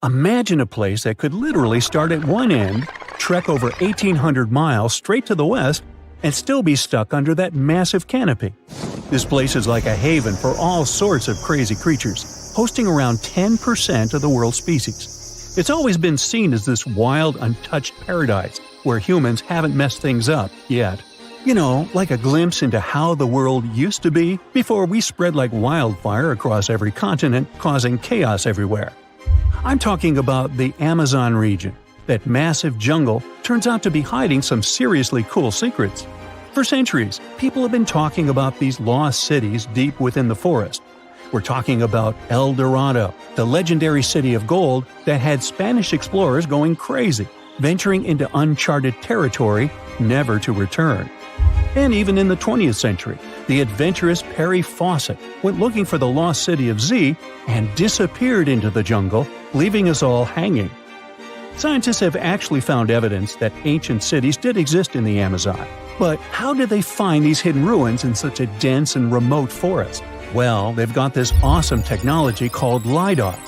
Imagine a place that could literally start at one end, trek over 1,800 miles straight to the west, and still be stuck under that massive canopy. This place is like a haven for all sorts of crazy creatures, hosting around 10% of the world's species. It's always been seen as this wild, untouched paradise where humans haven't messed things up yet. You know, like a glimpse into how the world used to be before we spread like wildfire across every continent, causing chaos everywhere. I'm talking about the Amazon region. That massive jungle turns out to be hiding some seriously cool secrets. For centuries, people have been talking about these lost cities deep within the forest. We're talking about El Dorado, the legendary city of gold that had Spanish explorers going crazy, venturing into uncharted territory, never to return. And even in the 20th century, the adventurous Perry Fawcett went looking for the lost city of Z and disappeared into the jungle, leaving us all hanging. Scientists have actually found evidence that ancient cities did exist in the Amazon. But how did they find these hidden ruins in such a dense and remote forest? Well, they've got this awesome technology called LiDAR.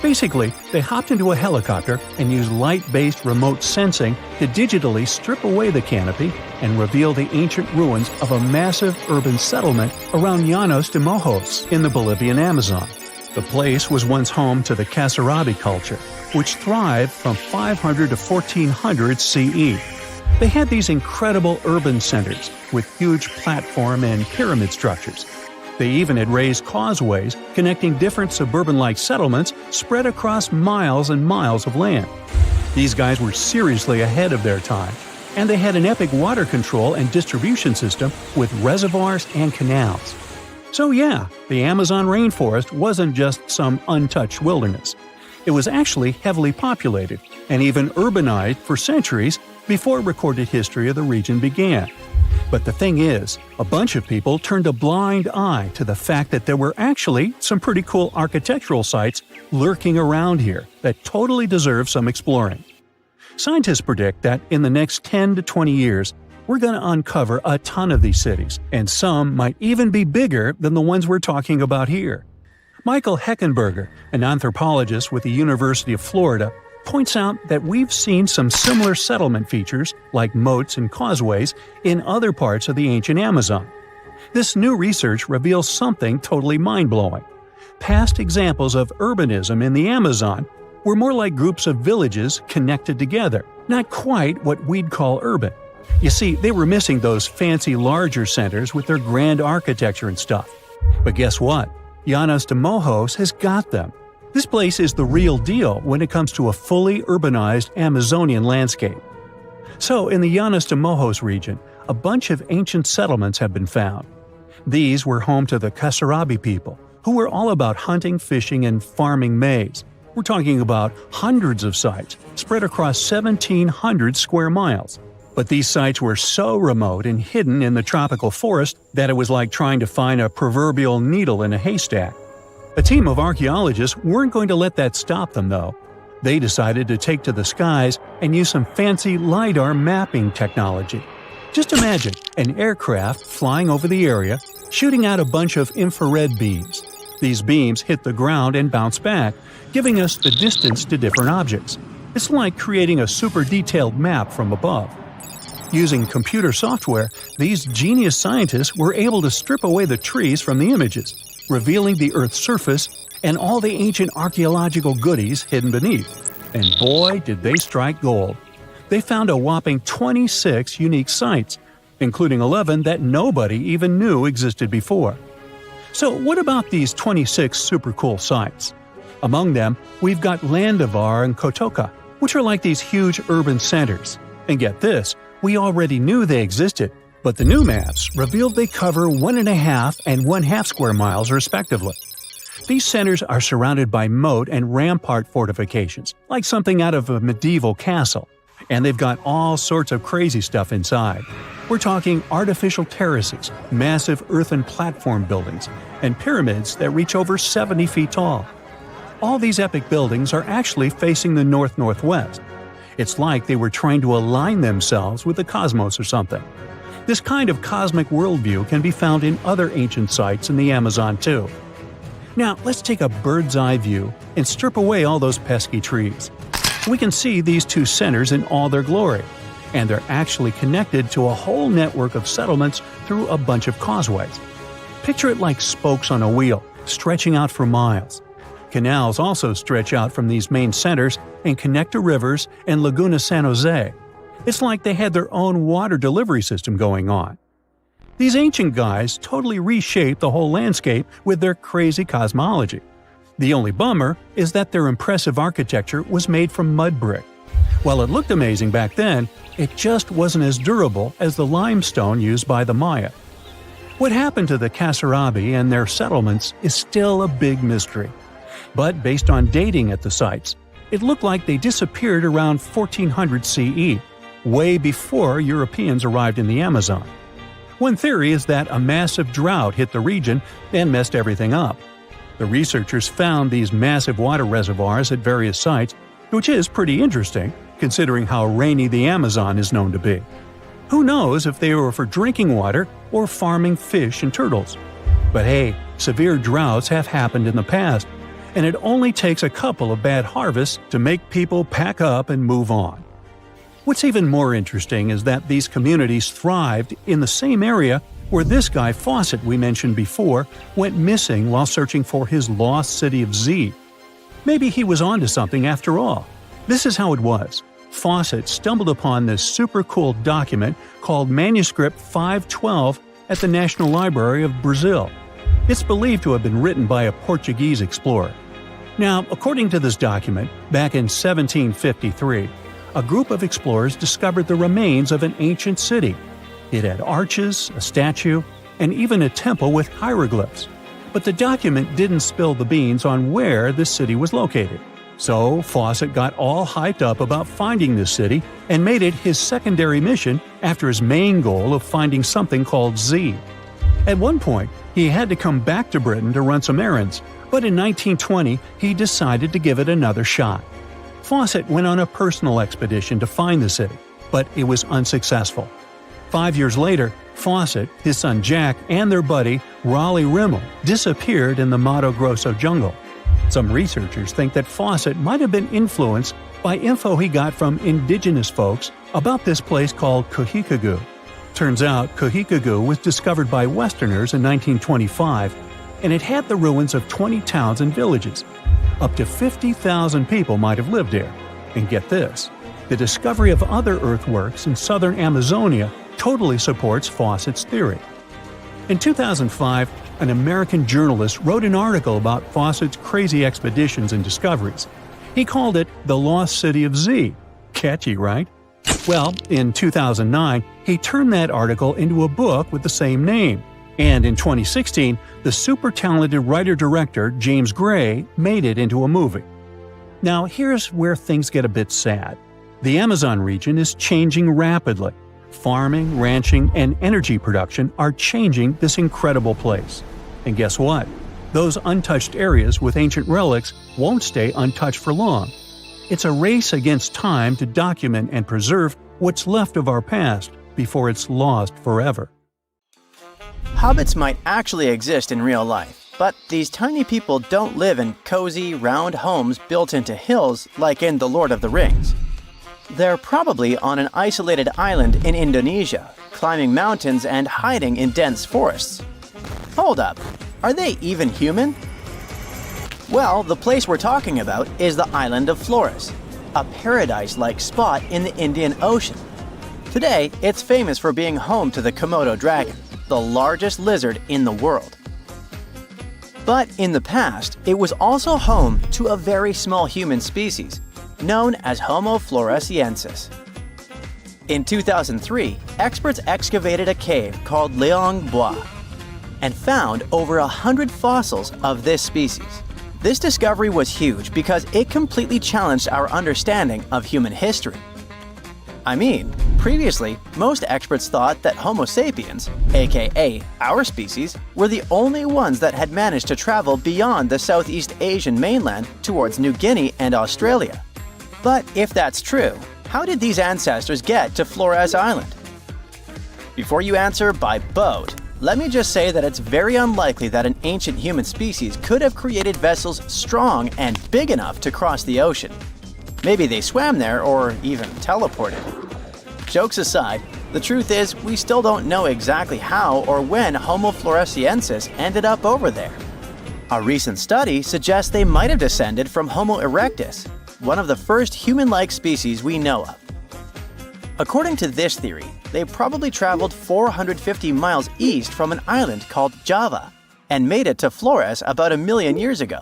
Basically, they hopped into a helicopter and used light-based remote sensing to digitally strip away the canopy and reveal the ancient ruins of a massive urban settlement around Llanos de Mojos in the Bolivian Amazon. The place was once home to the Kasarabi culture, which thrived from 500 to 1400 CE. They had these incredible urban centers with huge platform and pyramid structures. They even had raised causeways connecting different suburban-like settlements spread across miles and miles of land. These guys were seriously ahead of their time, and they had an epic water control and distribution system with reservoirs and canals. So yeah, the Amazon rainforest wasn't just some untouched wilderness. It was actually heavily populated and even urbanized for centuries before recorded history of the region began. But the thing is, a bunch of people turned a blind eye to the fact that there were actually some pretty cool architectural sites lurking around here that totally deserve some exploring. Scientists predict that in the next 10 to 20 years, we're going to uncover a ton of these cities, and some might even be bigger than the ones we're talking about here. Michael Heckenberger, an anthropologist with the University of Florida, points out that we've seen some similar settlement features, like moats and causeways, in other parts of the ancient Amazon. This new research reveals something totally mind-blowing. Past examples of urbanism in the Amazon were more like groups of villages connected together, not quite what we'd call urban. You see, they were missing those fancy larger centers with their grand architecture and stuff. But guess what? Llanos de Mojos has got them. This place is the real deal when it comes to a fully urbanized Amazonian landscape. So, in the Llanos de Mojos region, a bunch of ancient settlements have been found. These were home to the Kasarabi people, who were all about hunting, fishing, and farming maize. We're talking about hundreds of sites, spread across 1,700 square miles. But these sites were so remote and hidden in the tropical forest that it was like trying to find a proverbial needle in a haystack. A team of archaeologists weren't going to let that stop them, though. They decided to take to the skies and use some fancy LiDAR mapping technology. Just imagine an aircraft flying over the area, shooting out a bunch of infrared beams. These beams hit the ground and bounce back, giving us the distance to different objects. It's like creating a super detailed map from above. Using computer software, these genius scientists were able to strip away the trees from the images, revealing the Earth's surface and all the ancient archaeological goodies hidden beneath. And boy, did they strike gold. They found a whopping 26 unique sites, including 11 that nobody even knew existed before. So what about these 26 super cool sites? Among them, we've got Landivar and Kotoka, which are like these huge urban centers. And get this, we already knew they existed, but the new maps revealed they cover 1.5 and 1/2 square miles respectively. These centers are surrounded by moat and rampart fortifications, like something out of a medieval castle. And they've got all sorts of crazy stuff inside. We're talking artificial terraces, massive earthen platform buildings, and pyramids that reach over 70 feet tall. All these epic buildings are actually facing the north-northwest. It's like they were trying to align themselves with the cosmos or something. This kind of cosmic worldview can be found in other ancient sites in the Amazon too. Now, let's take a bird's eye view and strip away all those pesky trees. We can see these two centers in all their glory, and they're actually connected to a whole network of settlements through a bunch of causeways. Picture it like spokes on a wheel, stretching out for miles. Canals also stretch out from these main centers and connect to rivers and Laguna San Jose. It's like they had their own water delivery system going on. These ancient guys totally reshaped the whole landscape with their crazy cosmology. The only bummer is that their impressive architecture was made from mud brick. While it looked amazing back then, it just wasn't as durable as the limestone used by the Maya. What happened to the Kasarabi and their settlements is still a big mystery. But based on dating at the sites, it looked like they disappeared around 1400 CE, way before Europeans arrived in the Amazon. One theory is that a massive drought hit the region and messed everything up. The researchers found these massive water reservoirs at various sites, which is pretty interesting, considering how rainy the Amazon is known to be. Who knows if they were for drinking water or farming fish and turtles? But hey, severe droughts have happened in the past, and it only takes a couple of bad harvests to make people pack up and move on. What's even more interesting is that these communities thrived in the same area where this guy Fawcett we mentioned before went missing while searching for his lost city of Z. Maybe he was onto something after all. This is how it was. Fawcett stumbled upon this super cool document called Manuscript 512 at the National Library of Brazil. It's believed to have been written by a Portuguese explorer. Now, according to this document, back in 1753, a group of explorers discovered the remains of an ancient city. It had arches, a statue, and even a temple with hieroglyphs. But the document didn't spill the beans on where this city was located. So Fawcett got all hyped up about finding this city and made it his secondary mission after his main goal of finding something called Z. At one point, he had to come back to Britain to run some errands, but in 1920 he decided to give it another shot. Fawcett went on a personal expedition to find the city, but it was unsuccessful. 5 years later, Fawcett, his son Jack, and their buddy Raleigh Rimmel disappeared in the Mato Grosso jungle. Some researchers think that Fawcett might have been influenced by info he got from indigenous folks about this place called Cojicagú. Turns out Cojicagú was discovered by Westerners in 1925, and it had the ruins of 20 towns and villages. Up to 50,000 people might have lived there. And get this, the discovery of other earthworks in southern Amazonia totally supports Fawcett's theory. In 2005, an American journalist wrote an article about Fawcett's crazy expeditions and discoveries. He called it The Lost City of Z. Catchy, right? Well, in 2009, he turned that article into a book with the same name. And in 2016, the super talented writer-director James Gray made it into a movie. Now, here's where things get a bit sad. The Amazon region is changing rapidly. Farming, ranching, and energy production are changing this incredible place. And guess what? Those untouched areas with ancient relics won't stay untouched for long. It's a race against time to document and preserve what's left of our past before it's lost forever. Hobbits might actually exist in real life, but these tiny people don't live in cozy, round homes built into hills like in The Lord of the Rings. They're probably on an isolated island in Indonesia, climbing mountains and hiding in dense forests. Hold up, are they even human? Well, the place we're talking about is the island of Flores, a paradise-like spot in the Indian Ocean. Today, it's famous for being home to the Komodo dragon, the largest lizard in the world. But in the past, it was also home to a very small human species, known as Homo floresiensis. In 2003, experts excavated a cave called Leong Bois and found over 100 fossils of this species. This discovery was huge because it completely challenged our understanding of human history. I mean, previously, most experts thought that Homo sapiens, aka our species, were the only ones that had managed to travel beyond the Southeast Asian mainland towards New Guinea and Australia. But if that's true, how did these ancestors get to Flores Island? Before you answer by boat, let me just say that it's very unlikely that an ancient human species could have created vessels strong and big enough to cross the ocean. Maybe they swam there or even teleported. Jokes aside, the truth is we still don't know exactly how or when Homo floresiensis ended up over there. A recent study suggests they might have descended from Homo erectus, one of the first human-like species we know of. According to this theory, they probably traveled 450 miles east from an island called Java and made it to Flores about 1 million years ago.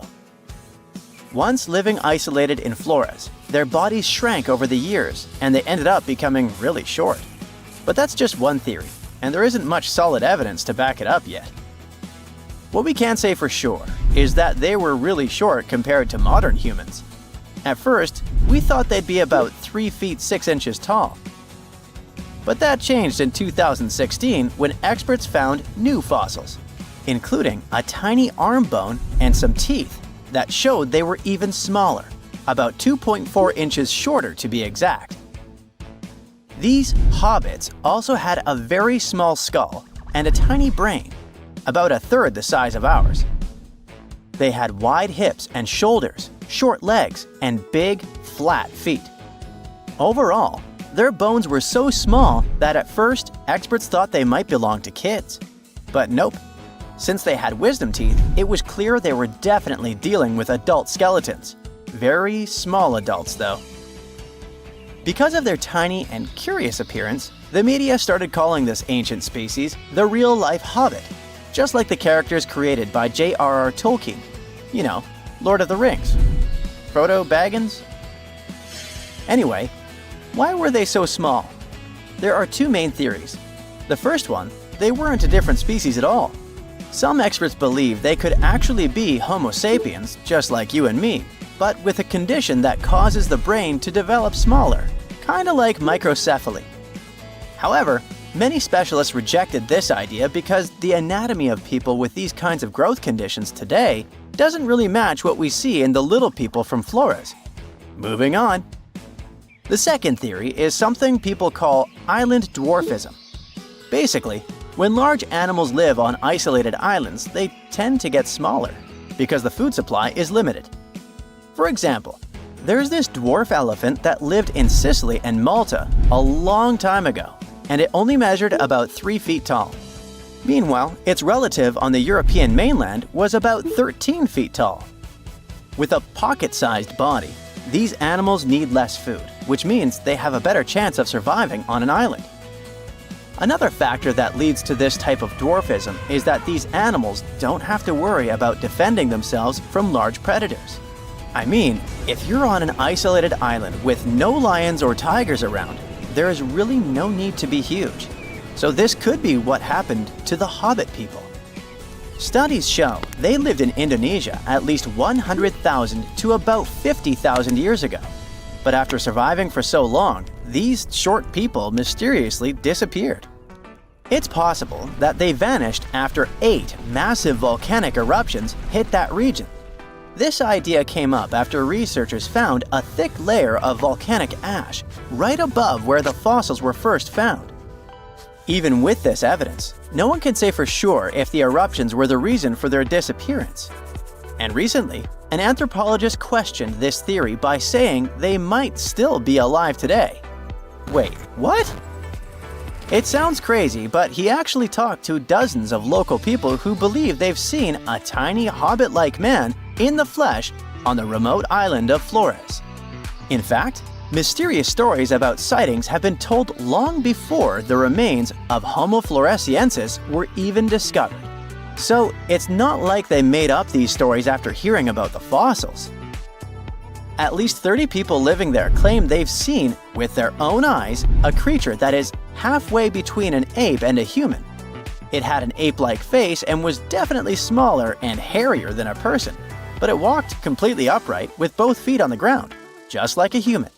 Once living isolated in Flores, their bodies shrank over the years and they ended up becoming really short. But that's just one theory, and there isn't much solid evidence to back it up yet. What we can say for sure is that they were really short compared to modern humans. At first, we thought they'd be about 3 feet 6 inches tall. But that changed in 2016 when experts found new fossils, including a tiny arm bone and some teeth that showed they were even smaller, about 2.4 inches shorter to be exact. These hobbits also had a very small skull and a tiny brain, about 1/3 the size of ours. They had wide hips and shoulders, short legs, and big, flat feet. Overall, their bones were so small that at first, experts thought they might belong to kids. But nope. Since they had wisdom teeth, it was clear they were definitely dealing with adult skeletons. Very small adults, though. Because of their tiny and curious appearance, the media started calling this ancient species the real-life Hobbit, just like the characters created by J.R.R. Tolkien. You know, Lord of the Rings. Frodo Baggins? Anyway, why were they so small? There are two main theories. The first one, they weren't a different species at all. Some experts believe they could actually be Homo sapiens, just like you and me, but with a condition that causes the brain to develop smaller, kinda like microcephaly. However, many specialists rejected this idea because the anatomy of people with these kinds of growth conditions today doesn't really match what we see in the little people from Flores. Moving on. The second theory is something people call island dwarfism. Basically, when large animals live on isolated islands, they tend to get smaller because the food supply is limited. For example, there's this dwarf elephant that lived in Sicily and Malta a long time ago, and it only measured about 3 feet tall. Meanwhile, its relative on the European mainland was about 13 feet tall. With a pocket-sized body, these animals need less food, which means they have a better chance of surviving on an island. Another factor that leads to this type of dwarfism is that these animals don't have to worry about defending themselves from large predators. I mean, if you're on an isolated island with no lions or tigers around, there is really no need to be huge. So this could be what happened to the Hobbit people. Studies show they lived in Indonesia at least 100,000 to about 50,000 years ago. But after surviving for so long, these short people mysteriously disappeared. It's possible that they vanished after 8 massive volcanic eruptions hit that region. This idea came up after researchers found a thick layer of volcanic ash right above where the fossils were first found. Even with this evidence, no one can say for sure if the eruptions were the reason for their disappearance. And recently, an anthropologist questioned this theory by saying they might still be alive today. Wait, what? It sounds crazy, but he actually talked to dozens of local people who believe they've seen a tiny hobbit-like man in the flesh on the remote island of Flores. In fact, mysterious stories about sightings have been told long before the remains of Homo floresiensis were even discovered. So it's not like they made up these stories after hearing about the fossils. At least 30 people living there claim they've seen, with their own eyes, a creature that is halfway between an ape and a human. It had an ape-like face and was definitely smaller and hairier than a person, but it walked completely upright with both feet on the ground, just like a human.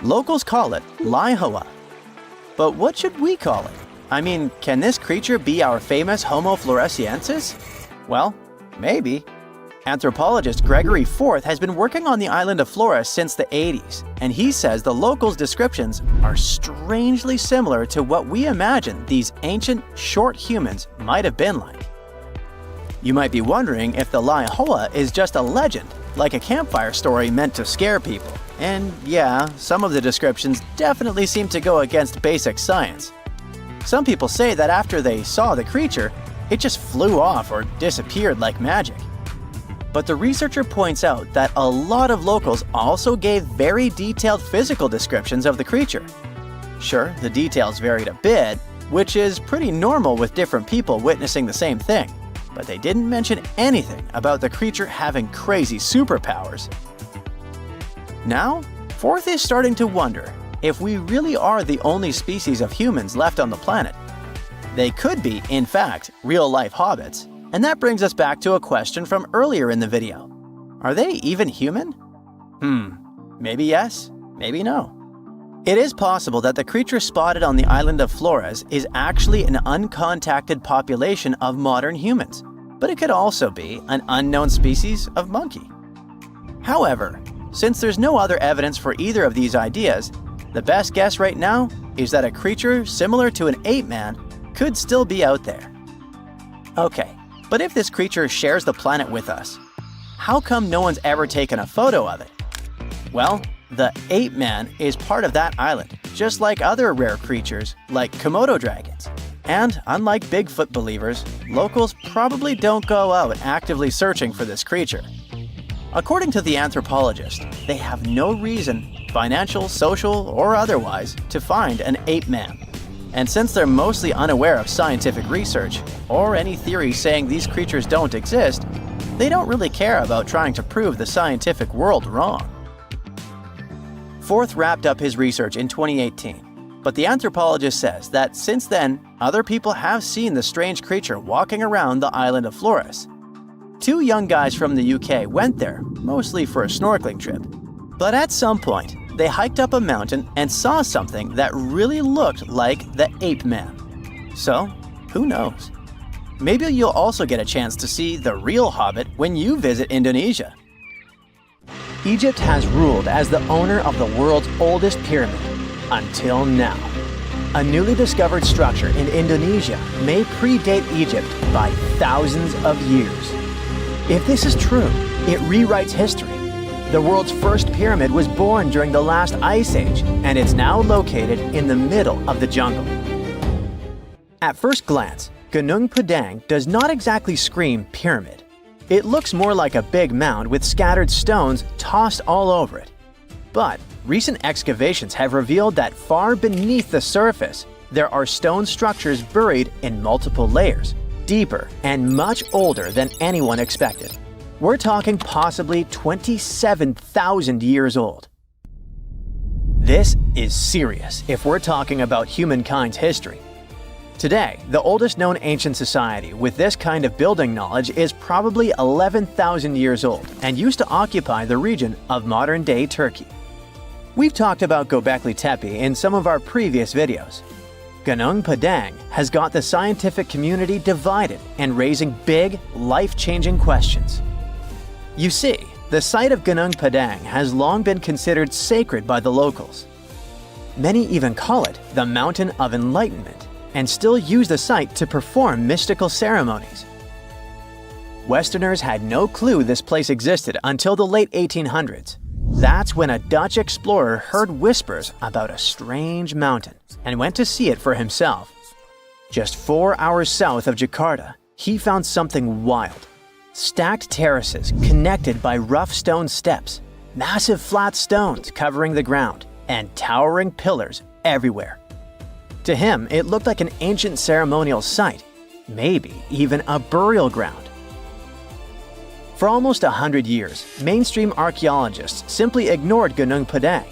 Locals call it liable. But what should we call it? I mean, can this creature be our famous Homo floresiensis? Well, maybe. Anthropologist Gregory Forth has been working on the island of Flores since the 80s, and he says the locals' descriptions are strangely similar to what we imagine these ancient, short humans might have been like. You might be wondering if the Laihoa is just a legend, like a campfire story meant to scare people. And yeah, some of the descriptions definitely seem to go against basic science. Some people say that after they saw the creature, it just flew off or disappeared like magic. But the researcher points out that a lot of locals also gave very detailed physical descriptions of the creature. Sure, the details varied a bit, which is pretty normal with different people witnessing the same thing, but they didn't mention anything about the creature having crazy superpowers. Now, Forth is starting to wonder if we really are the only species of humans left on the planet. They could be, in fact, real-life hobbits. And that brings us back to a question from earlier in the video. Are they even human? Maybe yes, maybe no. It is possible that the creature spotted on the island of Flores is actually an uncontacted population of modern humans, but it could also be an unknown species of monkey. However, since there's no other evidence for either of these ideas, the best guess right now is that a creature similar to an ape man could still be out there. Okay, but if this creature shares the planet with us, how come no one's ever taken a photo of it? Well, the ape man is part of that island, just like other rare creatures like Komodo dragons. And unlike Bigfoot believers, locals probably don't go out actively searching for this creature. According to the anthropologist, they have no reason, financial, social, or otherwise, to find an ape man. And since they're mostly unaware of scientific research, or any theories saying these creatures don't exist, they don't really care about trying to prove the scientific world wrong. Forth wrapped up his research in 2018, but the anthropologist says that since then, other people have seen the strange creature walking around the island of Flores. 2 young guys from the UK went there, mostly for a snorkeling trip. But at some point, they hiked up a mountain and saw something that really looked like the ape man. So, who knows? Maybe you'll also get a chance to see the real hobbit when you visit Indonesia. Egypt has ruled as the owner of the world's oldest pyramid, until now. A newly discovered structure in Indonesia may predate Egypt by thousands of years. If this is true, it rewrites history. The world's first pyramid was born during the last ice age, and it's now located in the middle of the jungle. At first glance, Gunung Padang does not exactly scream pyramid. It looks more like a big mound with scattered stones tossed all over it. But recent excavations have revealed that far beneath the surface, there are stone structures buried in multiple layers, deeper and much older than anyone expected. We're talking possibly 27,000 years old. This is serious if we're talking about humankind's history. Today, the oldest known ancient society with this kind of building knowledge is probably 11,000 years old and used to occupy the region of modern-day Turkey. We've talked about Göbekli Tepe in some of our previous videos. Gunung Padang has got the scientific community divided and raising big, life-changing questions. You see, the site of Gunung Padang has long been considered sacred by the locals. Many even call it the Mountain of Enlightenment and still use the site to perform mystical ceremonies. Westerners had no clue this place existed until the late 1800s. That's when a Dutch explorer heard whispers about a strange mountain and went to see it for himself. Just 4 hours south of Jakarta, he found something wild. Stacked terraces connected by rough stone steps, massive flat stones covering the ground, and towering pillars everywhere. To him, it looked like an ancient ceremonial site, maybe even a burial ground. For almost 100 years, mainstream archaeologists simply ignored Gunung Padang.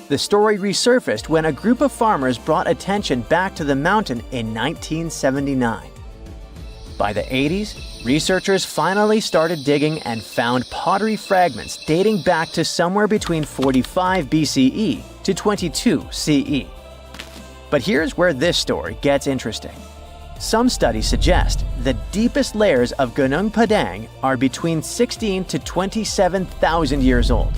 The story resurfaced when a group of farmers brought attention back to the mountain in 1979. By the 80s, researchers finally started digging and found pottery fragments dating back to somewhere between 45 BCE to 22 CE. But here's where this story gets interesting. Some studies suggest the deepest layers of Gunung Padang are between 16 to 27,000 years old.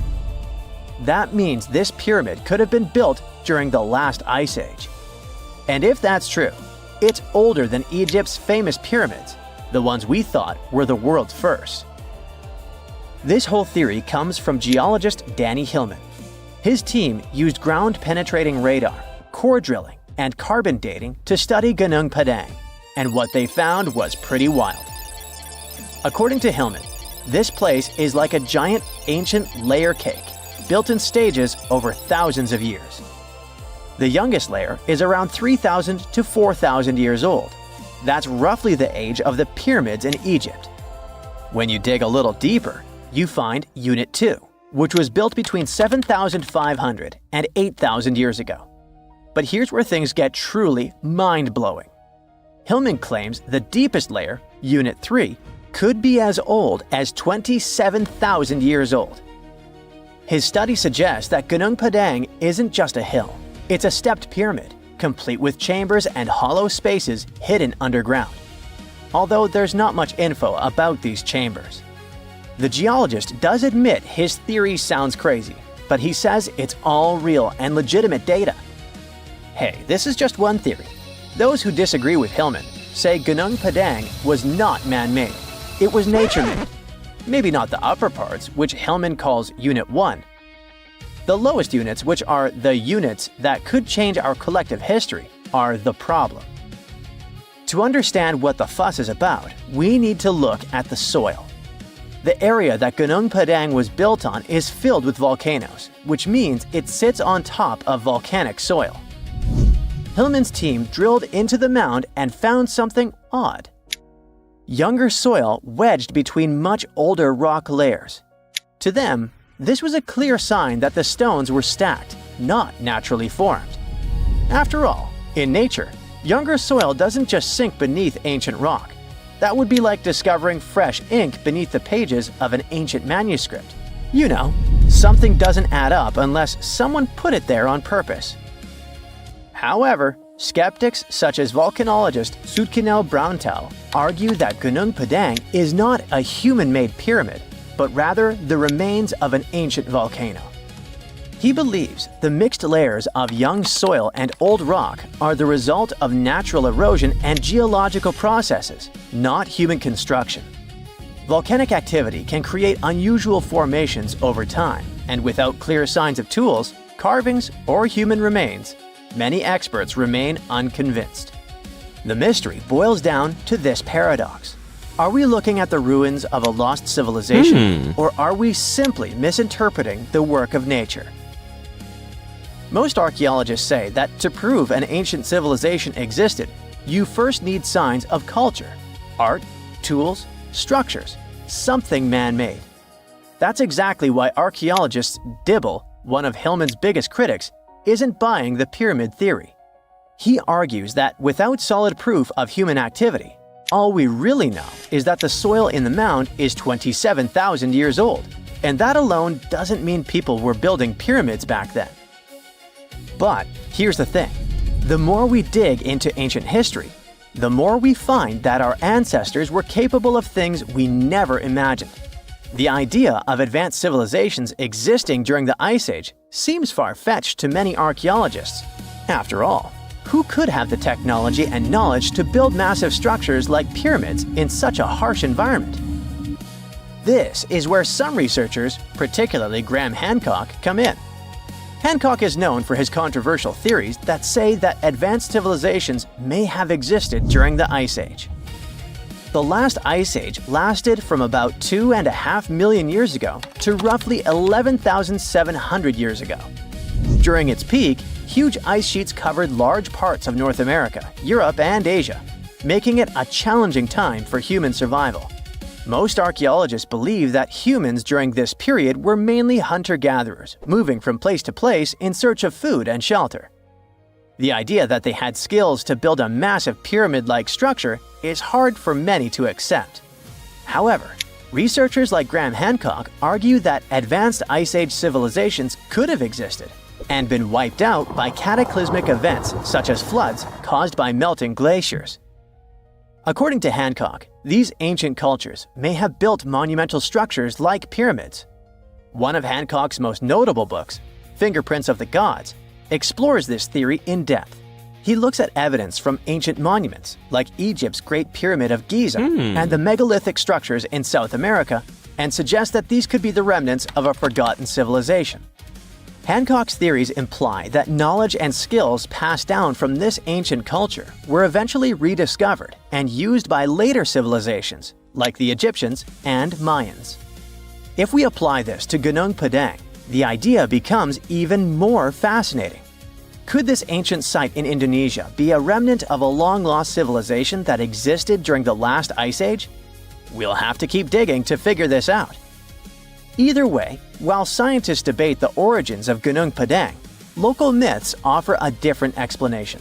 That means this pyramid could have been built during the last ice age. And if that's true, it's older than Egypt's famous pyramids, the ones we thought were the world's first. This whole theory comes from geologist Danny Hillman. His team used ground-penetrating radar, core drilling, and carbon dating to study Gunung Padang, and what they found was pretty wild. According to Hillman, this place is like a giant ancient layer cake, built in stages over thousands of years. The youngest layer is around 3,000 to 4,000 years old. That's roughly the age of the pyramids in Egypt. When you dig a little deeper, you find Unit 2, which was built between 7,500 and 8,000 years ago. But here's where things get truly mind-blowing. Hillman claims the deepest layer, Unit 3, could be as old as 27,000 years old. His study suggests that Gunung Padang isn't just a hill. It's a stepped pyramid, complete with chambers and hollow spaces hidden underground. Although there's not much info about these chambers. The geologist does admit his theory sounds crazy, but he says it's all real and legitimate data. Hey, this is just one theory. Those who disagree with Hillman say Gunung Padang was not man-made. It was nature-made. Maybe not the upper parts, which Hillman calls Unit 1. The lowest units, which are the units that could change our collective history, are the problem. To understand what the fuss is about, we need to look at the soil. The area that Gunung Padang was built on is filled with volcanoes, which means it sits on top of volcanic soil. Hillman's team drilled into the mound and found something odd. Younger soil wedged between much older rock layers. To them, this was a clear sign that the stones were stacked, not naturally formed. After all, in nature, younger soil doesn't just sink beneath ancient rock. That would be like discovering fresh ink beneath the pages of an ancient manuscript. You know, something doesn't add up unless someone put it there on purpose. However, skeptics such as volcanologist Soetkinel Braunthal argue that Gunung Padang is not a human-made pyramid, but rather the remains of an ancient volcano. He believes the mixed layers of young soil and old rock are the result of natural erosion and geological processes, not human construction. Volcanic activity can create unusual formations over time, and without clear signs of tools, carvings, or human remains, many experts remain unconvinced. The mystery boils down to this paradox. Are we looking at the ruins of a lost civilization, or are we simply misinterpreting the work of nature? Most archaeologists say that to prove an ancient civilization existed, you first need signs of culture, art, tools, structures, something man-made. That's exactly why archaeologist Dibble, one of Hillman's biggest critics, isn't buying the pyramid theory. He argues that without solid proof of human activity, all we really know is that the soil in the mound is 27,000 years old, and that alone doesn't mean people were building pyramids back then. But here's the thing. The more we dig into ancient history, the more we find that our ancestors were capable of things we never imagined. The idea of advanced civilizations existing during the Ice Age seems far-fetched to many archaeologists. After all, who could have the technology and knowledge to build massive structures like pyramids in such a harsh environment? This is where some researchers, particularly Graham Hancock, come in. Hancock is known for his controversial theories that say that advanced civilizations may have existed during the Ice Age. The last Ice Age lasted from about 2.5 million years ago to roughly 11,700 years ago. During its peak, huge ice sheets covered large parts of North America, Europe, and Asia, making it a challenging time for human survival. Most archaeologists believe that humans during this period were mainly hunter-gatherers, moving from place to place in search of food and shelter. The idea that they had skills to build a massive pyramid-like structure is hard for many to accept. However, researchers like Graham Hancock argue that advanced Ice Age civilizations could have existed and been wiped out by cataclysmic events such as floods caused by melting glaciers. According to Hancock, these ancient cultures may have built monumental structures like pyramids. One of Hancock's most notable books, Fingerprints of the Gods, explores this theory in depth. He looks at evidence from ancient monuments like Egypt's Great Pyramid of Giza and the megalithic structures in South America and suggests that these could be the remnants of a forgotten civilization. Hancock's theories imply that knowledge and skills passed down from this ancient culture were eventually rediscovered and used by later civilizations like the Egyptians and Mayans. If we apply this to Gunung Padang, the idea becomes even more fascinating. Could this ancient site in Indonesia be a remnant of a long-lost civilization that existed during the last ice age? We'll have to keep digging to figure this out. Either way, while scientists debate the origins of Gunung Padang, local myths offer a different explanation.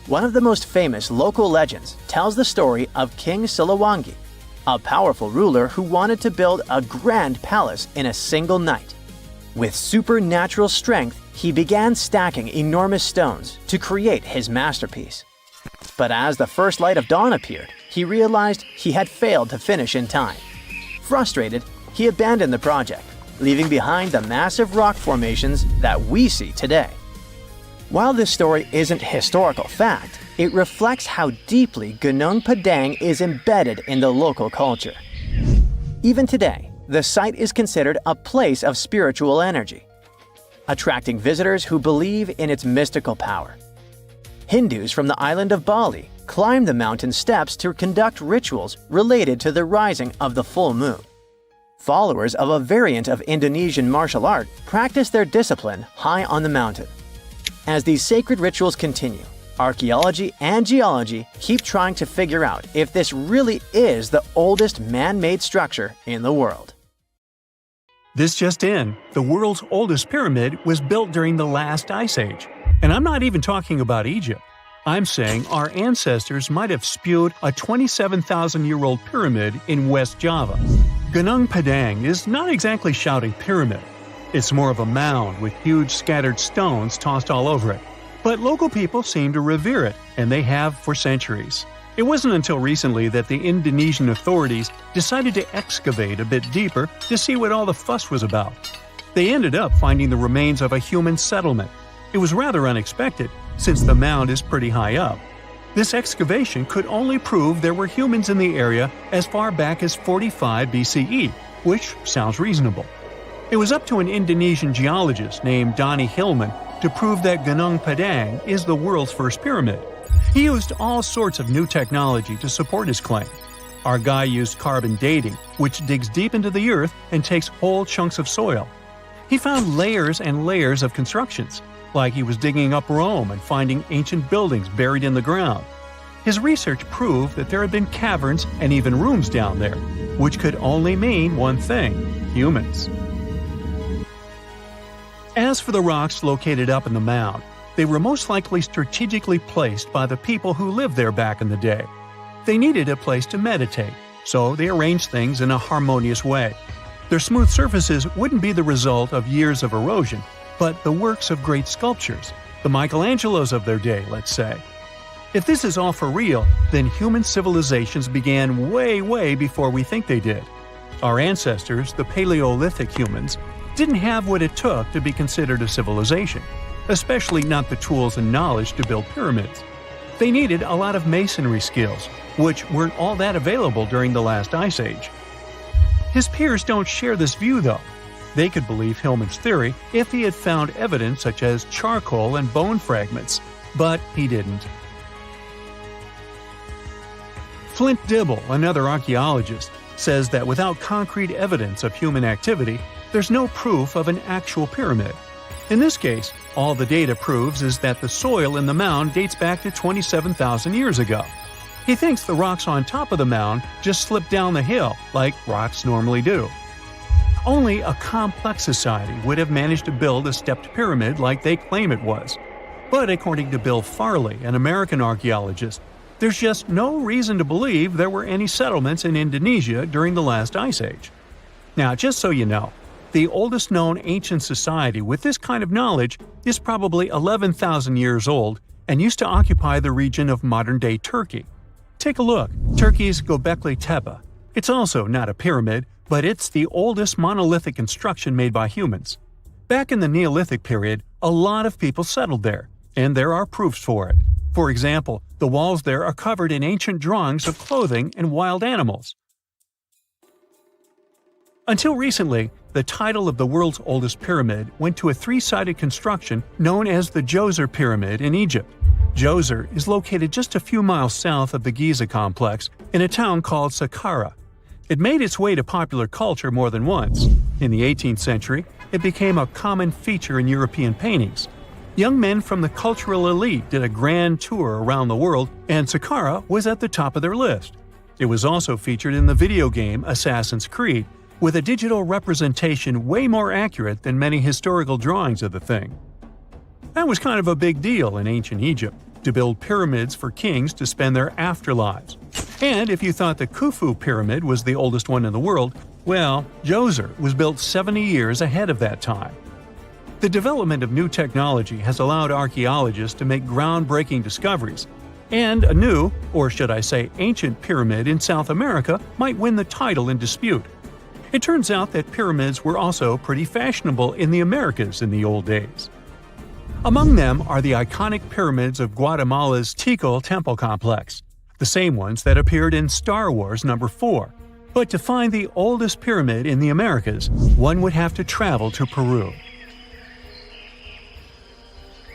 One of the most famous local legends tells the story of King Siliwangi, a powerful ruler who wanted to build a grand palace in a single night. With supernatural strength, he began stacking enormous stones to create his masterpiece. But as the first light of dawn appeared, he realized he had failed to finish in time. Frustrated, he abandoned the project, leaving behind the massive rock formations that we see today. While this story isn't historical fact, it reflects how deeply Gunung Padang is embedded in the local culture. Even today, the site is considered a place of spiritual energy, attracting visitors who believe in its mystical power. Hindus from the island of Bali climb the mountain steps to conduct rituals related to the rising of the full moon. Followers of a variant of Indonesian martial art practice their discipline high on the mountain. As these sacred rituals continue, archaeology and geology keep trying to figure out if this really is the oldest man-made structure in the world. This just in, the world's oldest pyramid was built during the last ice age. And I'm not even talking about Egypt. I'm saying our ancestors might have spewed a 27,000-year-old pyramid in West Java. Gunung Padang is not exactly shouting pyramid. It's more of a mound with huge scattered stones tossed all over it. But local people seem to revere it, and they have for centuries. It wasn't until recently that the Indonesian authorities decided to excavate a bit deeper to see what all the fuss was about. They ended up finding the remains of a human settlement. It was rather unexpected, since the mound is pretty high up. This excavation could only prove there were humans in the area as far back as 45 BCE, which sounds reasonable. It was up to an Indonesian geologist named Donnie Hillman to prove that Gunung Padang is the world's first pyramid. He used all sorts of new technology to support his claim. Our guy used carbon dating, which digs deep into the earth and takes whole chunks of soil. He found layers and layers of constructions, like he was digging up Rome and finding ancient buildings buried in the ground. His research proved that there had been caverns and even rooms down there, which could only mean one thing: humans. As for the rocks located up in the mound, they were most likely strategically placed by the people who lived there back in the day. They needed a place to meditate, so they arranged things in a harmonious way. Their smooth surfaces wouldn't be the result of years of erosion, but the works of great sculptures, the Michelangelos of their day, let's say. If this is all for real, then human civilizations began way before we think they did. Our ancestors, the Paleolithic humans, didn't have what it took to be considered a civilization, especially not the tools and knowledge to build pyramids. They needed a lot of masonry skills, which weren't all that available during the last ice age. His peers don't share this view, though. They could believe Hillman's theory if he had found evidence such as charcoal and bone fragments, but he didn't. Flint Dibble, another archaeologist, says that without concrete evidence of human activity, there's no proof of an actual pyramid. In this case, all the data proves is that the soil in the mound dates back to 27,000 years ago. He thinks the rocks on top of the mound just slipped down the hill like rocks normally do. Only a complex society would have managed to build a stepped pyramid like they claim it was. But according to Bill Farley, an American archaeologist, there's just no reason to believe there were any settlements in Indonesia during the last ice age. Now, just so you know, the oldest known ancient society with this kind of knowledge is probably 11,000 years old and used to occupy the region of modern-day Turkey. Take a look. Turkey's Göbekli Tepe. It's also not a pyramid, but it's the oldest monolithic construction made by humans. Back in the Neolithic period, a lot of people settled there, and there are proofs for it. For example, the walls there are covered in ancient drawings of clothing and wild animals. Until recently, the title of the world's oldest pyramid went to a three-sided construction known as the Djoser Pyramid in Egypt. Djoser is located just a few miles south of the Giza complex in a town called Saqqara. It made its way to popular culture more than once. In the 18th century, it became a common feature in European paintings. Young men from the cultural elite did a grand tour around the world, and Saqqara was at the top of their list. It was also featured in the video game Assassin's Creed, with a digital representation way more accurate than many historical drawings of the thing. That was kind of a big deal in ancient Egypt, to build pyramids for kings to spend their afterlives. And if you thought the Khufu pyramid was the oldest one in the world, well, Djoser was built 70 years ahead of that time. The development of new technology has allowed archaeologists to make groundbreaking discoveries, and a new, or should I say ancient pyramid in South America might win the title in dispute. It turns out that pyramids were also pretty fashionable in the Americas in the old days. Among them are the iconic pyramids of Guatemala's Tikal temple complex, the same ones that appeared in Star Wars No. 4. But to find the oldest pyramid in the Americas, one would have to travel to Peru.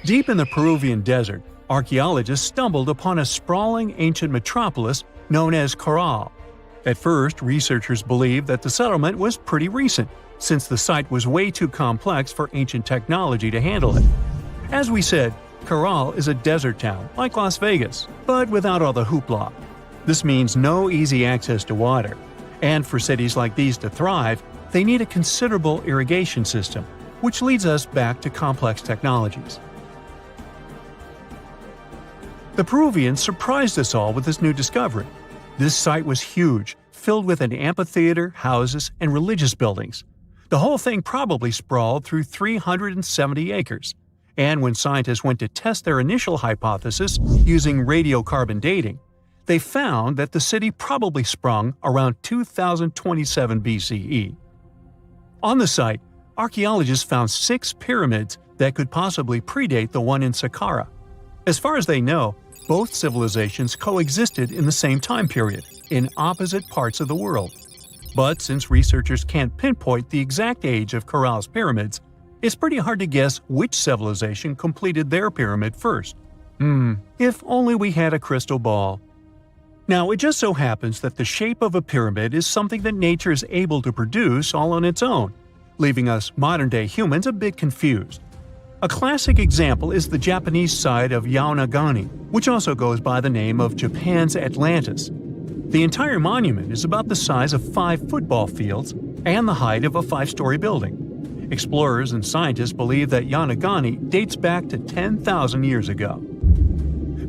Deep in the Peruvian desert, archaeologists stumbled upon a sprawling ancient metropolis known as Caral. At first, researchers believed that the settlement was pretty recent, since the site was way too complex for ancient technology to handle it. As we said, Caral is a desert town, like Las Vegas, but without all the hoopla. This means no easy access to water. And for cities like these to thrive, they need a considerable irrigation system, which leads us back to complex technologies. The Peruvians surprised us all with this new discovery. This site was huge, filled with an amphitheater, houses, and religious buildings. The whole thing probably sprawled through 370 acres. And when scientists went to test their initial hypothesis using radiocarbon dating, they found that the city probably sprung around 2027 BCE. On the site, archaeologists found 6 pyramids that could possibly predate the one in Saqqara. As far as they know, both civilizations coexisted in the same time period, in opposite parts of the world. But since researchers can't pinpoint the exact age of Caral's pyramids, it's pretty hard to guess which civilization completed their pyramid first. If only we had a crystal ball. Now, it just so happens that the shape of a pyramid is something that nature is able to produce all on its own, leaving us modern-day humans a bit confused. A classic example is the Japanese side of Yaonagani, which also goes by the name of Japan's Atlantis. The entire monument is about the size of 5 football fields and the height of a 5-story building. Explorers and scientists believe that Yaonagani dates back to 10,000 years ago.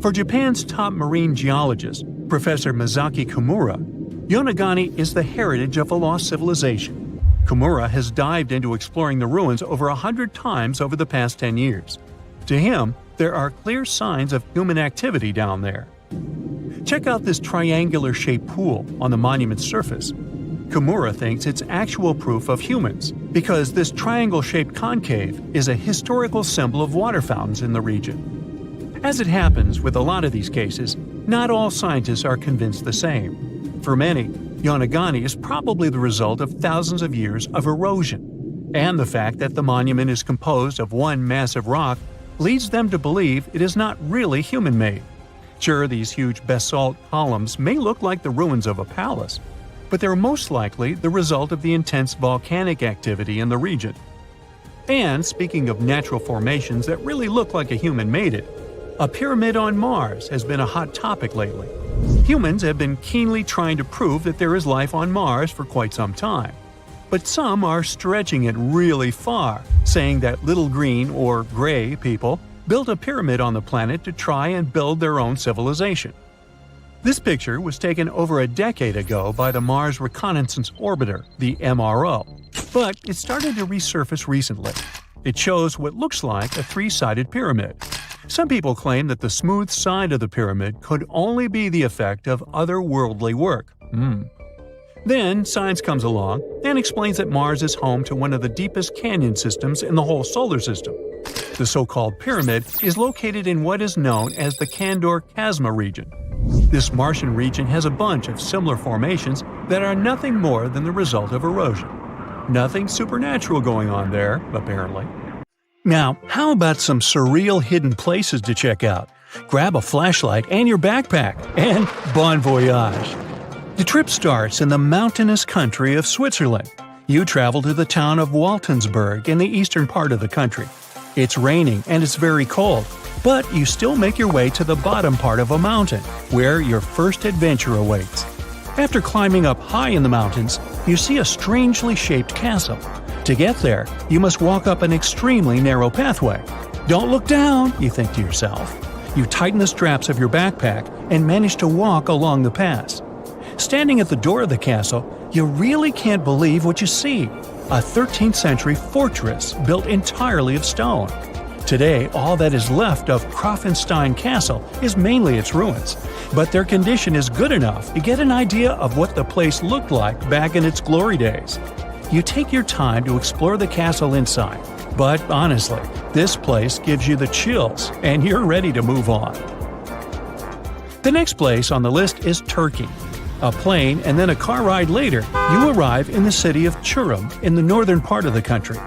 For Japan's top marine geologist, Professor Masaki Kimura, Yaonagani is the heritage of a lost civilization. Kimura has dived into exploring the ruins over 100 times over the past 10 years. To him, there are clear signs of human activity down there. Check out this triangular-shaped pool on the monument's surface. Kimura thinks it's actual proof of humans, because this triangle-shaped concave is a historical symbol of water fountains in the region. As it happens with a lot of these cases, not all scientists are convinced the same. For many, Yaonagani is probably the result of thousands of years of erosion, and the fact that the monument is composed of one massive rock leads them to believe it is not really human-made. Sure, these huge basalt columns may look like the ruins of a palace, but they're most likely the result of the intense volcanic activity in the region. And speaking of natural formations that really look like a human made it, a pyramid on Mars has been a hot topic lately. Humans have been keenly trying to prove that there is life on Mars for quite some time. But some are stretching it really far, saying that little green or gray people built a pyramid on the planet to try and build their own civilization. This picture was taken over a decade ago by the Mars Reconnaissance Orbiter, the MRO, but it started to resurface recently. It shows what looks like a 3-sided pyramid. Some people claim that the smooth side of the pyramid could only be the effect of otherworldly work. Then science comes along and explains that Mars is home to one of the deepest canyon systems in the whole solar system. The so-called pyramid is located in what is known as the Kandor-Chasma region. This Martian region has a bunch of similar formations that are nothing more than the result of erosion. Nothing supernatural going on there, apparently. Now, how about some surreal hidden places to check out? Grab a flashlight and your backpack, and bon voyage! The trip starts in the mountainous country of Switzerland. You travel to the town of Waltensburg in the eastern part of the country. It's raining and it's very cold, but you still make your way to the bottom part of a mountain, where your first adventure awaits. After climbing up high in the mountains, you see a strangely shaped castle. To get there, you must walk up an extremely narrow pathway. Don't look down, you think to yourself. You tighten the straps of your backpack and manage to walk along the pass. Standing at the door of the castle, you really can't believe what you see. A 13th century fortress built entirely of stone. Today, all that is left of Krafenstein Castle is mainly its ruins, but their condition is good enough to get an idea of what the place looked like back in its glory days. You take your time to explore the castle inside, but honestly, this place gives you the chills and you're ready to move on. The next place on the list is Turkey. A plane and then a car ride later, you arrive in the city of Çorum in the northern part of the country.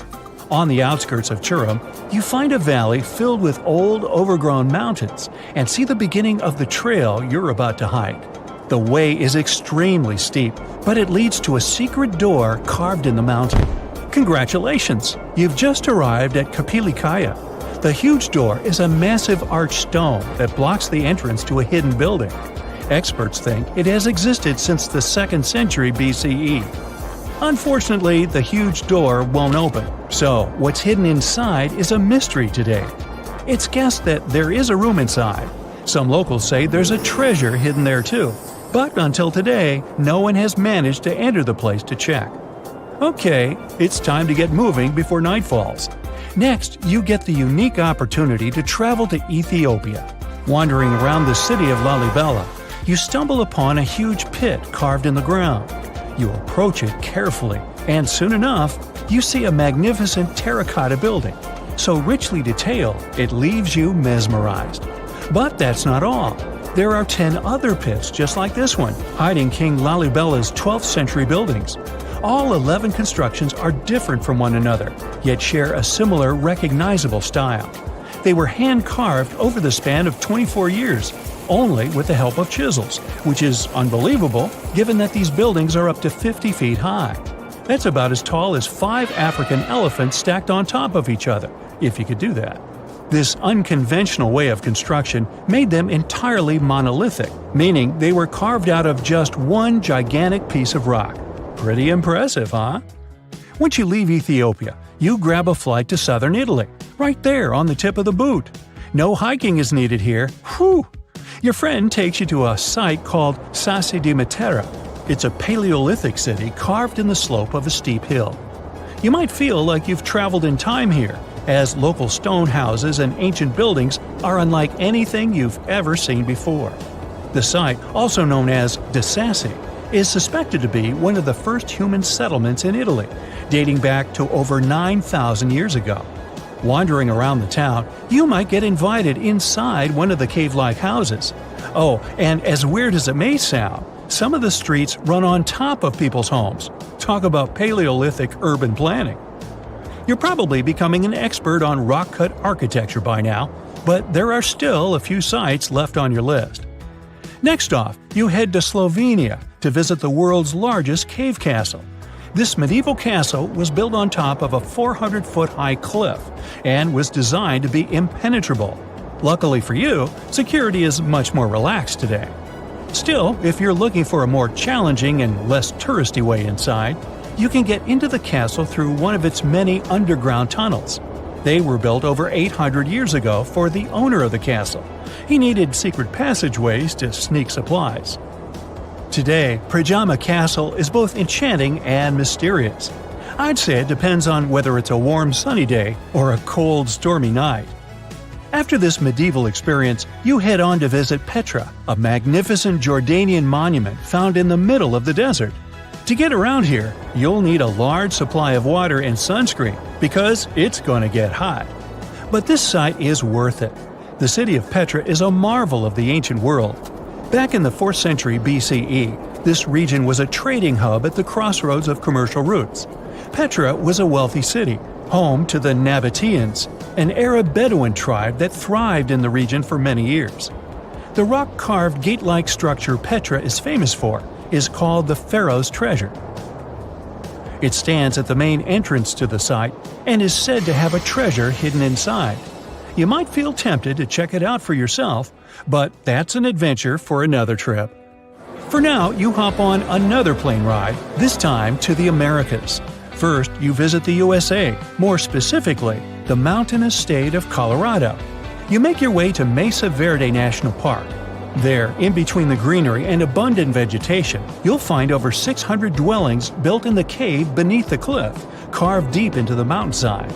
On the outskirts of Çorum, you find a valley filled with old, overgrown mountains and see the beginning of the trail you're about to hike. The way is extremely steep, but it leads to a secret door carved in the mountain. Congratulations! You've just arrived at Kapilikaya. The huge door is a massive arched stone that blocks the entrance to a hidden building. Experts think it has existed since the 2nd century BCE. Unfortunately, the huge door won't open, so what's hidden inside is a mystery today. It's guessed that there is a room inside. Some locals say there's a treasure hidden there too, but until today, no one has managed to enter the place to check. Okay, it's time to get moving before night falls. Next, you get the unique opportunity to travel to Ethiopia. Wandering around the city of Lalibela, you stumble upon a huge pit carved in the ground. You approach it carefully, and soon enough, you see a magnificent terracotta building, so richly detailed it leaves you mesmerized. But that's not all. There are 10 other pits just like this one, hiding King Lalibela's 12th century buildings. All 11 constructions are different from one another, yet share a similar recognizable style. They were hand-carved over the span of 24 years, only with the help of chisels, which is unbelievable given that these buildings are up to 50 feet high. That's about as tall as 5 African elephants stacked on top of each other, if you could do that. This unconventional way of construction made them entirely monolithic, meaning they were carved out of just one gigantic piece of rock. Pretty impressive, huh? Once you leave Ethiopia, you grab a flight to southern Italy, right there on the tip of the boot. No hiking is needed here. Whew! Your friend takes you to a site called Sassi di Matera. It's a Paleolithic city carved in the slope of a steep hill. You might feel like you've traveled in time here, as local stone houses and ancient buildings are unlike anything you've ever seen before. The site, also known as De Sassi, is suspected to be one of the first human settlements in Italy, dating back to over 9,000 years ago. Wandering around the town, you might get invited inside one of the cave-like houses. Oh, and as weird as it may sound, some of the streets run on top of people's homes. Talk about Paleolithic urban planning. You're probably becoming an expert on rock-cut architecture by now, but there are still a few sites left on your list. Next off, you head to Slovenia to visit the world's largest cave castle. This medieval castle was built on top of a 400-foot-high cliff and was designed to be impenetrable. Luckily for you, security is much more relaxed today. Still, if you're looking for a more challenging and less touristy way inside, you can get into the castle through one of its many underground tunnels. They were built over 800 years ago for the owner of the castle. He needed secret passageways to sneak supplies. Today, Prajama Castle is both enchanting and mysterious. I'd say it depends on whether it's a warm sunny day or a cold stormy night. After this medieval experience, you head on to visit Petra, a magnificent Jordanian monument found in the middle of the desert. To get around here, you'll need a large supply of water and sunscreen because it's going to get hot. But this site is worth it. The city of Petra is a marvel of the ancient world. Back in the 4th century BCE, this region was a trading hub at the crossroads of commercial routes. Petra was a wealthy city, home to the Nabateans, an Arab Bedouin tribe that thrived in the region for many years. The rock-carved gate-like structure Petra is famous for is called the Pharaoh's Treasure. It stands at the main entrance to the site and is said to have a treasure hidden inside. You might feel tempted to check it out for yourself, but that's an adventure for another trip. For now, you hop on another plane ride, this time to the Americas. First, you visit the USA, more specifically, the mountainous state of Colorado. You make your way to Mesa Verde National Park. There, in between the greenery and abundant vegetation, you'll find over 600 dwellings built in the cave beneath the cliff, carved deep into the mountainside.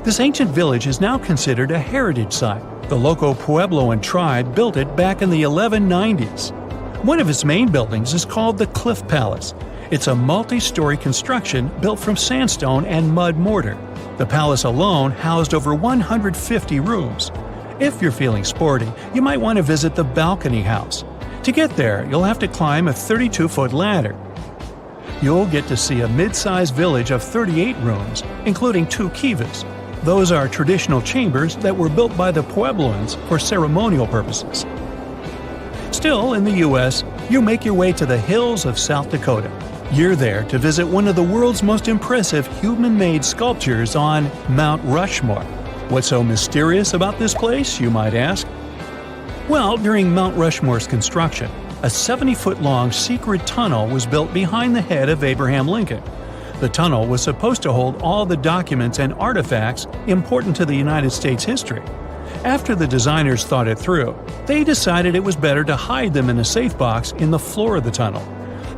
This ancient village is now considered a heritage site. The local Puebloan tribe built it back in the 1190s. One of its main buildings is called the Cliff Palace. It's a multi-story construction built from sandstone and mud mortar. The palace alone housed over 150 rooms. If you're feeling sporty, you might want to visit the Balcony House. To get there, you'll have to climb a 32-foot ladder. You'll get to see a mid-sized village of 38 rooms, including 2 kivas. Those are traditional chambers that were built by the Puebloans for ceremonial purposes. Still, in the U.S., you make your way to the hills of South Dakota. You're there to visit one of the world's most impressive human-made sculptures on Mount Rushmore. What's so mysterious about this place, you might ask? Well, during Mount Rushmore's construction, a 70-foot-long secret tunnel was built behind the head of Abraham Lincoln. The tunnel was supposed to hold all the documents and artifacts important to the United States history. After the designers thought it through, they decided it was better to hide them in a safe box in the floor of the tunnel.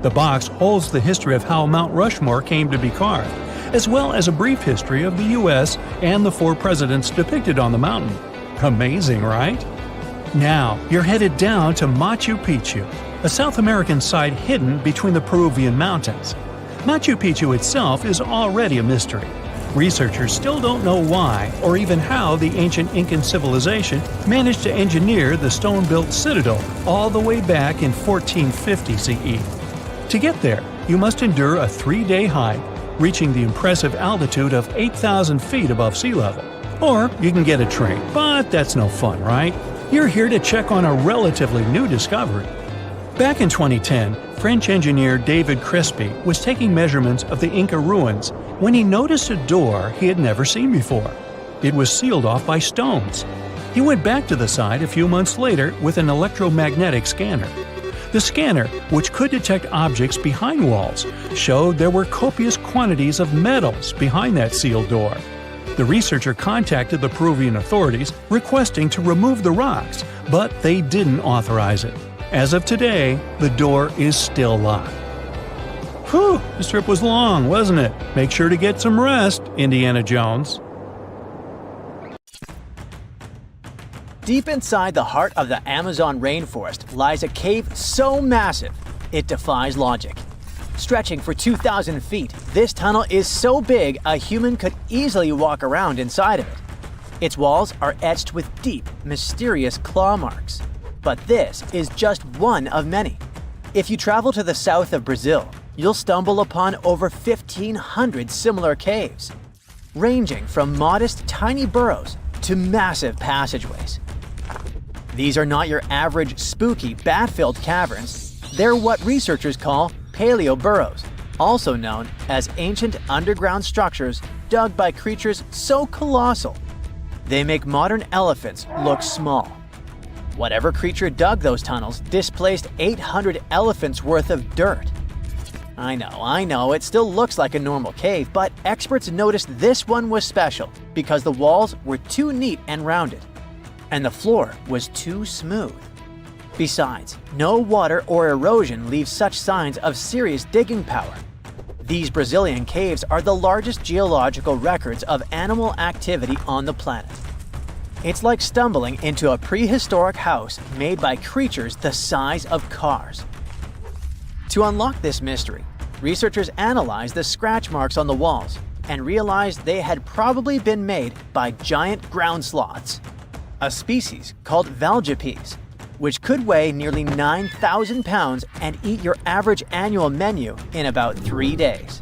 The box holds the history of how Mount Rushmore came to be carved, as well as a brief history of the U.S. and the 4 presidents depicted on the mountain. Amazing, right? Now, you're headed down to Machu Picchu, a South American site hidden between the Peruvian mountains. Machu Picchu itself is already a mystery. Researchers still don't know why or even how the ancient Incan civilization managed to engineer the stone-built citadel all the way back in 1450 CE. To get there, you must endure a 3-day hike, reaching the impressive altitude of 8,000 feet above sea level. Or you can get a train, but that's no fun, right? You're here to check on a relatively new discovery. Back in 2010, French engineer David Crespi was taking measurements of the Inca ruins when he noticed a door he had never seen before. It was sealed off by stones. He went back to the site a few months later with an electromagnetic scanner. The scanner, which could detect objects behind walls, showed there were copious quantities of metals behind that sealed door. The researcher contacted the Peruvian authorities requesting to remove the rocks, but they didn't authorize it. As of today, the door is still locked. Whew, this trip was long, wasn't it? Make sure to get some rest, Indiana Jones. Deep inside the heart of the Amazon rainforest lies a cave so massive, it defies logic. Stretching for 2,000 feet, this tunnel is so big a human could easily walk around inside of it. Its walls are etched with deep, mysterious claw marks. But this is just one of many. If you travel to the south of Brazil, you'll stumble upon over 1,500 similar caves, ranging from modest tiny burrows to massive passageways. These are not your average spooky, bat-filled caverns. They're what researchers call paleo burrows, also known as ancient underground structures dug by creatures so colossal, they make modern elephants look small. Whatever creature dug those tunnels displaced 800 elephants worth of dirt. I know, it still looks like a normal cave, but experts noticed this one was special because the walls were too neat and rounded, and the floor was too smooth. Besides, no water or erosion leaves such signs of serious digging power. These Brazilian caves are the largest geological records of animal activity on the planet. It's like stumbling into a prehistoric house made by creatures the size of cars. To unlock this mystery, researchers analyzed the scratch marks on the walls and realized they had probably been made by giant ground sloths, a species called valgipes, which could weigh nearly 9,000 pounds and eat your average annual menu in about 3 days.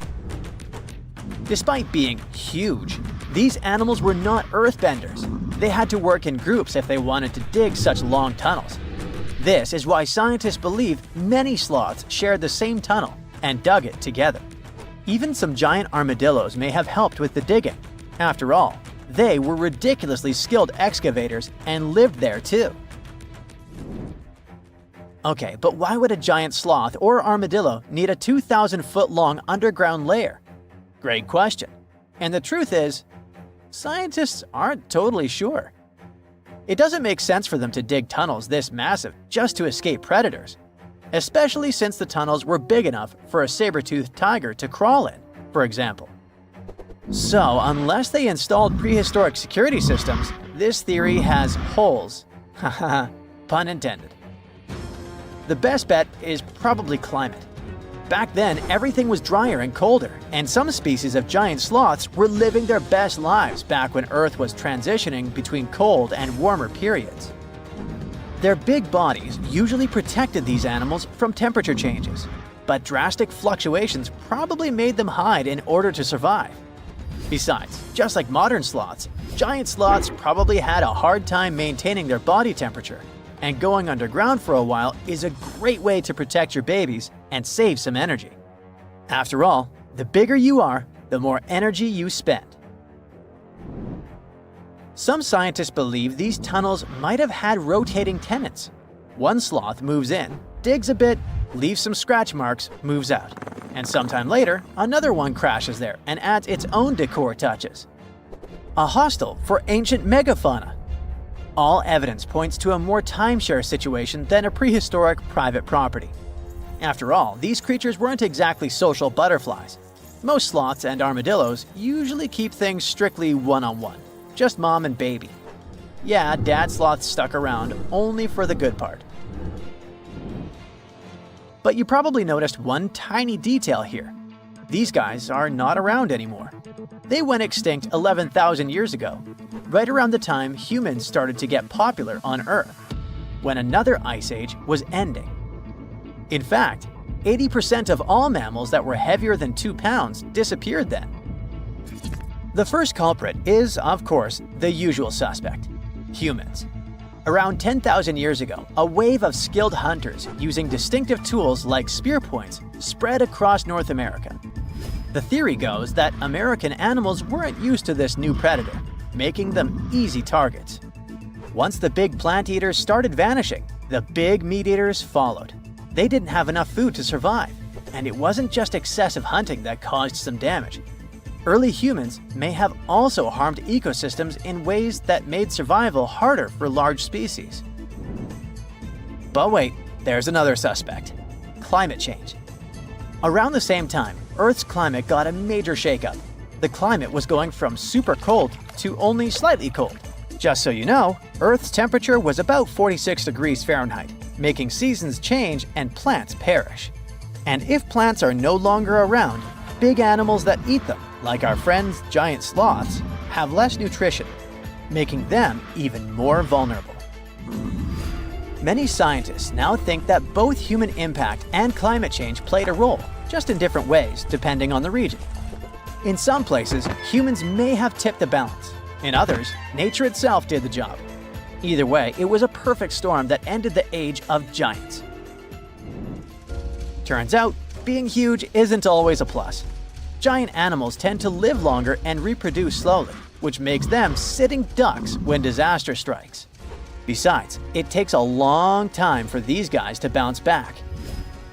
Despite being huge, these animals were not earthbenders. They had to work in groups if they wanted to dig such long tunnels. This is why scientists believe many sloths shared the same tunnel and dug it together. Even some giant armadillos may have helped with the digging. After all, they were ridiculously skilled excavators and lived there too. Okay, but why would a giant sloth or armadillo need a 2,000-foot-long underground lair? Great question. And the truth is, scientists aren't totally sure. It doesn't make sense for them to dig tunnels this massive just to escape predators, especially since the tunnels were big enough for a saber-toothed tiger to crawl in, for example. So, unless they installed prehistoric security systems, this theory has holes. Haha, pun intended. The best bet is probably climate. Back then, everything was drier and colder, and some species of giant sloths were living their best lives back when Earth was transitioning between cold and warmer periods. Their big bodies usually protected these animals from temperature changes, but drastic fluctuations probably made them hide in order to survive. Besides, just like modern sloths, giant sloths probably had a hard time maintaining their body temperature, and going underground for a while is a great way to protect your babies and save some energy. After all, the bigger you are, the more energy you spend. Some scientists believe these tunnels might have had rotating tenants. One sloth moves in, digs a bit, leaves some scratch marks, moves out. And sometime later, another one crashes there and adds its own decor touches. A hostel for ancient megafauna. All evidence points to a more timeshare situation than a prehistoric private property. After all, these creatures weren't exactly social butterflies. Most sloths and armadillos usually keep things strictly one-on-one, just mom and baby. Yeah, dad sloth stuck around only for the good part. But you probably noticed one tiny detail here. These guys are not around anymore. They went extinct 11,000 years ago, right around the time humans started to get popular on Earth, when another ice age was ending. In fact, 80% of all mammals that were heavier than 2 pounds disappeared then. The first culprit is, of course, the usual suspect: humans. Around 10,000 years ago, a wave of skilled hunters using distinctive tools like spear points spread across North America. The theory goes that American animals weren't used to this new predator, making them easy targets. Once the big plant eaters started vanishing, the big meat eaters followed. They didn't have enough food to survive, and it wasn't just excessive hunting that caused some damage. Early humans may have also harmed ecosystems in ways that made survival harder for large species. But wait, there's another suspect: climate change. Around the same time, Earth's climate got a major shakeup. The climate was going from super cold to only slightly cold. Just so you know, Earth's temperature was about 46 degrees Fahrenheit, making seasons change and plants perish. And if plants are no longer around, big animals that eat them, like our friends giant sloths, have less nutrition, making them even more vulnerable. Many scientists now think that both human impact and climate change played a role, just in different ways depending on the region. In some places, humans may have tipped the balance. In others, nature itself did the job. Either way, it was a perfect storm that ended the age of giants. Turns out, being huge isn't always a plus. Giant animals tend to live longer and reproduce slowly, which makes them sitting ducks when disaster strikes. Besides, it takes a long time for these guys to bounce back.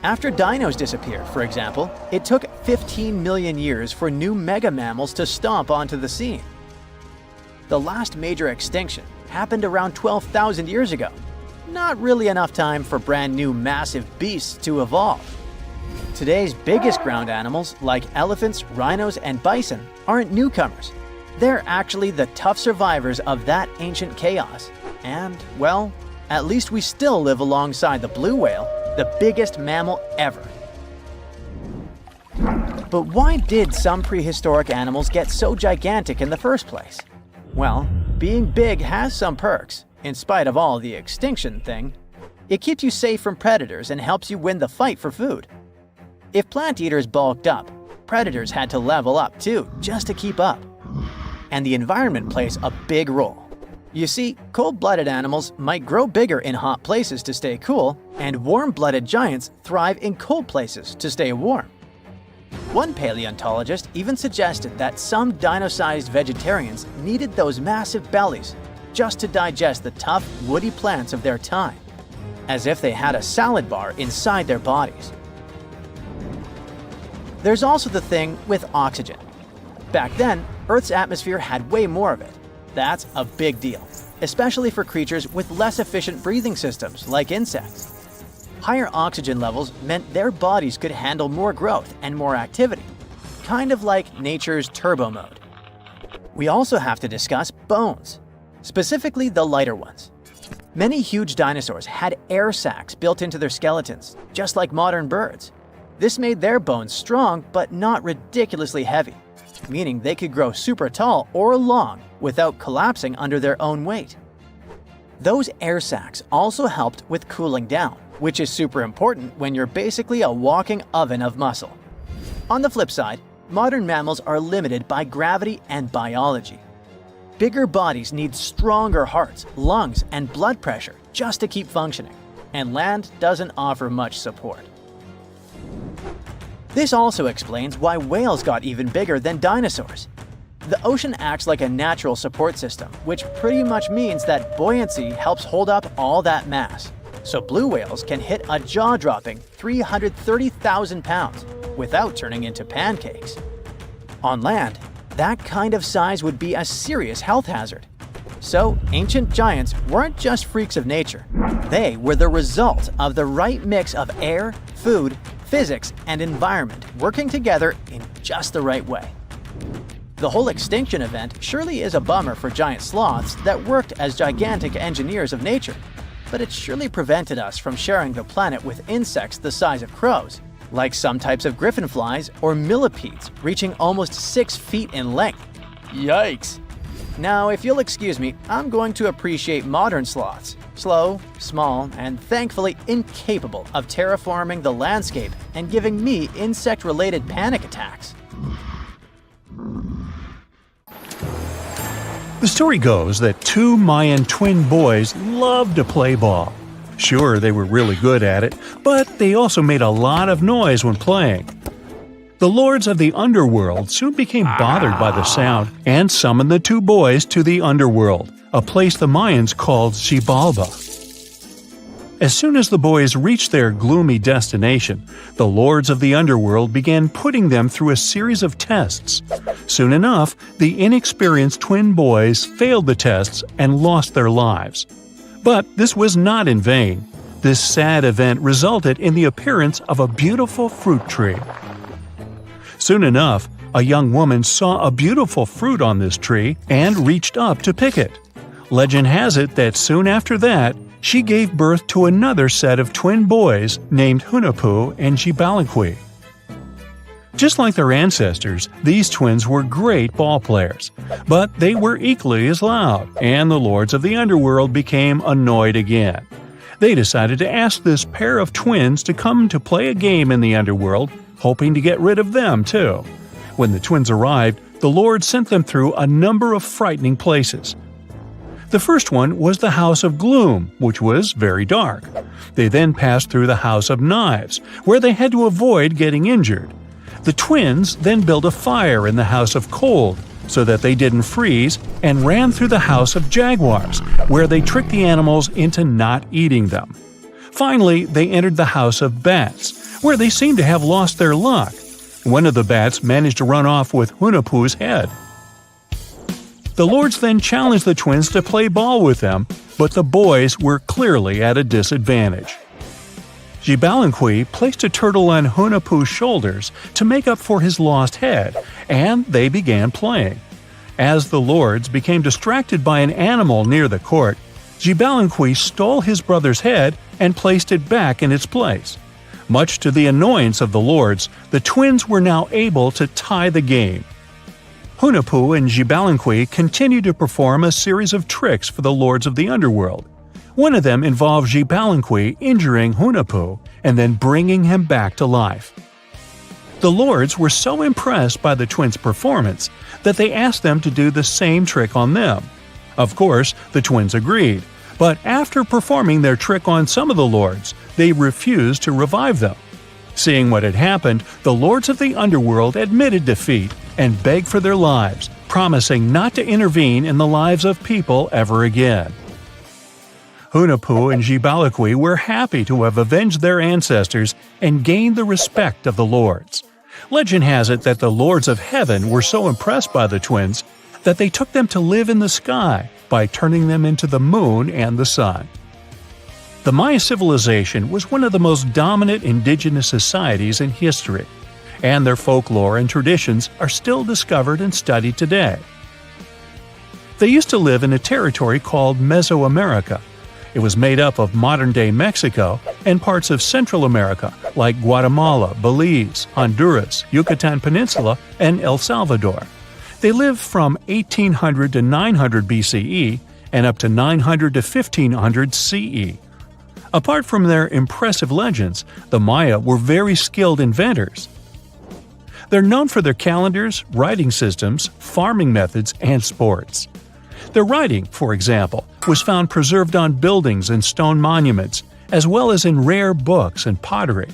After dinos disappeared, for example, it took 15 million years for new mega mammals to stomp onto the scene. The last major extinction happened around 12,000 years ago. Not really enough time for brand new massive beasts to evolve. Today's biggest ground animals, like elephants, rhinos, and bison, aren't newcomers. They're actually the tough survivors of that ancient chaos. And, well, at least we still live alongside the blue whale, the biggest mammal ever. But why did some prehistoric animals get so gigantic in the first place? Well, being big has some perks, in spite of all the extinction thing. It keeps you safe from predators and helps you win the fight for food. If plant eaters bulked up, predators had to level up too, just to keep up. And the environment plays a big role. You see, cold-blooded animals might grow bigger in hot places to stay cool, and warm-blooded giants thrive in cold places to stay warm. One paleontologist even suggested that some dino-sized vegetarians needed those massive bellies just to digest the tough, woody plants of their time, as if they had a salad bar inside their bodies. There's also the thing with oxygen. Back then, Earth's atmosphere had way more of it. That's a big deal, especially for creatures with less efficient breathing systems like insects. Higher oxygen levels meant their bodies could handle more growth and more activity, kind of like nature's turbo mode. We also have to discuss bones, specifically the lighter ones. Many huge dinosaurs had air sacs built into their skeletons, just like modern birds. This made their bones strong but not ridiculously heavy, meaning they could grow super tall or long without collapsing under their own weight. Those air sacs also helped with cooling down, which is super important when you're basically a walking oven of muscle. On the flip side, modern mammals are limited by gravity and biology. Bigger bodies need stronger hearts, lungs, and blood pressure just to keep functioning, and land doesn't offer much support. This also explains why whales got even bigger than dinosaurs. The ocean acts like a natural support system, which pretty much means that buoyancy helps hold up all that mass. So blue whales can hit a jaw-dropping 330,000 pounds without turning into pancakes. On land, that kind of size would be a serious health hazard. So ancient giants weren't just freaks of nature. They were the result of the right mix of air, food, physics, and environment working together in just the right way. The whole extinction event surely is a bummer for giant sloths that worked as gigantic engineers of nature, but it surely prevented us from sharing the planet with insects the size of crows, like some types of griffinflies or millipedes reaching almost 6 feet in length. Yikes! Now, if you'll excuse me, I'm going to appreciate modern sloths, slow, small, and thankfully incapable of terraforming the landscape and giving me insect-related panic attacks. The story goes that two Mayan twin boys loved to play ball. Sure, they were really good at it, but they also made a lot of noise when playing. The lords of the underworld soon became bothered by the sound and summoned the two boys to the underworld, a place the Mayans called Xibalba. As soon as the boys reached their gloomy destination, the lords of the underworld began putting them through a series of tests. Soon enough, the inexperienced twin boys failed the tests and lost their lives. But this was not in vain. This sad event resulted in the appearance of a beautiful fruit tree. Soon enough, a young woman saw a beautiful fruit on this tree and reached up to pick it. Legend has it that soon after that, she gave birth to another set of twin boys named Hunahpu and Xibalba. Just like their ancestors, these twins were great ball players, but they were equally as loud, and the lords of the underworld became annoyed again. They decided to ask this pair of twins to come to play a game in the underworld, hoping to get rid of them too. When the twins arrived, the Lord sent them through a number of frightening places. The first one was the House of Gloom, which was very dark. They then passed through the House of Knives, where they had to avoid getting injured. The twins then built a fire in the House of Cold, so that they didn't freeze, and ran through the House of Jaguars, where they tricked the animals into not eating them. Finally, they entered the House of Bats, where they seemed to have lost their luck. One of the bats managed to run off with Hunahpu's head. The lords then challenged the twins to play ball with them, but the boys were clearly at a disadvantage. Xibalba placed a turtle on Hunahpu's shoulders to make up for his lost head, and they began playing. As the lords became distracted by an animal near the court, Jibalinkui stole his brother's head and placed it back in its place. Much to the annoyance of the lords, the twins were now able to tie the game. Hunahpu and Jibalinkui continued to perform a series of tricks for the lords of the underworld. One of them involved Jibalinkui injuring Hunahpu and then bringing him back to life. The lords were so impressed by the twins' performance that they asked them to do the same trick on them. Of course, the twins agreed, but after performing their trick on some of the lords, they refused to revive them. Seeing what had happened, the lords of the underworld admitted defeat and begged for their lives, promising not to intervene in the lives of people ever again. Hunahpu and Jibalinkui were happy to have avenged their ancestors and gained the respect of the lords. Legend has it that the lords of heaven were so impressed by the twins that they took them to live in the sky by turning them into the moon and the sun. The Maya civilization was one of the most dominant indigenous societies in history, and their folklore and traditions are still discovered and studied today. They used to live in a territory called Mesoamerica. It was made up of modern-day Mexico and parts of Central America like Guatemala, Belize, Honduras, Yucatan Peninsula, and El Salvador. They lived from 1800 to 900 BCE and up to 900 to 1500 CE. Apart from their impressive legends, the Maya were very skilled inventors. They're known for their calendars, writing systems, farming methods, and sports. Their writing, for example, was found preserved on buildings and stone monuments, as well as in rare books and pottery.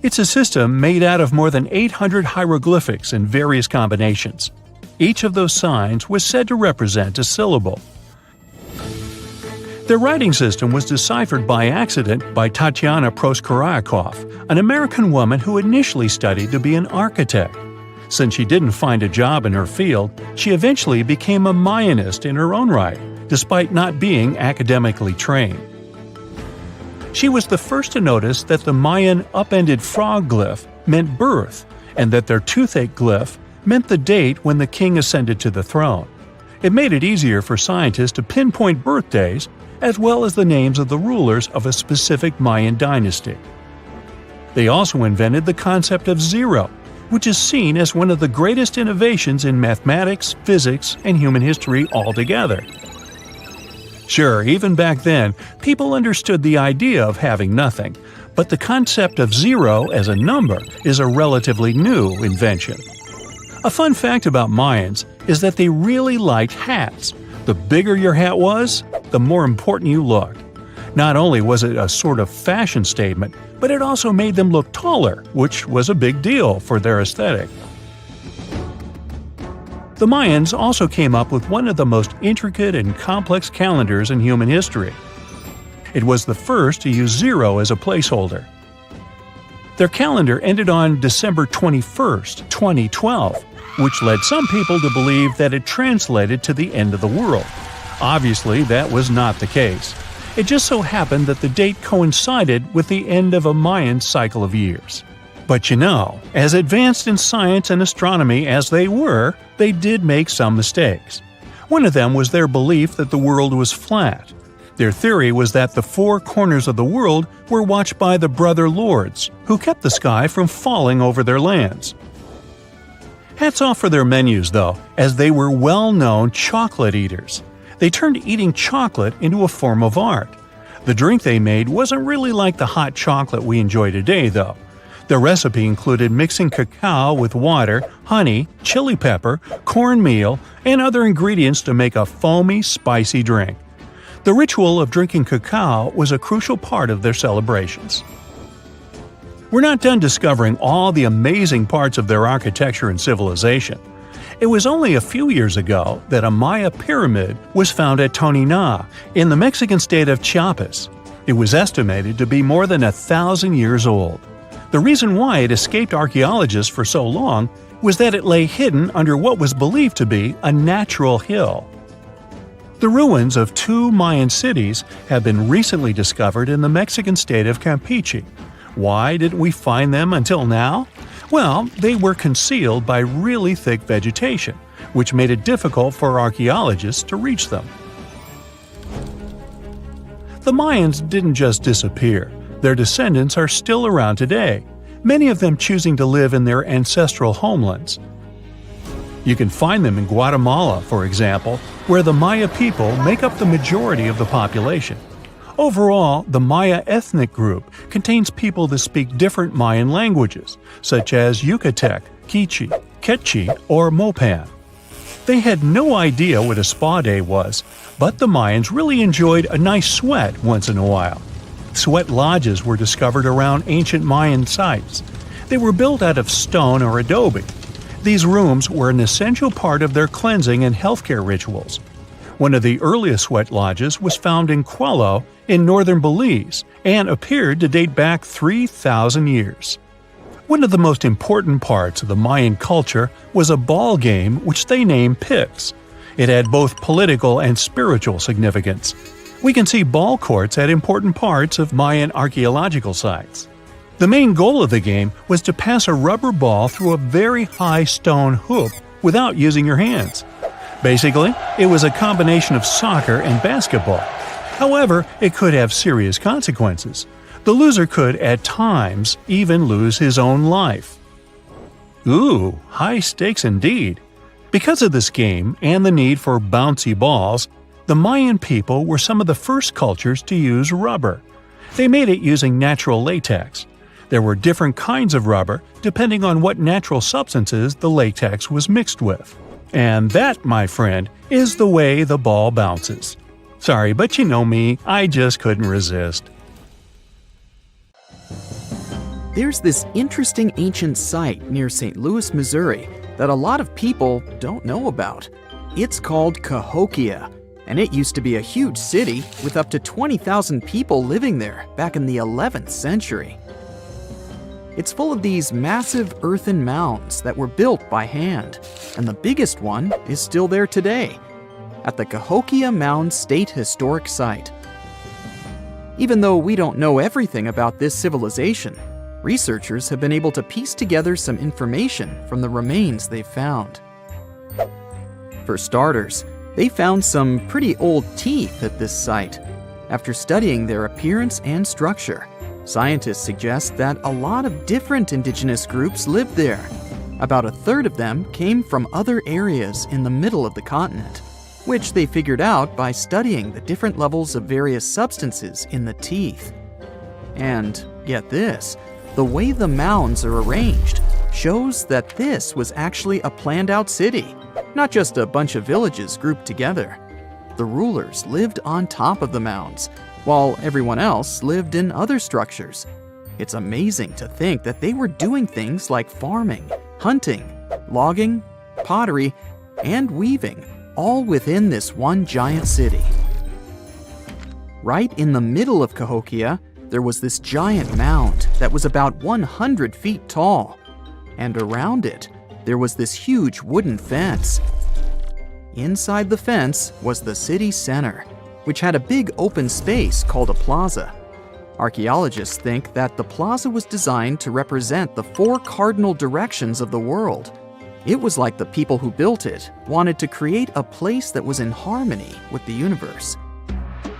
It's a system made out of more than 800 hieroglyphics in various combinations. Each of those signs was said to represent a syllable. Their writing system was deciphered by accident by Tatiana Proskorakov, an American woman who initially studied to be an architect. Since she didn't find a job in her field, she eventually became a Mayanist in her own right, despite not being academically trained. She was the first to notice that the Mayan upended frog glyph meant birth, and that their toothache glyph meant the date when the king ascended to the throne. It made it easier for scientists to pinpoint birthdays, as well as the names of the rulers of a specific Mayan dynasty. They also invented the concept of zero, which is seen as one of the greatest innovations in mathematics, physics, and human history altogether. Sure, even back then, people understood the idea of having nothing, but the concept of zero as a number is a relatively new invention. A fun fact about Mayans is that they really liked hats. The bigger your hat was, the more important you looked. Not only was it a sort of fashion statement, but it also made them look taller, which was a big deal for their aesthetic. The Mayans also came up with one of the most intricate and complex calendars in human history. It was the first to use zero as a placeholder. Their calendar ended on December 21st, 2012, which led some people to believe that it translated to the end of the world. Obviously, that was not the case. It just so happened that the date coincided with the end of a Mayan cycle of years. But you know, as advanced in science and astronomy as they were, they did make some mistakes. One of them was their belief that the world was flat. Their theory was that the four corners of the world were watched by the brother lords, who kept the sky from falling over their lands. Hats off for their menus, though, as they were well-known chocolate eaters. They turned eating chocolate into a form of art. The drink they made wasn't really like the hot chocolate we enjoy today, though. The recipe included mixing cacao with water, honey, chili pepper, cornmeal, and other ingredients to make a foamy, spicy drink. The ritual of drinking cacao was a crucial part of their celebrations. We're not done discovering all the amazing parts of their architecture and civilization. It was only a few years ago that a Maya pyramid was found at Tonina, in the Mexican state of Chiapas. It was estimated to be more than 1,000 years old. The reason why it escaped archaeologists for so long was that it lay hidden under what was believed to be a natural hill. The ruins of two Mayan cities have been recently discovered in the Mexican state of Campeche. Why didn't we find them until now? Well, they were concealed by really thick vegetation, which made it difficult for archaeologists to reach them. The Mayans didn't just disappear. Their descendants are still around today, many of them choosing to live in their ancestral homelands. You can find them in Guatemala, for example, where the Maya people make up the majority of the population. Overall, the Maya ethnic group contains people that speak different Mayan languages, such as Yucatec, Quiche, Quechua, or Mopan. They had no idea what a spa day was, but the Mayans really enjoyed a nice sweat once in a while. Sweat lodges were discovered around ancient Mayan sites. They were built out of stone or adobe. These rooms were an essential part of their cleansing and healthcare rituals. One of the earliest sweat lodges was found in Quello in northern Belize and appeared to date back 3,000 years. One of the most important parts of the Mayan culture was a ball game which they named Pix. It had both political and spiritual significance. We can see ball courts at important parts of Mayan archaeological sites. The main goal of the game was to pass a rubber ball through a very high stone hoop without using your hands. Basically, it was a combination of soccer and basketball. However, it could have serious consequences. The loser could, at times, even lose his own life. Ooh, high stakes indeed. Because of this game and the need for bouncy balls, the Mayan people were some of the first cultures to use rubber. They made it using natural latex. There were different kinds of rubber depending on what natural substances the latex was mixed with. And that, my friend, is the way the ball bounces. Sorry, but you know me, I just couldn't resist. There's this interesting ancient site near St. Louis, Missouri, that a lot of people don't know about. It's called Cahokia, and it used to be a huge city with up to 20,000 people living there back in the 11th century. It's full of these massive earthen mounds that were built by hand, and the biggest one is still there today, at the Cahokia Mound State Historic Site. Even though we don't know everything about this civilization, researchers have been able to piece together some information from the remains they've found. For starters, they found some pretty old teeth at this site. After studying their appearance and structure, scientists suggest that a lot of different indigenous groups lived there. About a third of them came from other areas in the middle of the continent, which they figured out by studying the different levels of various substances in the teeth. And get this, the way the mounds are arranged shows that this was actually a planned-out city, not just a bunch of villages grouped together. The rulers lived on top of the mounds, while everyone else lived in other structures. It's amazing to think that they were doing things like farming, hunting, logging, pottery, and weaving, all within this one giant city. Right in the middle of Cahokia, there was this giant mound that was about 100 feet tall, and around it, there was this huge wooden fence. Inside the fence was the city center, which had a big open space called a plaza. Archaeologists think that the plaza was designed to represent the 4 cardinal directions of the world. It was like the people who built it wanted to create a place that was in harmony with the universe.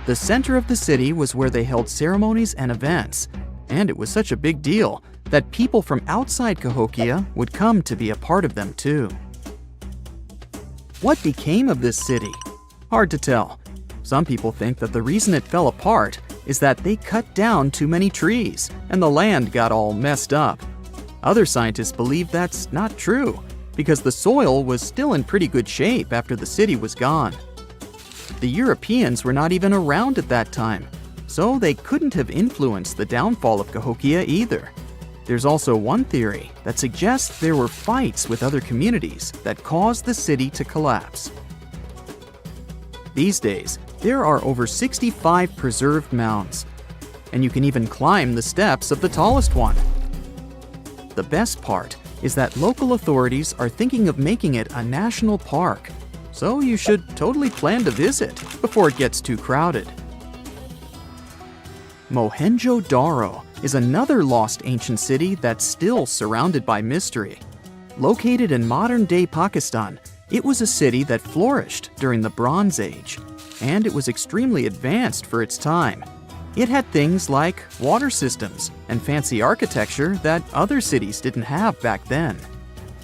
The center of the city was where they held ceremonies and events, and it was such a big deal that people from outside Cahokia would come to be a part of them too. What became of this city? Hard to tell. Some people think that the reason it fell apart is that they cut down too many trees and the land got all messed up. Other scientists believe that's not true because the soil was still in pretty good shape after the city was gone. The Europeans were not even around at that time, so they couldn't have influenced the downfall of Cahokia either. There's also one theory that suggests there were fights with other communities that caused the city to collapse. These days, there are over 65 preserved mounds, and you can even climb the steps of the tallest one. The best part is that local authorities are thinking of making it a national park, so you should totally plan to visit before it gets too crowded. Mohenjo-Daro is another lost ancient city that's still surrounded by mystery. Located in modern-day Pakistan, It was a city that flourished during the Bronze Age, and it was extremely advanced for its time. It had things like water systems and fancy architecture that other cities didn't have back then.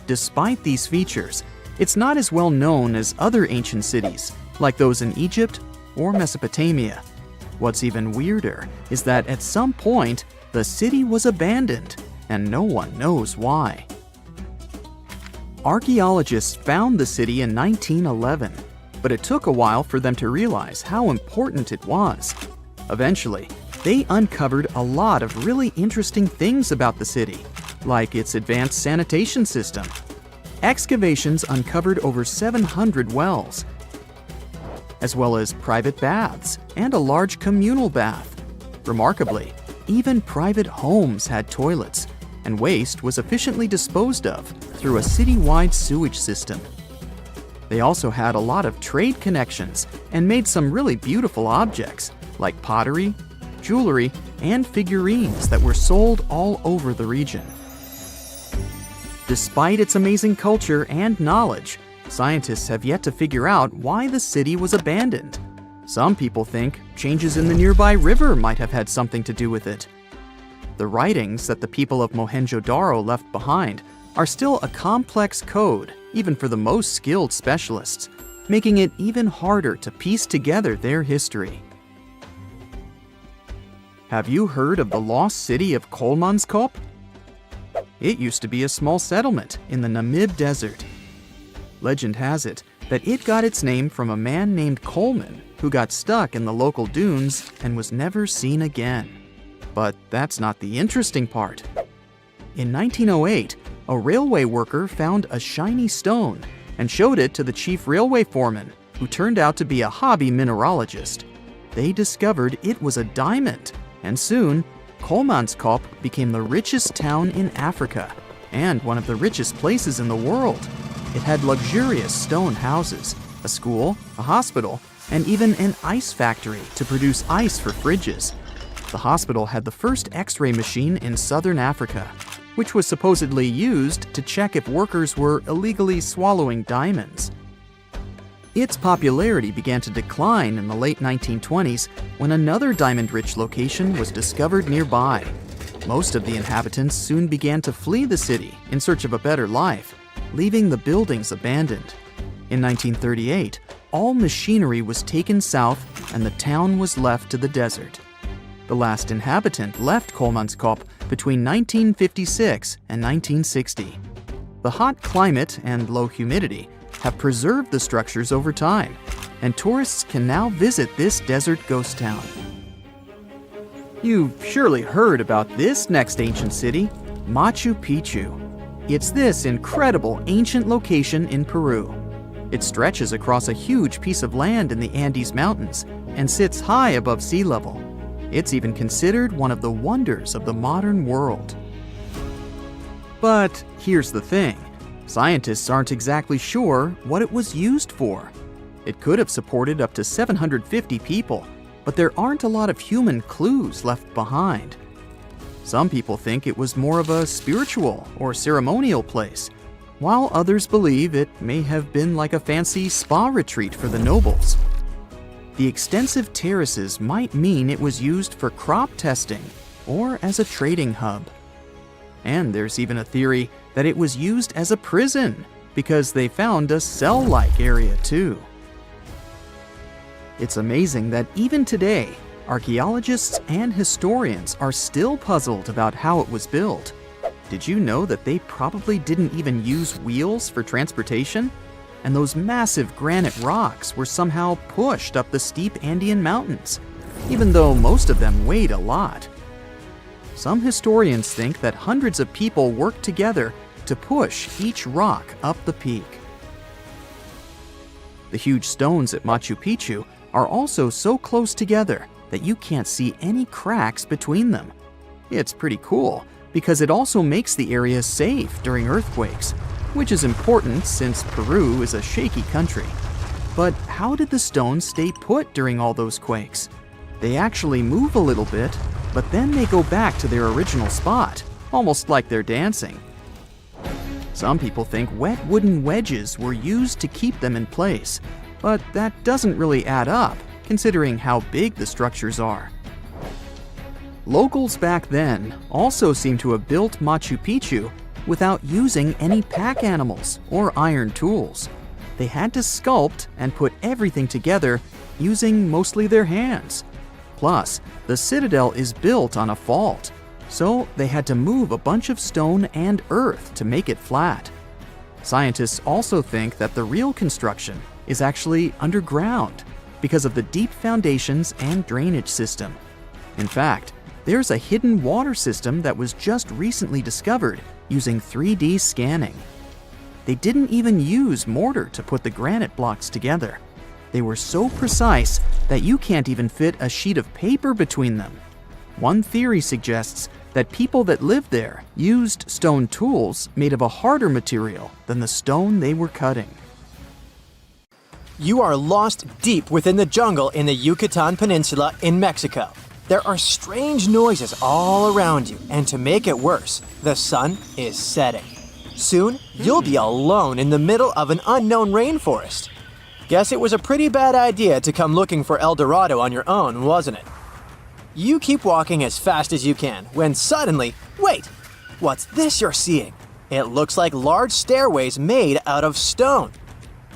Despite these features, it's not as well known as other ancient cities, like those in Egypt or Mesopotamia. What's even weirder is that at some point, the city was abandoned, and no one knows why. Archaeologists found the city in 1911, but it took a while for them to realize how important it was. Eventually, they uncovered a lot of really interesting things about the city, like its advanced sanitation system. Excavations uncovered over 700 wells, as well as private baths and a large communal bath. Remarkably, even private homes had toilets, and waste was efficiently disposed of through a citywide sewage system. They also had a lot of trade connections and made some really beautiful objects, like pottery, jewelry, and figurines that were sold all over the region. Despite its amazing culture and knowledge, scientists have yet to figure out why the city was abandoned. Some people think changes in the nearby river might have had something to do with it. The writings that the people of Mohenjo-Daro left behind are still a complex code, even for the most skilled specialists, making it even harder to piece together their history. Have you heard of the lost city of Kolmanskop? It used to be a small settlement in the Namib Desert. Legend has it that it got its name from a man named Coleman who got stuck in the local dunes and was never seen again. But that's not the interesting part. In 1908, a railway worker found a shiny stone and showed it to the chief railway foreman, who turned out to be a hobby mineralogist. They discovered it was a diamond, and soon, Kolmanskop became the richest town in Africa and one of the richest places in the world. It had luxurious stone houses, a school, a hospital, and even an ice factory to produce ice for fridges. The hospital had the first X-ray machine in southern Africa, which was supposedly used to check if workers were illegally swallowing diamonds. Its popularity began to decline in the late 1920s when another diamond-rich location was discovered nearby. Most of the inhabitants soon began to flee the city in search of a better life, leaving the buildings abandoned. In 1938, all machinery was taken south and the town was left to the desert. The last inhabitant left Kolmanskop between 1956 and 1960. The hot climate and low humidity have preserved the structures over time, and tourists can now visit this desert ghost town. You've surely heard about this next ancient city, Machu Picchu. It's this incredible ancient location in Peru. It stretches across a huge piece of land in the Andes Mountains and sits high above sea level. It's even considered one of the wonders of the modern world. But here's the thing. Scientists aren't exactly sure what it was used for. It could have supported up to 750 people, but there aren't a lot of human clues left behind. Some people think it was more of a spiritual or ceremonial place, while others believe it may have been like a fancy spa retreat for the nobles. The extensive terraces might mean it was used for crop testing or as a trading hub. And there's even a theory that it was used as a prison because they found a cell-like area too. It's amazing that even today, archaeologists and historians are still puzzled about how it was built. Did you know that they probably didn't even use wheels for transportation? And those massive granite rocks were somehow pushed up the steep Andean mountains, even though most of them weighed a lot. Some historians think that hundreds of people worked together to push each rock up the peak. The huge stones at Machu Picchu are also so close together that you can't see any cracks between them. It's pretty cool because it also makes the area safe during earthquakes, which is important since Peru is a shaky country. But how did the stones stay put during all those quakes? They actually move a little bit, but then they go back to their original spot, almost like they're dancing. Some people think wet wooden wedges were used to keep them in place, but that doesn't really add up, considering how big the structures are. Locals back then also seem to have built Machu Picchu without using any pack animals or iron tools. They had to sculpt and put everything together using mostly their hands. Plus, the citadel is built on a fault, so they had to move a bunch of stone and earth to make it flat. Scientists also think that the real construction is actually underground because of the deep foundations and drainage system. In fact, there's a hidden water system that was just recently discovered using 3D scanning. They didn't even use mortar to put the granite blocks together. They were so precise that you can't even fit a sheet of paper between them. One theory suggests that people that lived there used stone tools made of a harder material than the stone they were cutting. You are lost deep within the jungle in the Yucatan Peninsula in Mexico. There are strange noises all around you, and to make it worse, the sun is setting. Soon, you'll be alone in the middle of an unknown rainforest. Guess it was a pretty bad idea to come looking for El Dorado on your own, wasn't it? You keep walking as fast as you can, when suddenly, wait! What's this you're seeing? It looks like large stairways made out of stone.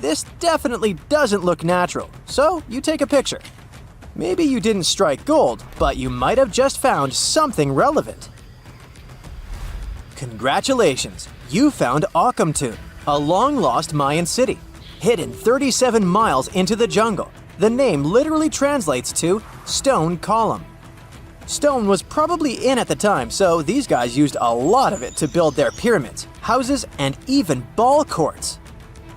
This definitely doesn't look natural, so you take a picture. Maybe you didn't strike gold, but you might have just found something relevant. Congratulations! You found Akamtun, a long-lost Mayan city, hidden 37 miles into the jungle. The name literally translates to stone column. Stone was probably in at the time, so these guys used a lot of it to build their pyramids, houses, and even ball courts.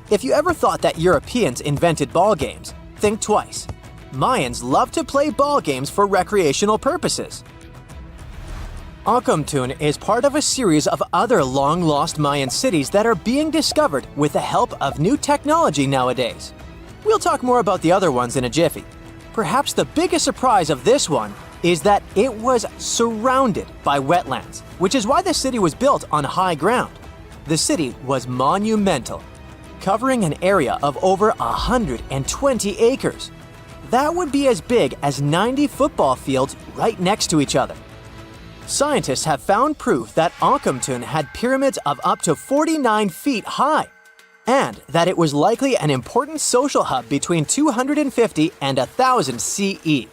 If you ever thought that Europeans invented ball games, think twice. Mayans love to play ball games for recreational purposes. Akamtun is part of a series of other long-lost Mayan cities that are being discovered with the help of new technology nowadays. We'll talk more about the other ones in a jiffy. Perhaps the biggest surprise of this one is that it was surrounded by wetlands, which is why the city was built on high ground. The city was monumental, covering an area of over 120 acres. That would be as big as 90 football fields right next to each other. Scientists have found proof that Akamtun had pyramids of up to 49 feet high, and that it was likely an important social hub between 250 and 1000 CE.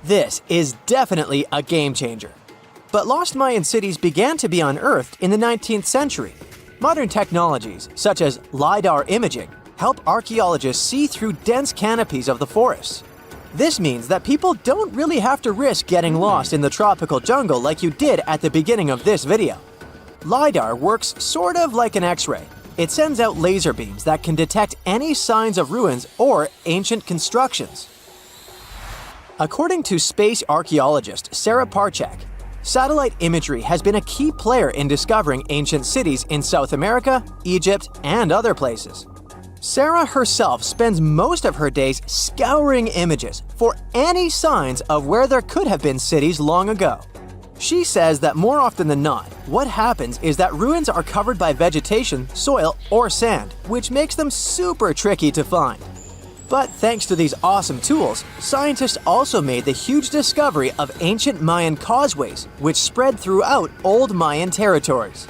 This is definitely a game changer. But lost Mayan cities began to be unearthed in the 19th century. Modern technologies, such as LiDAR imaging, help archaeologists see through dense canopies of the forests. This means that people don't really have to risk getting lost in the tropical jungle like you did at the beginning of this video. LiDAR works sort of like an X-ray. It sends out laser beams that can detect any signs of ruins or ancient constructions. According to space archaeologist Sarah Parchak, satellite imagery has been a key player in discovering ancient cities in South America, Egypt, and other places. Sarah herself spends most of her days scouring images for any signs of where there could have been cities long ago. She says that more often than not, what happens is that ruins are covered by vegetation, soil, or sand, which makes them super tricky to find. But thanks to these awesome tools, scientists also made the huge discovery of ancient Mayan causeways, which spread throughout old Mayan territories.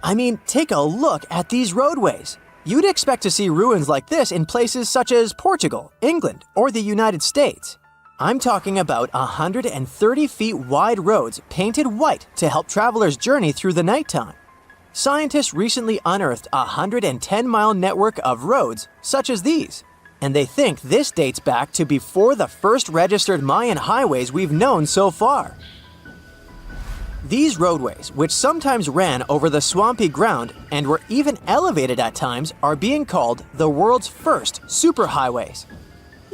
I mean, take a look at these roadways. You'd expect to see ruins like this in places such as Portugal, England, or the United States. I'm talking about 130 feet wide roads painted white to help travelers journey through the nighttime. Scientists recently unearthed a 110-mile network of roads such as these, and they think this dates back to before the first registered Mayan highways we've known so far. These roadways, which sometimes ran over the swampy ground and were even elevated at times, are being called the world's first superhighways.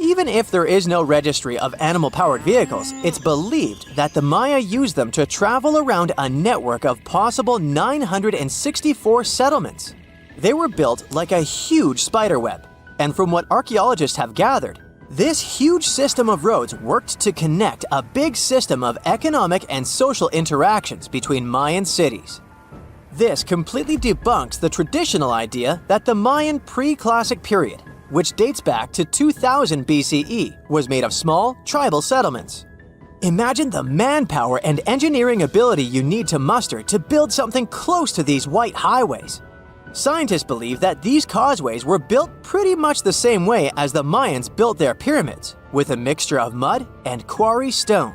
Even if there is no registry of animal-powered vehicles, it's believed that the Maya used them to travel around a network of possible 964 settlements. They were built like a huge spiderweb, and from what archaeologists have gathered, this huge system of roads worked to connect a big system of economic and social interactions between Mayan cities. This completely debunks the traditional idea that the Mayan pre-classic period, which dates back to 2000 BCE, was made of small, tribal settlements. Imagine the manpower and engineering ability you need to muster to build something close to these white highways. Scientists believe that these causeways were built pretty much the same way as the Mayans built their pyramids, with a mixture of mud and quarry stone.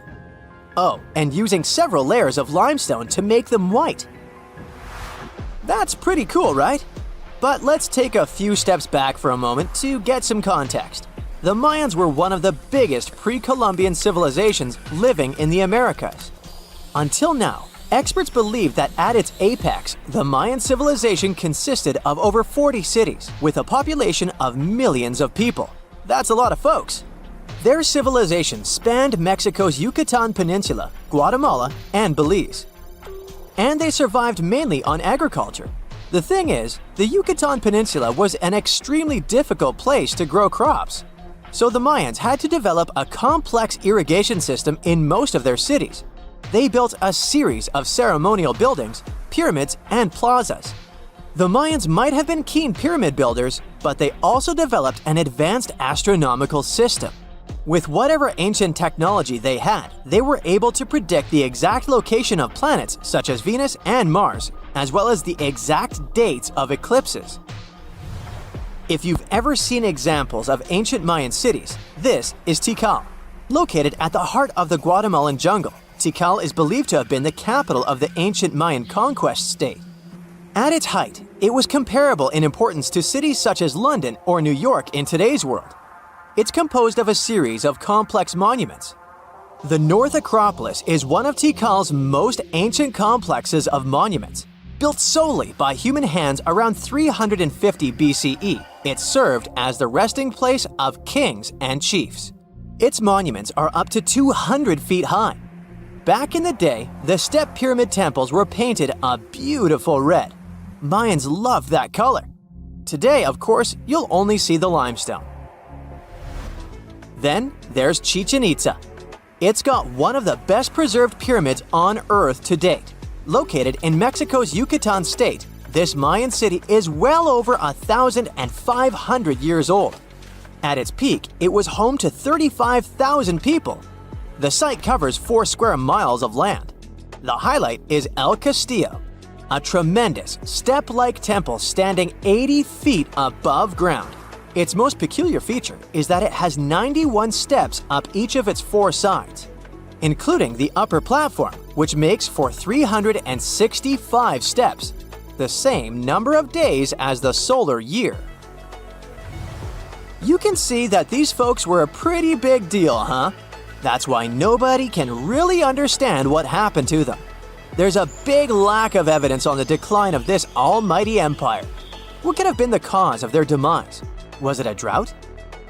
Oh, and using several layers of limestone to make them white. That's pretty cool, right? But let's take a few steps back for a moment to get some context. The Mayans were one of the biggest pre-Columbian civilizations living in the Americas. Until now, experts believe that at its apex, the Mayan civilization consisted of over 40 cities with a population of millions of people. That's a lot of folks. Their civilization spanned Mexico's Yucatan Peninsula, Guatemala, and Belize. And they survived mainly on agriculture. The thing is, the Yucatan Peninsula was an extremely difficult place to grow crops. So the Mayans had to develop a complex irrigation system in most of their cities. They built a series of ceremonial buildings, pyramids, and plazas. The Mayans might have been keen pyramid builders, but they also developed an advanced astronomical system. With whatever ancient technology they had, they were able to predict the exact location of planets such as Venus and Mars, as well as the exact dates of eclipses. If you've ever seen examples of ancient Mayan cities, this is Tikal. Located at the heart of the Guatemalan jungle, Tikal is believed to have been the capital of the ancient Mayan conquest state. At its height, it was comparable in importance to cities such as London or New York in today's world. It's composed of a series of complex monuments. The North Acropolis is one of Tikal's most ancient complexes of monuments. Built solely by human hands around 350 BCE, it served as the resting place of kings and chiefs. Its monuments are up to 200 feet high. Back in the day, the step pyramid temples were painted a beautiful red. Mayans loved that color. Today, of course, you'll only see the limestone. Then there's Chichen Itza. It's got one of the best preserved pyramids on Earth to date. Located in Mexico's Yucatan state, this Mayan city is well over 1,500 years old. At its peak, it was home to 35,000 people. The site covers 4 square miles of land. The highlight is El Castillo, a tremendous step-like temple standing 80 feet above ground. Its most peculiar feature is that it has 91 steps up each of its 4 sides, including the upper platform, which makes for 365 steps, the same number of days as the solar year. You can see that these folks were a pretty big deal, huh? That's why nobody can really understand what happened to them. There's a big lack of evidence on the decline of this almighty empire. What could have been the cause of their demise? Was it a drought?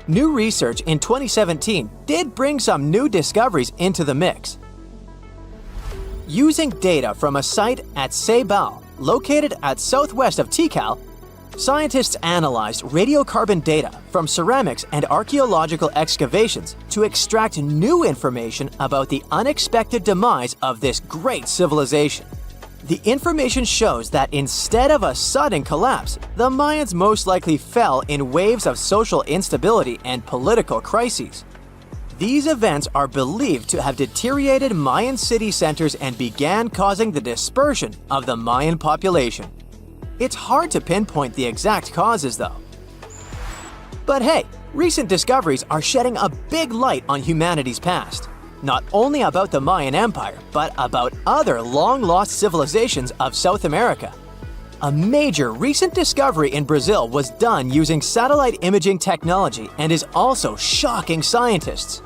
New research in 2017 did bring some new discoveries into the mix. Using data from a site at Ceibal, located at southwest of Tikal, scientists analyzed radiocarbon data from ceramics and archaeological excavations to extract new information about the unexpected demise of this great civilization. The information shows that instead of a sudden collapse, the Mayans most likely fell in waves of social instability and political crises. These events are believed to have deteriorated Mayan city centers and began causing the dispersion of the Mayan population. It's hard to pinpoint the exact causes, though. But hey, recent discoveries are shedding a big light on humanity's past. Not only about the Mayan Empire, but about other long-lost civilizations of South America. A major recent discovery in Brazil was done using satellite imaging technology and is also shocking scientists.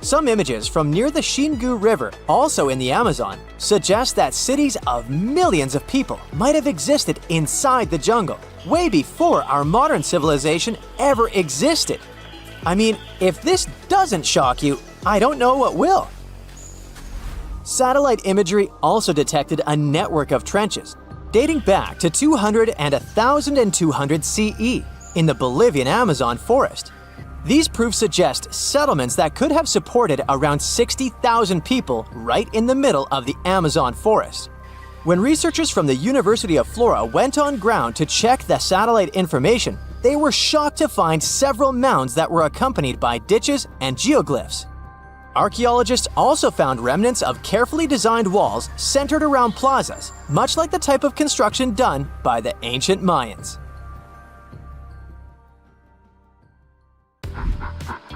Some images from near the Xingu River, also in the Amazon, suggest that cities of millions of people might have existed inside the jungle, way before our modern civilization ever existed. I mean, if this doesn't shock you, I don't know what will. Satellite imagery also detected a network of trenches dating back to 200 and 1200 CE in the Bolivian Amazon forest. These proofs suggest settlements that could have supported around 60,000 people right in the middle of the Amazon forest. When researchers from the University of Florida went on ground to check the satellite information, they were shocked to find several mounds that were accompanied by ditches and geoglyphs. Archaeologists also found remnants of carefully designed walls centered around plazas, much like the type of construction done by the ancient Mayans.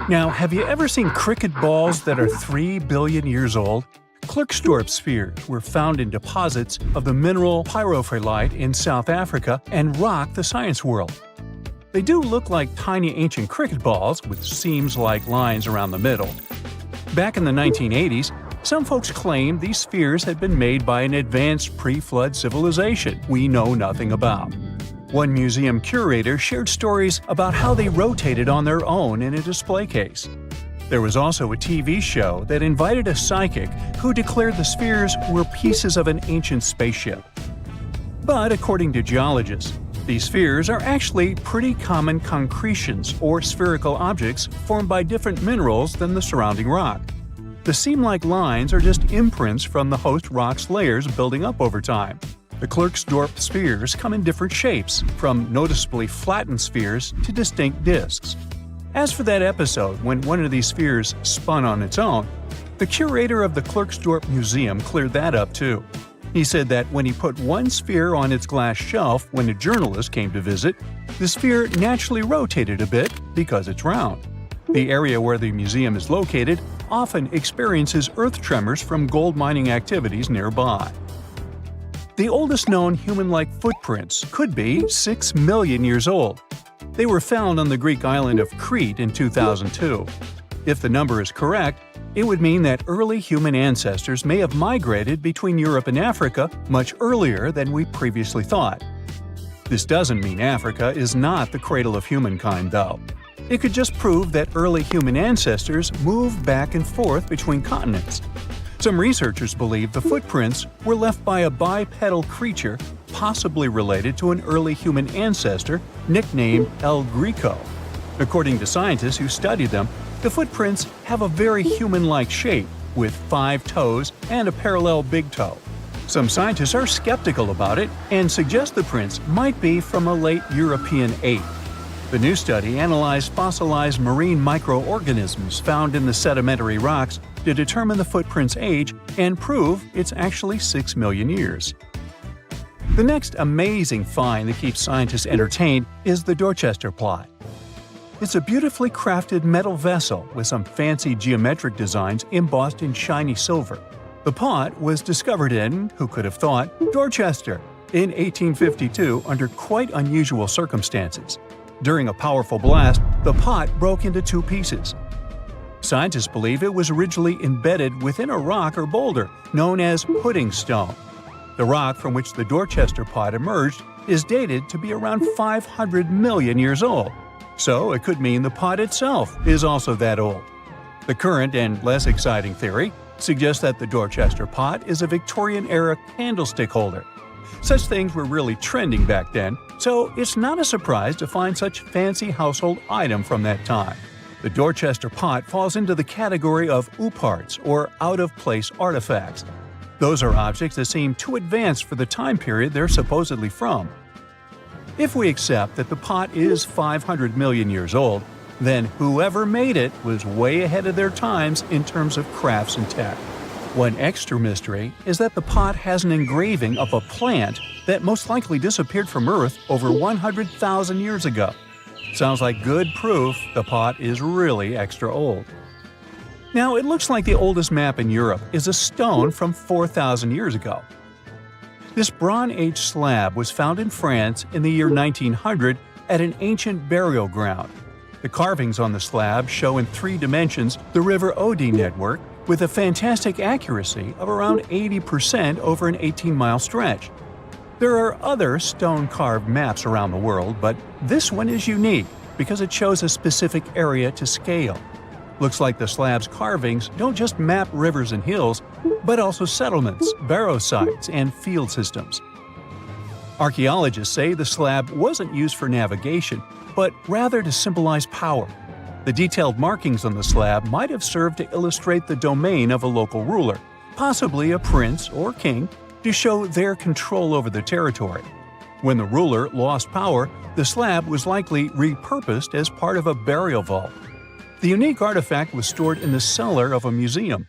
Now, have you ever seen cricket balls that are 3 billion years old? Klerksdorp spheres were found in deposits of the mineral pyrophyllite in South Africa and rock the science world. They do look like tiny ancient cricket balls with seams-like lines around the middle. Back in the 1980s, some folks claimed these spheres had been made by an advanced pre-flood civilization we know nothing about. One museum curator shared stories about how they rotated on their own in a display case. There was also a TV show that invited a psychic who declared the spheres were pieces of an ancient spaceship. But according to geologists, these spheres are actually pretty common concretions or spherical objects formed by different minerals than the surrounding rock. The seam-like lines are just imprints from the host rock's layers building up over time. The Klerksdorp spheres come in different shapes, from noticeably flattened spheres to distinct disks. As for that episode when one of these spheres spun on its own, the curator of the Klerksdorp Museum cleared that up too. He said that when he put one sphere on its glass shelf when a journalist came to visit, the sphere naturally rotated a bit because it's round. The area where the museum is located often experiences earth tremors from gold mining activities nearby. The oldest known human-like footprints could be 6 million years old. They were found on the Greek island of Crete in 2002. If the number is correct, it would mean that early human ancestors may have migrated between Europe and Africa much earlier than we previously thought. This doesn't mean Africa is not the cradle of humankind, though. It could just prove that early human ancestors moved back and forth between continents. Some researchers believe the footprints were left by a bipedal creature possibly related to an early human ancestor nicknamed El Greco. According to scientists who studied them, the footprints have a very human-like shape, with 5 toes and a parallel big toe. Some scientists are skeptical about it and suggest the prints might be from a late European ape. The new study analyzed fossilized marine microorganisms found in the sedimentary rocks to determine the footprint's age and prove it's actually 6 million years. The next amazing find that keeps scientists entertained is the Dorchester plot. It's a beautifully crafted metal vessel with some fancy geometric designs embossed in shiny silver. The pot was discovered in, who could have thought, Dorchester in 1852 under quite unusual circumstances. During a powerful blast, the pot broke into 2 pieces. Scientists believe it was originally embedded within a rock or boulder known as pudding stone. The rock from which the Dorchester pot emerged is dated to be around 500 million years old, so it could mean the pot itself is also that old. The current and less exciting theory suggests that the Dorchester pot is a Victorian-era candlestick holder. Such things were really trending back then, so it's not a surprise to find such fancy household item from that time. The Dorchester pot falls into the category of ouparts, or out-of-place artifacts. Those are objects that seem too advanced for the time period they're supposedly from. If we accept that the pot is 500 million years old, then whoever made it was way ahead of their times in terms of crafts and tech. One extra mystery is that the pot has an engraving of a plant that most likely disappeared from Earth over 100,000 years ago. Sounds like good proof the pot is really extra old. Now, it looks like the oldest map in Europe is a stone from 4,000 years ago. This Bronze Age slab was found in France in the year 1900 at an ancient burial ground. The carvings on the slab show in 3 dimensions the River Odie network with a fantastic accuracy of around 80% over an 18-mile stretch. There are other stone-carved maps around the world, but this one is unique because it shows a specific area to scale. Looks like the slab's carvings don't just map rivers and hills, but also settlements, barrow sites, and field systems. Archaeologists say the slab wasn't used for navigation, but rather to symbolize power. The detailed markings on the slab might have served to illustrate the domain of a local ruler, possibly a prince or king, to show their control over the territory. When the ruler lost power, the slab was likely repurposed as part of a burial vault. The unique artifact was stored in the cellar of a museum.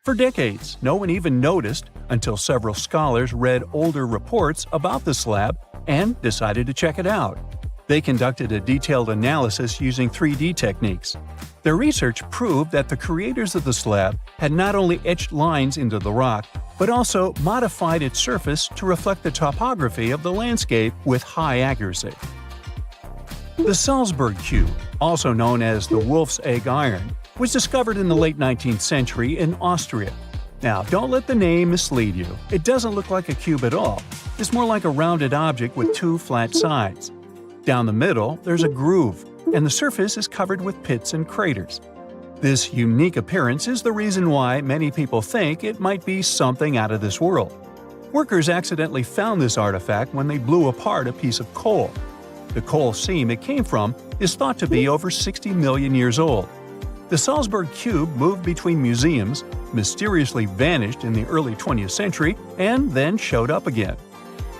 For decades, no one even noticed until several scholars read older reports about the slab and decided to check it out. They conducted a detailed analysis using 3D techniques. Their research proved that the creators of the slab had not only etched lines into the rock, but also modified its surface to reflect the topography of the landscape with high accuracy. The Salzburg cube, also known as the Wolf's Egg iron, was discovered in the late 19th century in Austria. Now, don't let the name mislead you. It doesn't look like a cube at all. It's more like a rounded object with two flat sides. Down the middle, there's a groove, and the surface is covered with pits and craters. This unique appearance is the reason why many people think it might be something out of this world. Workers accidentally found this artifact when they blew apart a piece of coal. The coal seam it came from is thought to be over 60 million years old. The Salzburg cube moved between museums, mysteriously vanished in the early 20th century, and then showed up again.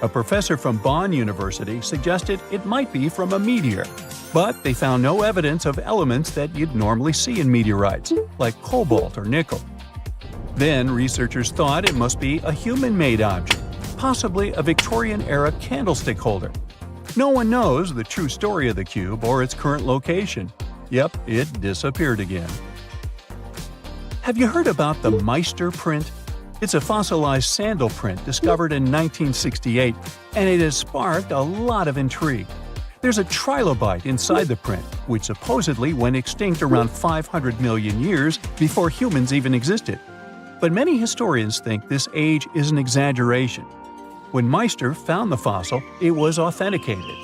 A professor from Bonn University suggested it might be from a meteor, but they found no evidence of elements that you'd normally see in meteorites, like cobalt or nickel. Then researchers thought it must be a human-made object, possibly a Victorian-era candlestick holder. No one knows the true story of the cube or its current location. Yep, it disappeared again. Have you heard about the Meister print? It's a fossilized sandal print discovered in 1968, and it has sparked a lot of intrigue. There's a trilobite inside the print, which supposedly went extinct around 500 million years before humans even existed. But many historians think this age is an exaggeration. When Meister found the fossil, it was authenticated.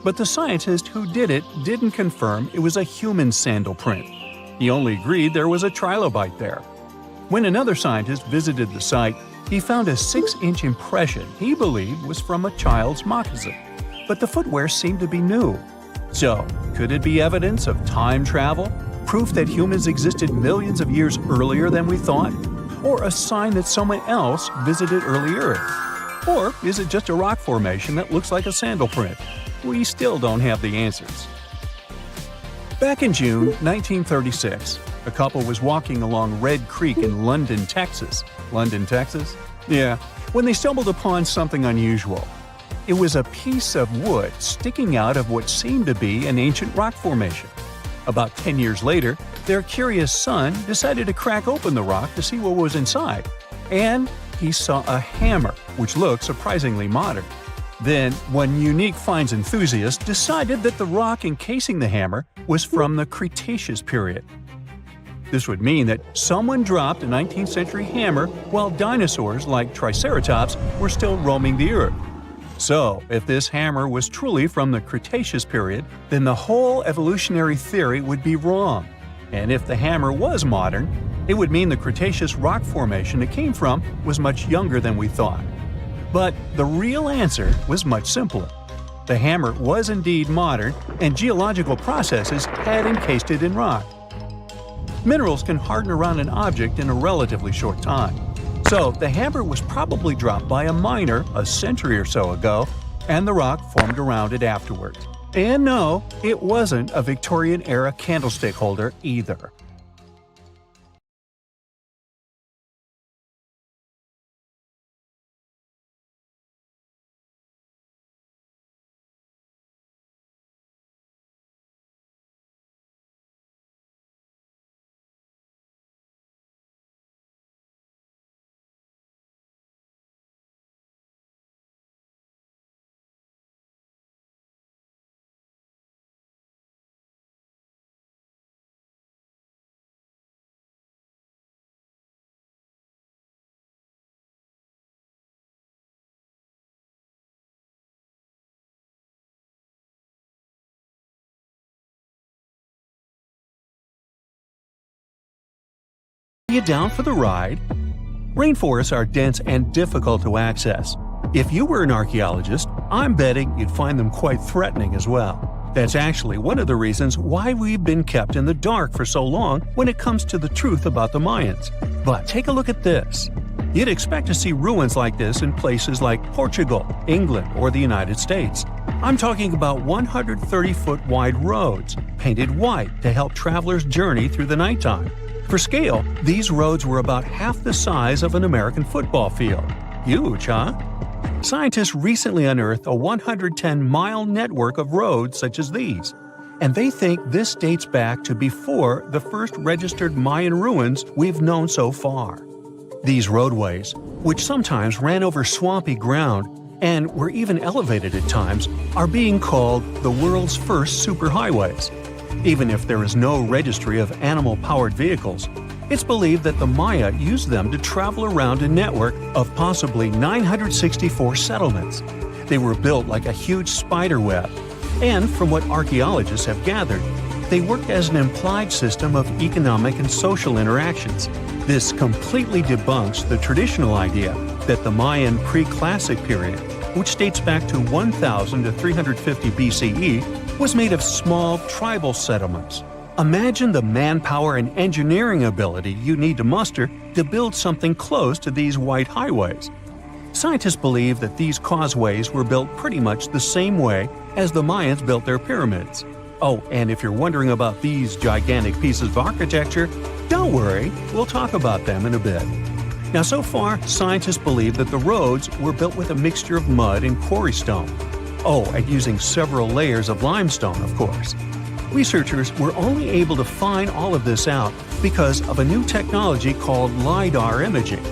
But the scientist who did it didn't confirm it was a human sandal print. He only agreed there was a trilobite there. When another scientist visited the site, he found a 6-inch impression he believed was from a child's moccasin. But the footwear seemed to be new. So, could it be evidence of time travel? Proof that humans existed millions of years earlier than we thought? Or a sign that someone else visited early Earth? Or is it just a rock formation that looks like a sandal print? We still don't have the answers. Back in June 1936, a couple was walking along Red Creek in London, Texas. London, Texas? Yeah, when they stumbled upon something unusual. It was a piece of wood sticking out of what seemed to be an ancient rock formation. About 10 years later, their curious son decided to crack open the rock to see what was inside. And he saw a hammer, which looked surprisingly modern. Then, one unique finds enthusiast decided that the rock encasing the hammer was from the Cretaceous period. This would mean that someone dropped a 19th century hammer while dinosaurs like Triceratops were still roaming the earth. So, if this hammer was truly from the Cretaceous period, then the whole evolutionary theory would be wrong. And if the hammer was modern, it would mean the Cretaceous rock formation it came from was much younger than we thought. But the real answer was much simpler. The hammer was indeed modern, and geological processes had encased it in rock. Minerals can harden around an object in a relatively short time. So the hammer was probably dropped by a miner a century or so ago, and the rock formed around it afterwards. And no, it wasn't a Victorian-era candlestick holder either. Are you down for the ride? Rainforests are dense and difficult to access. If you were an archaeologist, I'm betting you'd find them quite threatening as well. That's actually one of the reasons why we've been kept in the dark for so long when it comes to the truth about the Mayans. But take a look at this. You'd expect to see ruins like this in places like Portugal, England, or the United States. I'm talking about 130-foot wide roads, painted white to help travelers journey through the nighttime. For scale, these roads were about half the size of an American football field. Huge, huh? Scientists recently unearthed a 110-mile network of roads such as these, and they think this dates back to before the first registered Mayan ruins we've known so far. These roadways, which sometimes ran over swampy ground and were even elevated at times, are being called the world's first superhighways. Even if there is no registry of animal-powered vehicles, it's believed that the Maya used them to travel around a network of possibly 964 settlements. They were built like a huge spider web, and from what archaeologists have gathered, they worked as an implied system of economic and social interactions. This completely debunks the traditional idea that the Mayan pre-classic period, which dates back to 1000 to 350 BCE, was made of small tribal settlements. Imagine the manpower and engineering ability you need to muster to build something close to these white highways. Scientists believe that these causeways were built pretty much the same way as the Mayans built their pyramids. Oh, and if you're wondering about these gigantic pieces of architecture, don't worry, we'll talk about them in a bit. Now, so far, scientists believe that the roads were built with a mixture of mud and quarry stone. Oh, and using several layers of limestone, of course. Researchers were only able to find all of this out because of a new technology called LiDAR imaging.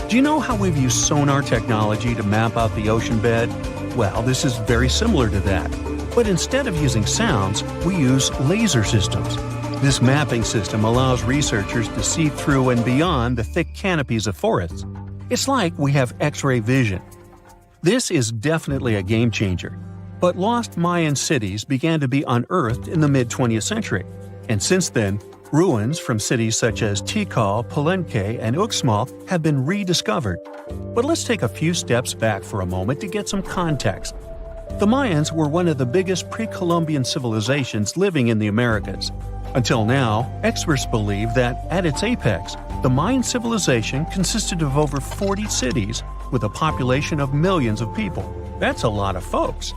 Do you know how we've used sonar technology to map out the ocean bed? Well, this is very similar to that. But instead of using sounds, we use laser systems. This mapping system allows researchers to see through and beyond the thick canopies of forests. It's like we have X-ray vision. This is definitely a game changer. But lost Mayan cities began to be unearthed in the mid-20th century. And since then, ruins from cities such as Tikal, Palenque, and Uxmal have been rediscovered. But let's take a few steps back for a moment to get some context. The Mayans were one of the biggest pre-Columbian civilizations living in the Americas. Until now, experts believe that, at its apex, the Mayan civilization consisted of over 40 cities with a population of millions of people. That's a lot of folks.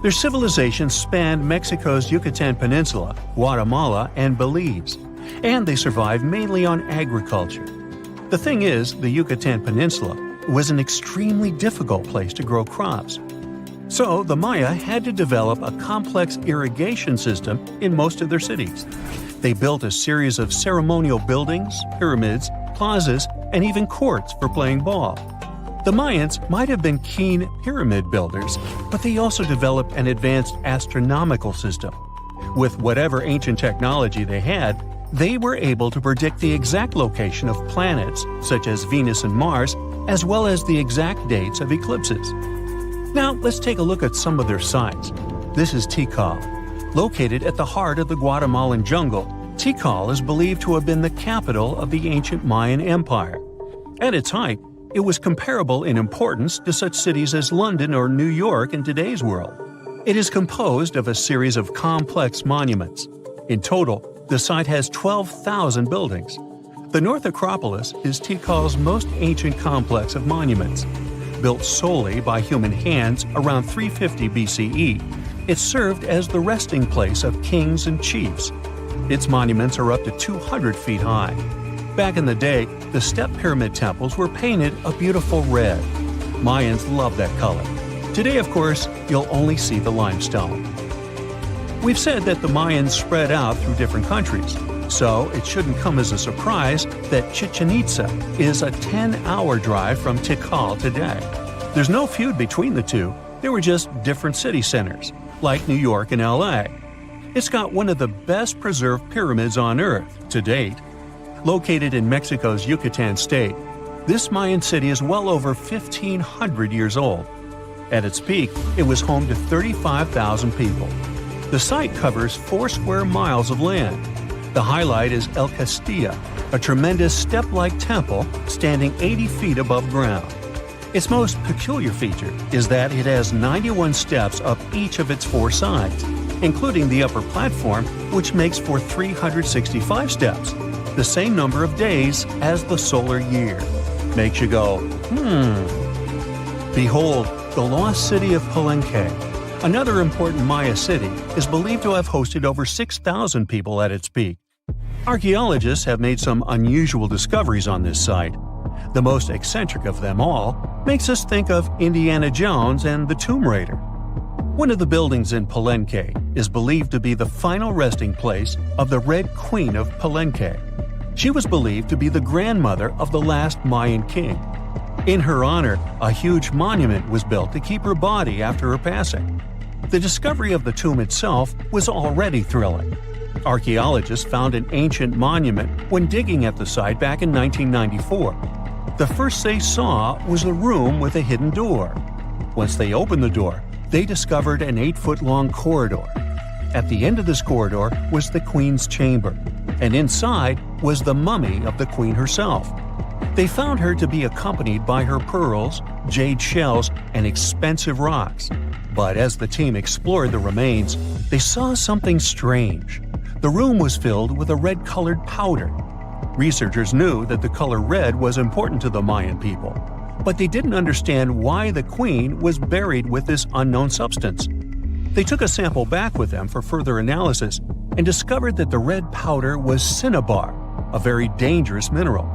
Their civilization spanned Mexico's Yucatan Peninsula, Guatemala, and Belize, and they survived mainly on agriculture. The thing is, the Yucatan Peninsula was an extremely difficult place to grow crops. So the Maya had to develop a complex irrigation system in most of their cities. They built a series of ceremonial buildings, pyramids, plazas, and even courts for playing ball. The Mayans might have been keen pyramid builders, but they also developed an advanced astronomical system. With whatever ancient technology they had, they were able to predict the exact location of planets, such as Venus and Mars, as well as the exact dates of eclipses. Now, let's take a look at some of their sites. This is Tikal. Located at the heart of the Guatemalan jungle, Tikal is believed to have been the capital of the ancient Mayan Empire. At its height, it was comparable in importance to such cities as London or New York in today's world. It is composed of a series of complex monuments. In total, the site has 12,000 buildings. The North Acropolis is Tikal's most ancient complex of monuments. Built solely by human hands around 350 BCE, it served as the resting place of kings and chiefs. Its monuments are up to 200 feet high. Back in the day, the step pyramid temples were painted a beautiful red. Mayans loved that color. Today, of course, you'll only see the limestone. We've said that the Mayans spread out through different countries, so it shouldn't come as a surprise that Chichen Itza is a 10-hour drive from Tikal today. There's no feud between the two, they were just different city centers, like New York and LA. It's got one of the best preserved pyramids on Earth to date. Located in Mexico's Yucatan state, this Mayan city is well over 1,500 years old. At its peak, it was home to 35,000 people. The site covers 4 square miles of land. The highlight is El Castilla, a tremendous step-like temple standing 80 feet above ground. Its most peculiar feature is that it has 91 steps up each of its 4 sides, including the upper platform, which makes for 365 steps, the same number of days as the solar year. Makes you go, Behold, the lost city of Palenque. Another important Maya city is believed to have hosted over 6,000 people at its peak. Archaeologists have made some unusual discoveries on this site. The most eccentric of them all makes us think of Indiana Jones and the Tomb Raider. One of the buildings in Palenque is believed to be the final resting place of the Red Queen of Palenque. She was believed to be the grandmother of the last Mayan king. In her honor, a huge monument was built to keep her body after her passing. The discovery of the tomb itself was already thrilling. Archaeologists found an ancient monument when digging at the site back in 1994. The first they saw was a room with a hidden door. Once they opened the door, they discovered an 8-foot-long corridor. At the end of this corridor was the queen's chamber, and inside was the mummy of the queen herself. They found her to be accompanied by her pearls, jade shells, and expensive rocks. But as the team explored the remains, they saw something strange. The room was filled with a red-colored powder. Researchers knew that the color red was important to the Mayan people, but they didn't understand why the queen was buried with this unknown substance. They took a sample back with them for further analysis and discovered that the red powder was cinnabar, a very dangerous mineral.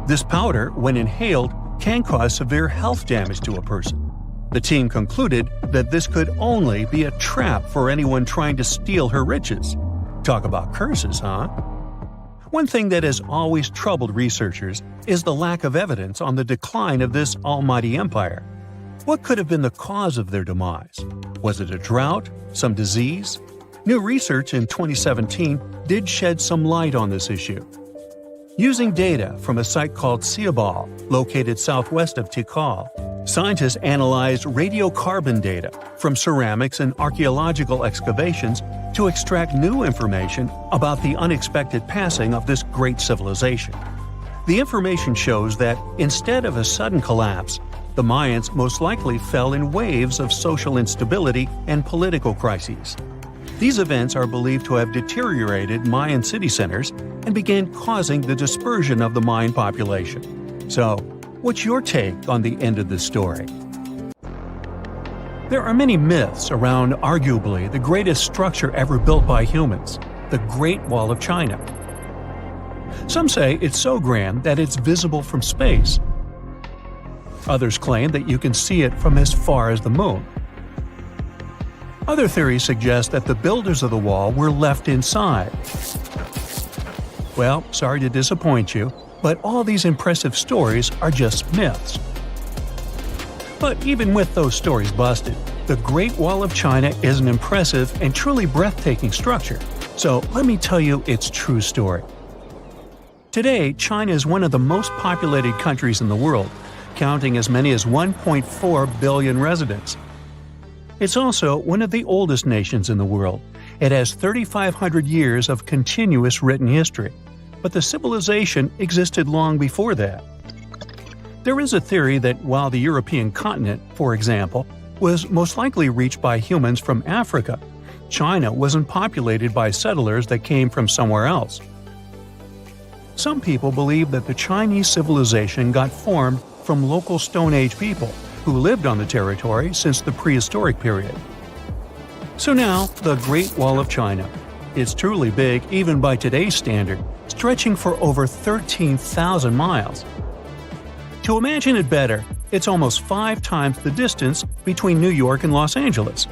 This powder, when inhaled, can cause severe health damage to a person. The team concluded that this could only be a trap for anyone trying to steal her riches. Talk about curses, huh? One thing that has always troubled researchers is the lack of evidence on the decline of this almighty empire. What could have been the cause of their demise? Was it a drought? Some disease? New research in 2017 did shed some light on this issue. Using data from a site called Ciabal, located southwest of Tikal, scientists analyzed radiocarbon data from ceramics and archaeological excavations to extract new information about the unexpected passing of this great civilization. The information shows that instead of a sudden collapse, the Mayans most likely fell in waves of social instability and political crises. These events are believed to have deteriorated Mayan city centers and began causing the dispersion of the Mayan population. So, what's your take on the end of this story? There are many myths around arguably the greatest structure ever built by humans, the Great Wall of China. Some say it's so grand that it's visible from space. Others claim that you can see it from as far as the moon. Other theories suggest that the builders of the wall were left inside. Well, sorry to disappoint you, but all these impressive stories are just myths. But even with those stories busted, the Great Wall of China is an impressive and truly breathtaking structure. So let me tell you its true story. Today, China is one of the most populated countries in the world, counting as many as 1.4 billion residents. It's also one of the oldest nations in the world. It has 3,500 years of continuous written history, but the civilization existed long before that. There is a theory that while the European continent, for example, was most likely reached by humans from Africa, China wasn't populated by settlers that came from somewhere else. Some people believe that the Chinese civilization got formed from local Stone Age people who lived on the territory since the prehistoric period. So now, the Great Wall of China. It's truly big even by today's standard, stretching for over 13,000 miles. To imagine it better, it's almost 5 times the distance between New York and Los Angeles.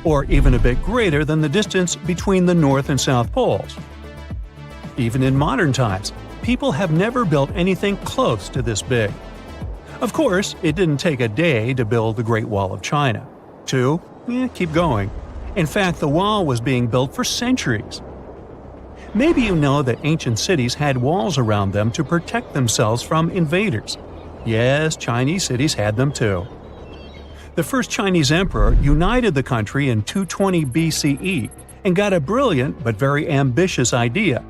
Or even a bit greater than the distance between the North and South Poles. Even in modern times, people have never built anything close to this big. Of course, it didn't take a day to build the Great Wall of China. 2? Keep going. In fact, the wall was being built for centuries. Maybe you know that ancient cities had walls around them to protect themselves from invaders. Yes, Chinese cities had them too. The first Chinese emperor united the country in 220 BCE and got a brilliant but very ambitious idea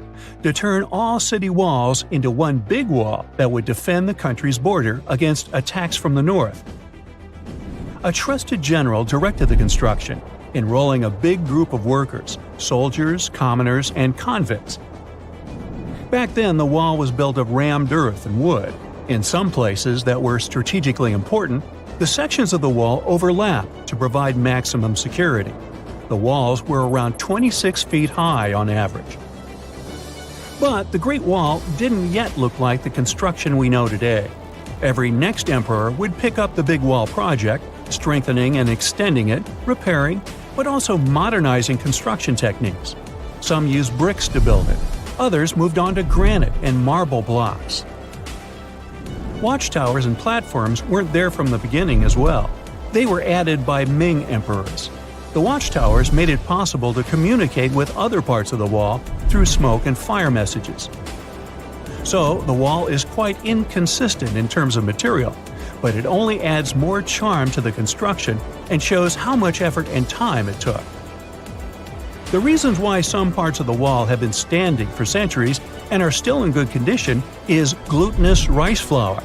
to turn all city walls into one big wall that would defend the country's border against attacks from the north. A trusted general directed the construction, enrolling a big group of workers, soldiers, commoners, and convicts. Back then, the wall was built of rammed earth and wood. In some places that were strategically important, the sections of the wall overlapped to provide maximum security. The walls were around 26 feet high on average. But the Great Wall didn't yet look like the construction we know today. Every next emperor would pick up the Big Wall project, strengthening and extending it, repairing, but also modernizing construction techniques. Some used bricks to build it, others moved on to granite and marble blocks. Watchtowers and platforms weren't there from the beginning as well. They were added by Ming emperors. The watchtowers made it possible to communicate with other parts of the wall through smoke and fire messages. So, the wall is quite inconsistent in terms of material, but it only adds more charm to the construction and shows how much effort and time it took. The reasons why some parts of the wall have been standing for centuries and are still in good condition is glutinous rice flour.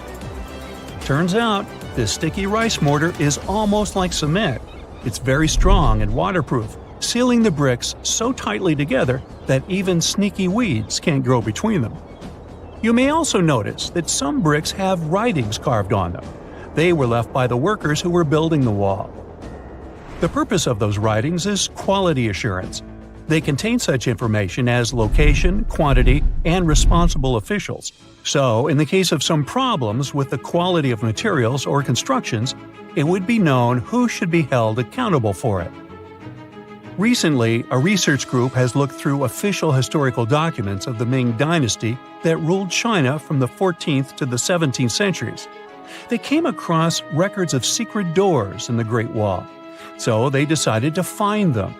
Turns out, this sticky rice mortar is almost like cement. It's very strong and waterproof, sealing the bricks so tightly together that even sneaky weeds can't grow between them. You may also notice that some bricks have writings carved on them. They were left by the workers who were building the wall. The purpose of those writings is quality assurance. They contain such information as location, quantity, and responsible officials. So, in the case of some problems with the quality of materials or constructions, it would be known who should be held accountable for it. Recently, a research group has looked through official historical documents of the Ming Dynasty that ruled China from the 14th to the 17th centuries. They came across records of secret doors in the Great Wall, so they decided to find them.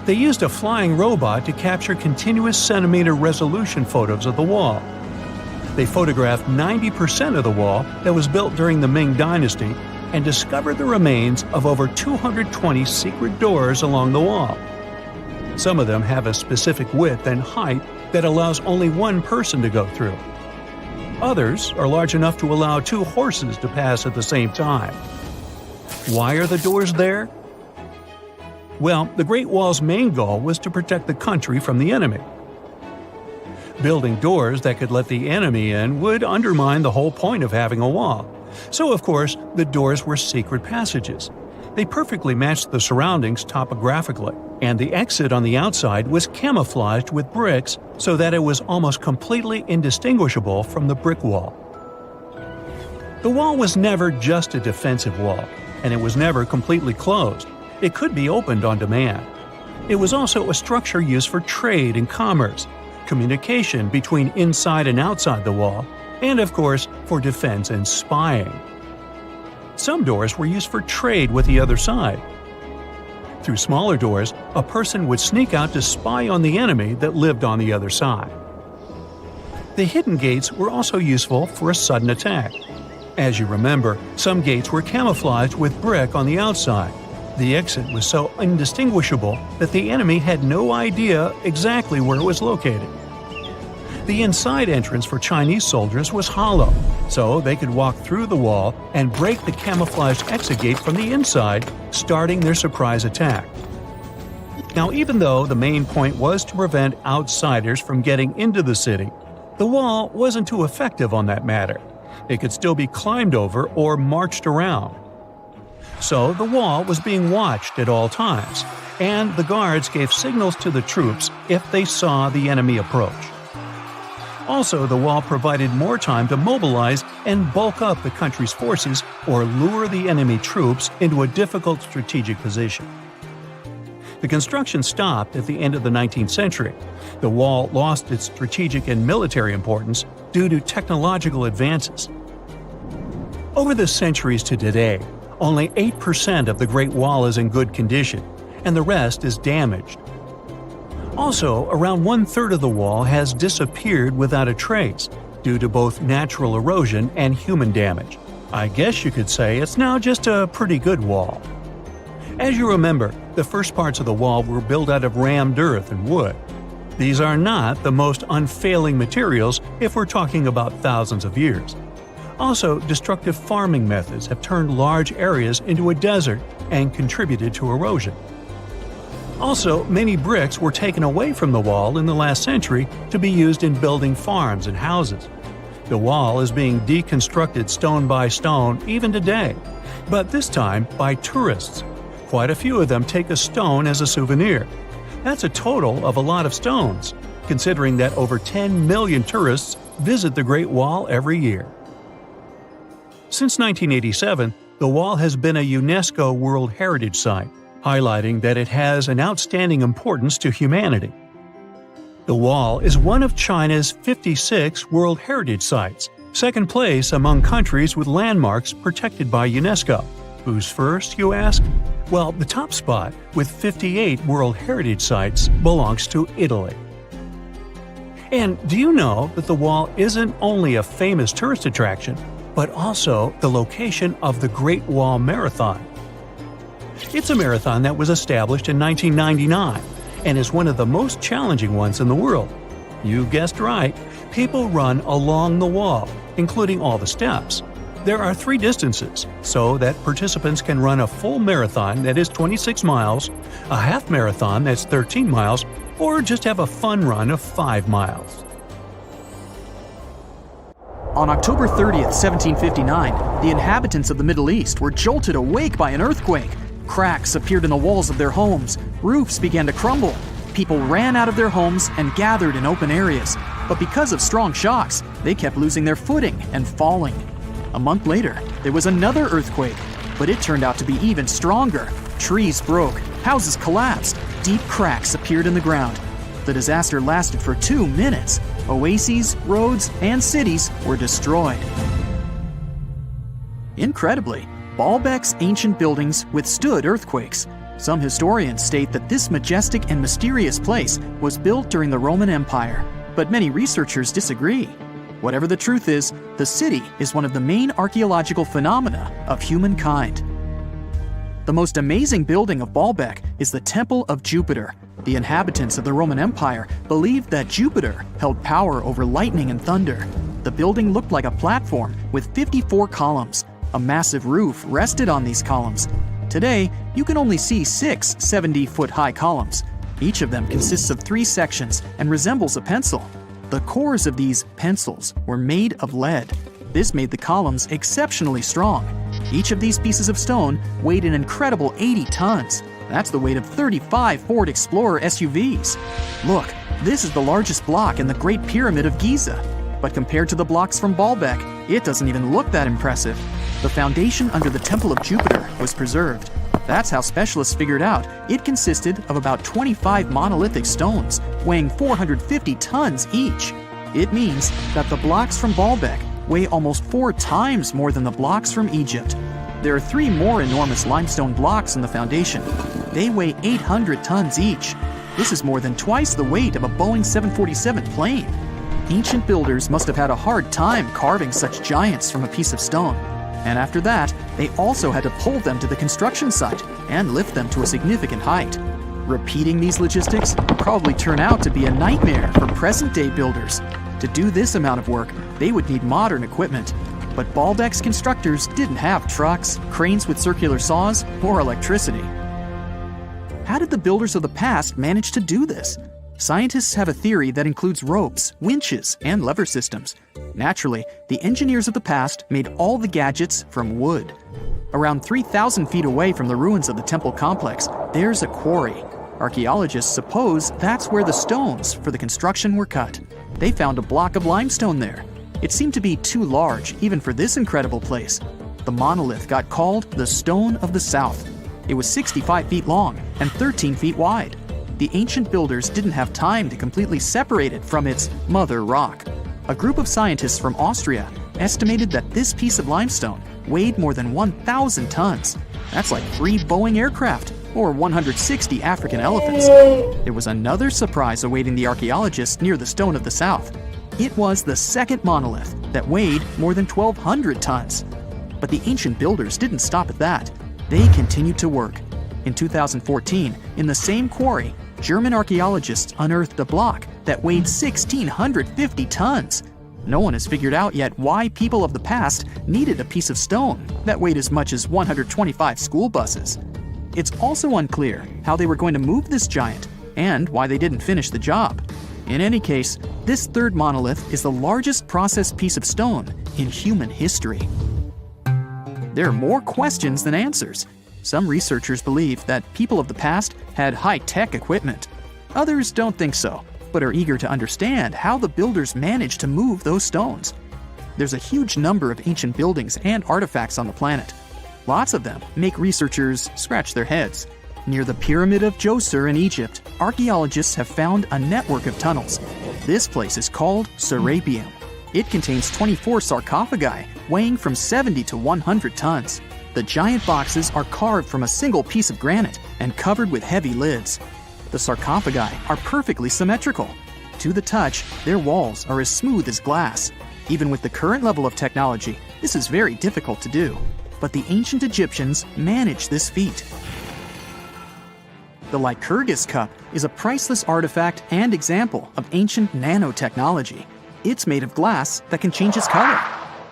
They used a flying robot to capture continuous centimeter resolution photos of the wall. They photographed 90% of the wall that was built during the Ming Dynasty and discovered the remains of over 220 secret doors along the wall. Some of them have a specific width and height that allows only one person to go through. Others are large enough to allow 2 horses to pass at the same time. Why are the doors there? Well, the Great Wall's main goal was to protect the country from the enemy. Building doors that could let the enemy in would undermine the whole point of having a wall. So, of course, the doors were secret passages. They perfectly matched the surroundings topographically, and the exit on the outside was camouflaged with bricks so that it was almost completely indistinguishable from the brick wall. The wall was never just a defensive wall, and it was never completely closed. It could be opened on demand. It was also a structure used for trade and commerce, communication between inside and outside the wall, and of course, for defense and spying. Some doors were used for trade with the other side. Through smaller doors, a person would sneak out to spy on the enemy that lived on the other side. The hidden gates were also useful for a sudden attack. As you remember, some gates were camouflaged with brick on the outside. The exit was so indistinguishable that the enemy had no idea exactly where it was located. The inside entrance for Chinese soldiers was hollow, so they could walk through the wall and break the camouflaged exit gate from the inside, starting their surprise attack. Now, even though the main point was to prevent outsiders from getting into the city, the wall wasn't too effective on that matter. It could still be climbed over or marched around. So the wall was being watched at all times, and the guards gave signals to the troops if they saw the enemy approach. Also, the wall provided more time to mobilize and bulk up the country's forces or lure the enemy troops into a difficult strategic position. The construction stopped at the end of the 19th century. The wall lost its strategic and military importance due to technological advances. Over the centuries to today, only 8% of the Great Wall is in good condition, and the rest is damaged. Also, around 1/3 of the wall has disappeared without a trace, due to both natural erosion and human damage. I guess you could say it's now just a pretty good wall. As you remember, the first parts of the wall were built out of rammed earth and wood. These are not the most unfailing materials if we're talking about thousands of years. Also, destructive farming methods have turned large areas into a desert and contributed to erosion. Also, many bricks were taken away from the wall in the last century to be used in building farms and houses. The wall is being deconstructed stone by stone even today, but this time by tourists. Quite a few of them take a stone as a souvenir. That's a total of a lot of stones, considering that over 10 million tourists visit the Great Wall every year. Since 1987, the wall has been a UNESCO World Heritage Site, highlighting that it has an outstanding importance to humanity. The wall is one of China's 56 World Heritage Sites, second place among countries with landmarks protected by UNESCO. Who's first, you ask? Well, the top spot, with 58 World Heritage Sites, belongs to Italy. And do you know that the wall isn't only a famous tourist attraction, but also the location of the Great Wall Marathon? It's a marathon that was established in 1999 and is one of the most challenging ones in the world. You guessed right, people run along the wall, including all the steps. There are 3 distances, so that participants can run a full marathon that is 26 miles, a half marathon that's 13 miles, or just have a fun run of 5 miles. On October 30th, 1759, the inhabitants of the Middle East were jolted awake by an earthquake. Cracks appeared in the walls of their homes, roofs began to crumble. People ran out of their homes and gathered in open areas. But because of strong shocks, they kept losing their footing and falling. A month later, there was another earthquake, but it turned out to be even stronger. Trees broke, houses collapsed, deep cracks appeared in the ground. The disaster lasted for 2 minutes. Oases, roads, and cities were destroyed. Incredibly, Baalbek's ancient buildings withstood earthquakes. Some historians state that this majestic and mysterious place was built during the Roman Empire, but many researchers disagree. Whatever the truth is, the city is one of the main archaeological phenomena of humankind. The most amazing building of Baalbek is the Temple of Jupiter. The inhabitants of the Roman Empire believed that Jupiter held power over lightning and thunder. The building looked like a platform with 54 columns. A massive roof rested on these columns. Today, you can only see 6 70-foot-high columns. Each of them consists of 3 sections and resembles a pencil. The cores of these pencils were made of lead. This made the columns exceptionally strong. Each of these pieces of stone weighed an incredible 80 tons. That's the weight of 35 Ford Explorer SUVs. Look, this is the largest block in the Great Pyramid of Giza. But compared to the blocks from Baalbek, it doesn't even look that impressive. The foundation under the Temple of Jupiter was preserved. That's how specialists figured out it consisted of about 25 monolithic stones, weighing 450 tons each. It means that the blocks from Baalbek weigh almost 4 times more than the blocks from Egypt. There are 3 more enormous limestone blocks in the foundation. They weigh 800 tons each. This is more than twice the weight of a Boeing 747 plane. Ancient builders must have had a hard time carving such giants from a piece of stone. And after that, they also had to pull them to the construction site and lift them to a significant height. Repeating these logistics would probably turn out to be a nightmare for present-day builders. To do this amount of work, they would need modern equipment. But Baalbek's constructors didn't have trucks, cranes with circular saws, or electricity. How did the builders of the past manage to do this? Scientists have a theory that includes ropes, winches, and lever systems. Naturally, the engineers of the past made all the gadgets from wood. Around 3,000 feet away from the ruins of the temple complex, there's a quarry. Archaeologists suppose that's where the stones for the construction were cut. They found a block of limestone there. It seemed to be too large even for this incredible place. The monolith got called the Stone of the South. It was 65 feet long and 13 feet wide. The ancient builders didn't have time to completely separate it from its mother rock. A group of scientists from Austria estimated that this piece of limestone weighed more than 1,000 tons. That's like 3 Boeing aircraft or 160 African elephants. There was another surprise awaiting the archaeologists near the Stone of the South. It was the second monolith that weighed more than 1,200 tons. But the ancient builders didn't stop at that. They continued to work. In 2014, in the same quarry, German archaeologists unearthed a block that weighed 1,650 tons. No one has figured out yet why people of the past needed a piece of stone that weighed as much as 125 school buses. It's also unclear how they were going to move this giant and why they didn't finish the job. In any case, this third monolith is the largest processed piece of stone in human history. There are more questions than answers. Some researchers believe that people of the past had high-tech equipment. Others don't think so, but are eager to understand how the builders managed to move those stones. There's a huge number of ancient buildings and artifacts on the planet. Lots of them make researchers scratch their heads. Near the Pyramid of Djoser in Egypt, archaeologists have found a network of tunnels. This place is called Serapeum. It contains 24 sarcophagi, weighing from 70 to 100 tons. The giant boxes are carved from a single piece of granite and covered with heavy lids. The sarcophagi are perfectly symmetrical. To the touch, their walls are as smooth as glass. Even with the current level of technology, this is very difficult to do. But the ancient Egyptians managed this feat. The Lycurgus cup is a priceless artifact and example of ancient nanotechnology. It's made of glass that can change its color.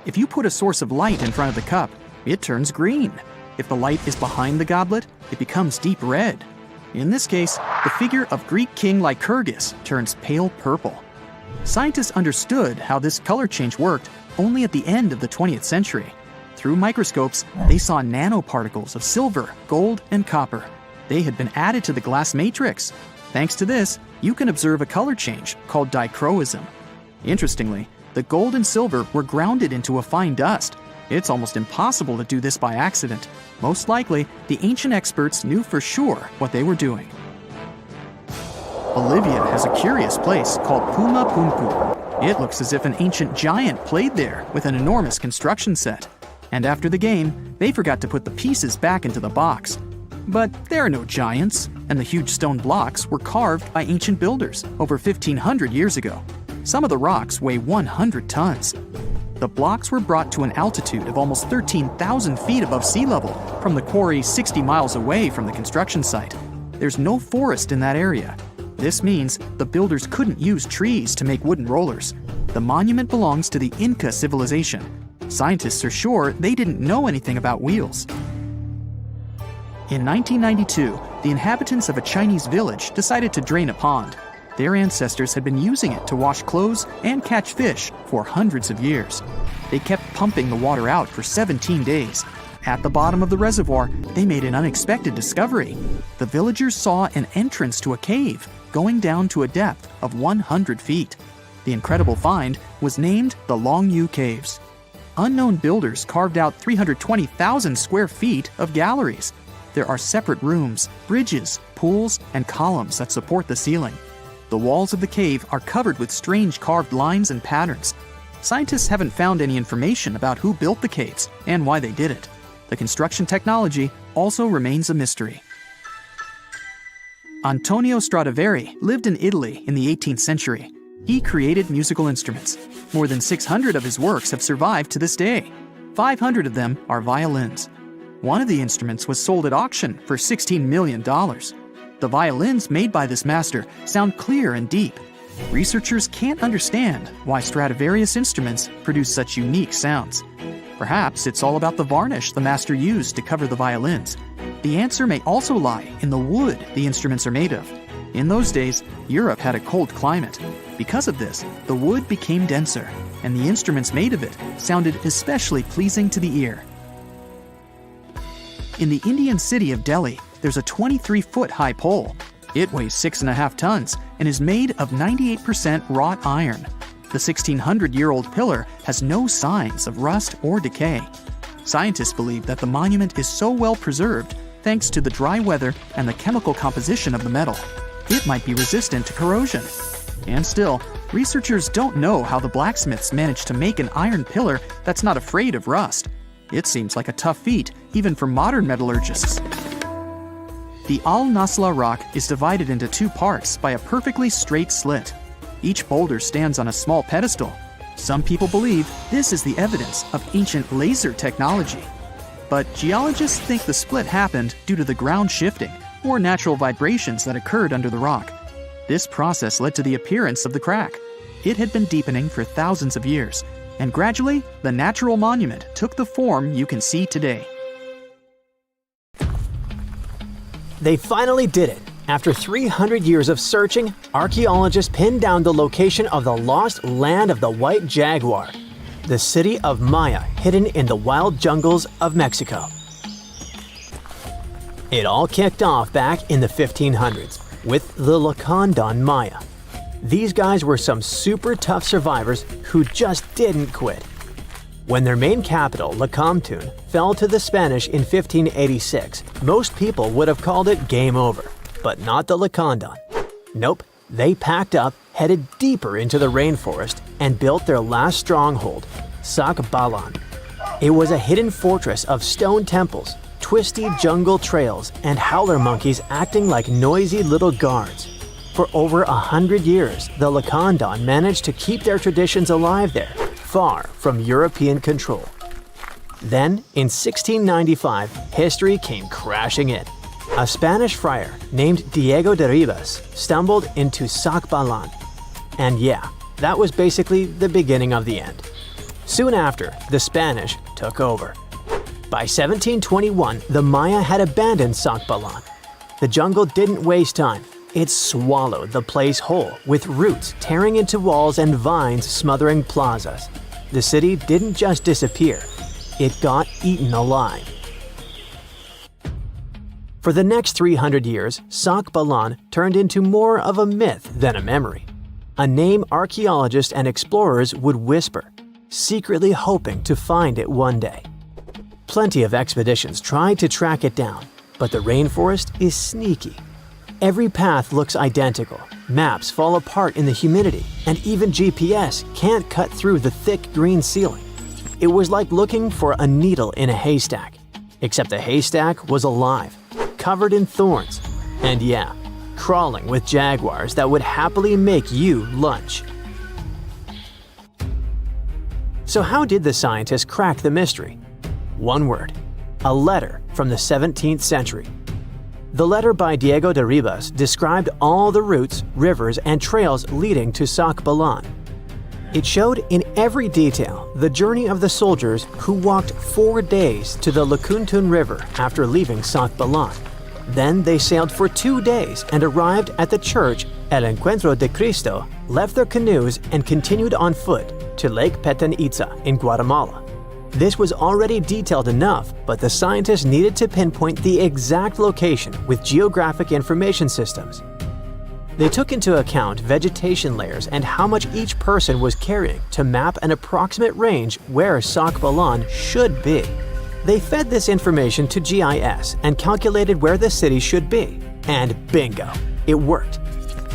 If you put a source of light in front of the cup, it turns green. If the light is behind the goblet, it becomes deep red. In this case, the figure of Greek king Lycurgus turns pale purple. Scientists understood how this color change worked only at the end of the 20th century. Through microscopes, they saw nanoparticles of silver, gold, and copper. They had been added to the glass matrix. Thanks to this, you can observe a color change called dichroism. Interestingly, the gold and silver were grounded into a fine dust. It's almost impossible to do this by accident. Most likely, the ancient experts knew for sure what they were doing. Bolivia has a curious place called Puma Punku. It looks as if an ancient giant played there with an enormous construction set. And after the game, they forgot to put the pieces back into the box. But there are no giants, and the huge stone blocks were carved by ancient builders over 1,500 years ago. Some of the rocks weigh 100 tons. The blocks were brought to an altitude of almost 13,000 feet above sea level from the quarry 60 miles away from the construction site. There's no forest in that area. This means the builders couldn't use trees to make wooden rollers. The monument belongs to the Inca civilization. Scientists are sure they didn't know anything about wheels. In 1992, the inhabitants of a Chinese village decided to drain a pond. Their ancestors had been using it to wash clothes and catch fish for hundreds of years. They kept pumping the water out for 17 days. At the bottom of the reservoir, they made an unexpected discovery. The villagers saw an entrance to a cave going down to a depth of 100 feet. The incredible find was named the Longyu Caves. Unknown builders carved out 320,000 square feet of galleries. There are separate rooms, bridges, pools, and columns that support the ceiling. The walls of the cave are covered with strange carved lines and patterns. Scientists haven't found any information about who built the caves and why they did it. The construction technology also remains a mystery. Antonio Stradivari lived in Italy in the 18th century. He created musical instruments. More than 600 of his works have survived to this day. 500 of them are violins. One of the instruments was sold at auction for $16 million. The violins made by this master sound clear and deep. Researchers can't understand why Stradivarius instruments produce such unique sounds. Perhaps it's all about the varnish the master used to cover the violins. The answer may also lie in the wood the instruments are made of. In those days, Europe had a cold climate. Because of this, the wood became denser, and the instruments made of it sounded especially pleasing to the ear. In the Indian city of Delhi, there's a 23-foot-high pole. It weighs 6.5 tons and is made of 98% wrought iron. The 1,600-year-old pillar has no signs of rust or decay. Scientists believe that the monument is so well preserved thanks to the dry weather and the chemical composition of the metal. It might be resistant to corrosion. And still, researchers don't know how the blacksmiths managed to make an iron pillar that's not afraid of rust. It seems like a tough feat, even for modern metallurgists. The Al-Nasla rock is divided into two parts by a perfectly straight slit. Each boulder stands on a small pedestal. Some people believe this is the evidence of ancient laser technology. But geologists think the split happened due to the ground shifting or natural vibrations that occurred under the rock. This process led to the appearance of the crack. It had been deepening for thousands of years, and gradually, the natural monument took the form you can see today. They finally did it. After 300 years of searching, archaeologists pinned down the location of the lost land of the white jaguar, the city of Maya hidden in the wild jungles of Mexico. It all kicked off back in the 1500s with the Lacandon Maya. These guys were some super tough survivors who just didn't quit. When their main capital, Lacamtun, fell to the Spanish in 1586, most people would have called it game over. But not the Lacandon. Nope, they packed up, headed deeper into the rainforest, and built their last stronghold, Sacbalan. It was a hidden fortress of stone temples, twisty jungle trails, and howler monkeys acting like noisy little guards. For over 100 years, the Lacandon managed to keep their traditions alive there, far from European control. Then, in 1695, history came crashing in. A Spanish friar named Diego de Rivas stumbled into Sacbalan. And yeah, that was basically the beginning of the end. Soon after, the Spanish took over. By 1721, the Maya had abandoned Sacbalan. The jungle didn't waste time. It swallowed the place whole, with roots tearing into walls and vines smothering plazas. The city didn't just disappear, it got eaten alive. For the next 300 years, Sacbalan turned into more of a myth than a memory. A name archaeologists and explorers would whisper, secretly hoping to find it one day. Plenty of expeditions tried to track it down, but the rainforest is sneaky. Every path looks identical, maps fall apart in the humidity, and even GPS can't cut through the thick green ceiling. It was like looking for a needle in a haystack, except the haystack was alive, covered in thorns, and yeah, crawling with jaguars that would happily make you lunch. So how did the scientists crack the mystery? One word: a letter from the 17th century. The letter by Diego de Rivas described all the routes, rivers, and trails leading to Sacbalan. It showed in every detail the journey of the soldiers who walked 4 days to the Lacandon River after leaving Sacbalan. Then they sailed for 2 days and arrived at the church El Encuentro de Cristo, left their canoes, and continued on foot to Lake Petén Itzá in Guatemala. This was already detailed enough, but the scientists needed to pinpoint the exact location with geographic information systems. They took into account vegetation layers and how much each person was carrying to map an approximate range where Sacbalan should be. They fed this information to GIS and calculated where the city should be. And bingo, it worked.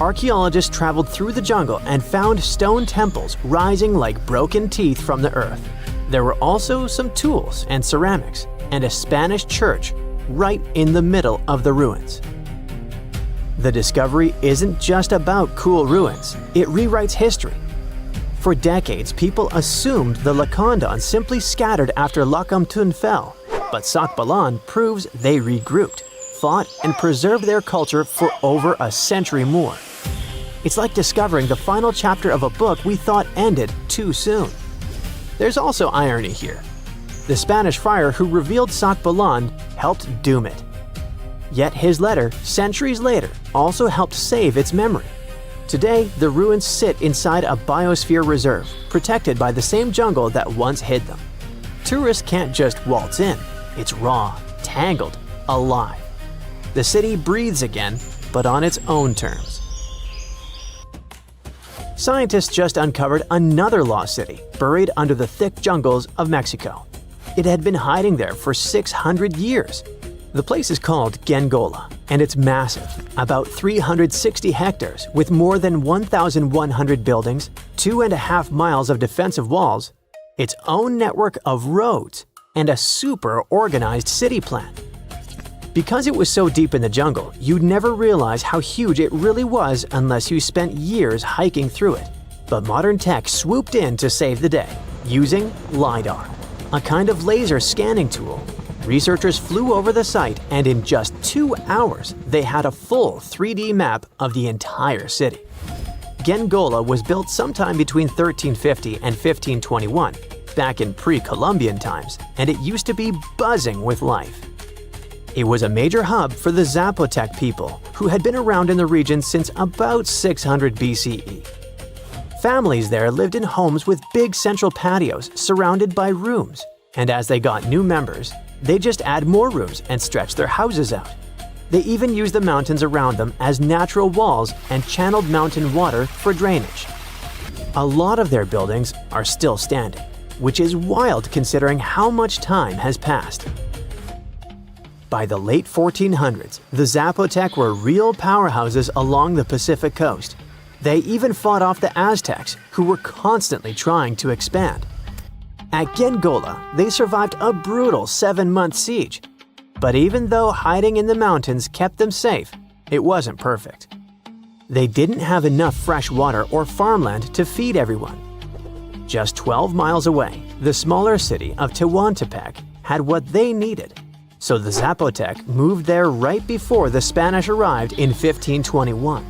Archaeologists traveled through the jungle and found stone temples rising like broken teeth from the earth. There were also some tools and ceramics, and a Spanish church right in the middle of the ruins. The discovery isn't just about cool ruins, it rewrites history. For decades, people assumed the Lacandon simply scattered after Lacamtun fell, but Sacbalan proves they regrouped, fought, and preserved their culture for over a century more. It's like discovering the final chapter of a book we thought ended too soon. There's also irony here. The Spanish friar who revealed Sacbalan helped doom it. Yet his letter, centuries later, also helped save its memory. Today, the ruins sit inside a biosphere reserve, protected by the same jungle that once hid them. Tourists can't just waltz in. It's raw, tangled, alive. The city breathes again, but on its own terms. Scientists just uncovered another lost city, buried under the thick jungles of Mexico. It had been hiding there for 600 years. The place is called Gengola, and it's massive, about 360 hectares with more than 1,100 buildings, 2.5 miles of defensive walls, its own network of roads, and a super organized city plan. Because it was so deep in the jungle, you'd never realize how huge it really was unless you spent years hiking through it. But modern tech swooped in to save the day, using LiDAR, a kind of laser scanning tool. Researchers flew over the site, and in just 2 hours, they had a full 3D map of the entire city. Gengola was built sometime between 1350 and 1521, back in pre-Columbian times, and it used to be buzzing with life. It was a major hub for the Zapotec people, who had been around in the region since about 600 BCE. Families there lived in homes with big central patios surrounded by rooms, and as they got new members, they just add more rooms and stretch their houses out. They even used the mountains around them as natural walls and channeled mountain water for drainage. A lot of their buildings are still standing, which is wild considering how much time has passed. By the late 1400s, the Zapotec were real powerhouses along the Pacific coast. They even fought off the Aztecs, who were constantly trying to expand. At Gengola, they survived a brutal 7-month siege. But even though hiding in the mountains kept them safe, it wasn't perfect. They didn't have enough fresh water or farmland to feed everyone. Just 12 miles away, the smaller city of Tehuantepec had what they needed. So the Zapotec moved there right before the Spanish arrived in 1521.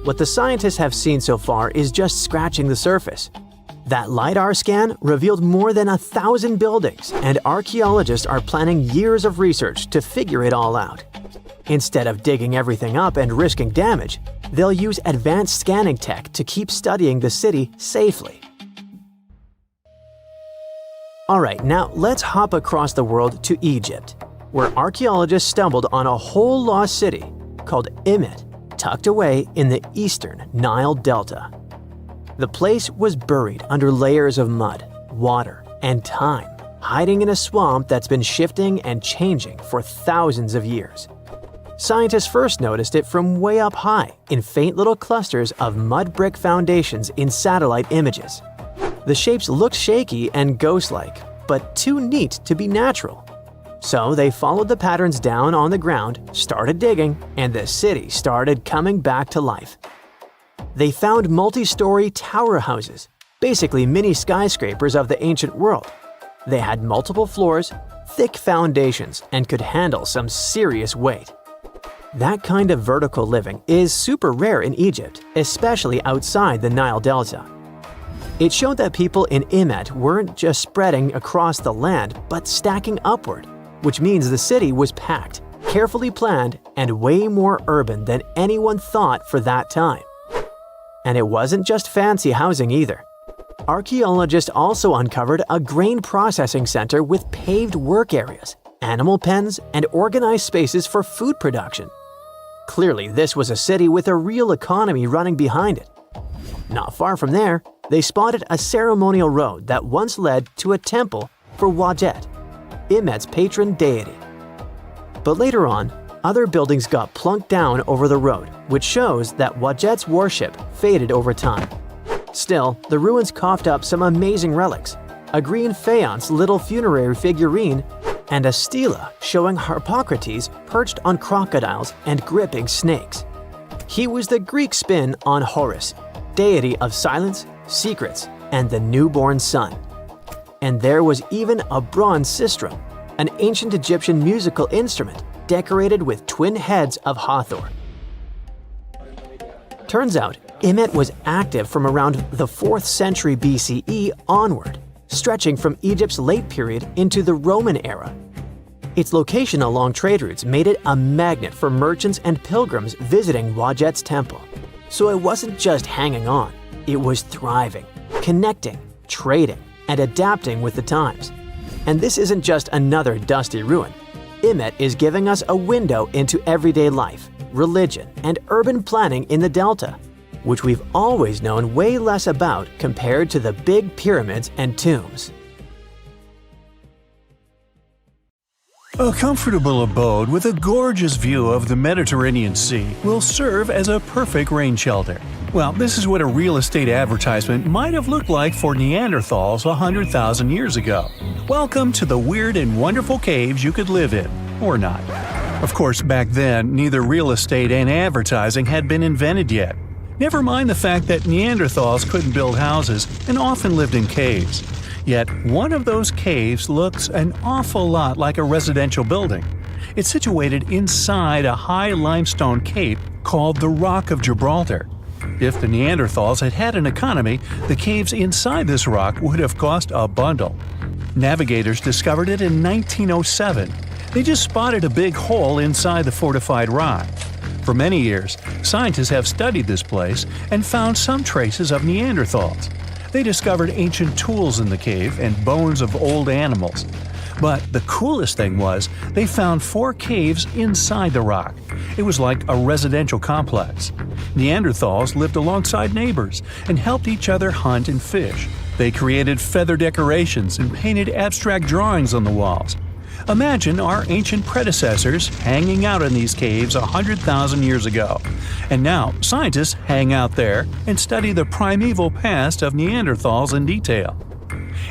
What the scientists have seen so far is just scratching the surface. That LiDAR scan revealed more than 1,000 buildings, and archaeologists are planning years of research to figure it all out. Instead of digging everything up and risking damage, they'll use advanced scanning tech to keep studying the city safely. Alright, now let's hop across the world to Egypt, where archaeologists stumbled on a whole lost city called Imet, tucked away in the eastern Nile Delta. The place was buried under layers of mud, water, and time, hiding in a swamp that's been shifting and changing for thousands of years. Scientists first noticed it from way up high in faint little clusters of mud brick foundations in satellite images. The shapes looked shaky and ghost-like, but too neat to be natural. So they followed the patterns down on the ground, started digging, and the city started coming back to life. They found multi-story tower houses, basically mini skyscrapers of the ancient world. They had multiple floors, thick foundations, and could handle some serious weight. That kind of vertical living is super rare in Egypt, especially outside the Nile Delta. It showed that people in Imet weren't just spreading across the land, but stacking upward, which means the city was packed, carefully planned, and way more urban than anyone thought for that time. And it wasn't just fancy housing either. Archaeologists also uncovered a grain processing center with paved work areas, animal pens, and organized spaces for food production. Clearly, this was a city with a real economy running behind it. Not far from there, they spotted a ceremonial road that once led to a temple for Wadjet, Imet's patron deity. But later on, other buildings got plunked down over the road, which shows that Wadjet's worship faded over time. Still, the ruins coughed up some amazing relics, a green faience little funerary figurine, and a stela showing Harpocrates perched on crocodiles and gripping snakes. He was the Greek spin on Horus, deity of silence, secrets, and the newborn sun. And there was even a bronze sistrum, an ancient Egyptian musical instrument decorated with twin heads of Hathor. Turns out, Imet was active from around the 4th century BCE onward, stretching from Egypt's late period into the Roman era. Its location along trade routes made it a magnet for merchants and pilgrims visiting Wadjet's temple. So it wasn't just hanging on, it was thriving, connecting, trading, and adapting with the times. And this isn't just another dusty ruin. Imet is giving us a window into everyday life, religion, and urban planning in the Delta, which we've always known way less about compared to the big pyramids and tombs. A comfortable abode with a gorgeous view of the Mediterranean Sea will serve as a perfect rain shelter. Well, this is what a real estate advertisement might have looked like for Neanderthals 100,000 years ago. Welcome to the weird and wonderful caves you could live in, or not. Of course, back then, neither real estate and advertising had been invented yet. Never mind the fact that Neanderthals couldn't build houses and often lived in caves. Yet, one of those caves looks an awful lot like a residential building. It's situated inside a high limestone cape called the Rock of Gibraltar. If the Neanderthals had had an economy, the caves inside this rock would have cost a bundle. Navigators discovered it in 1907. They just spotted a big hole inside the fortified rock. For many years, scientists have studied this place and found some traces of Neanderthals. They discovered ancient tools in the cave and bones of old animals. But the coolest thing was, they found 4 caves inside the rock. It was like a residential complex. Neanderthals lived alongside neighbors and helped each other hunt and fish. They created feather decorations and painted abstract drawings on the walls. Imagine our ancient predecessors hanging out in these caves 100,000 years ago. And now, scientists hang out there and study the primeval past of Neanderthals in detail.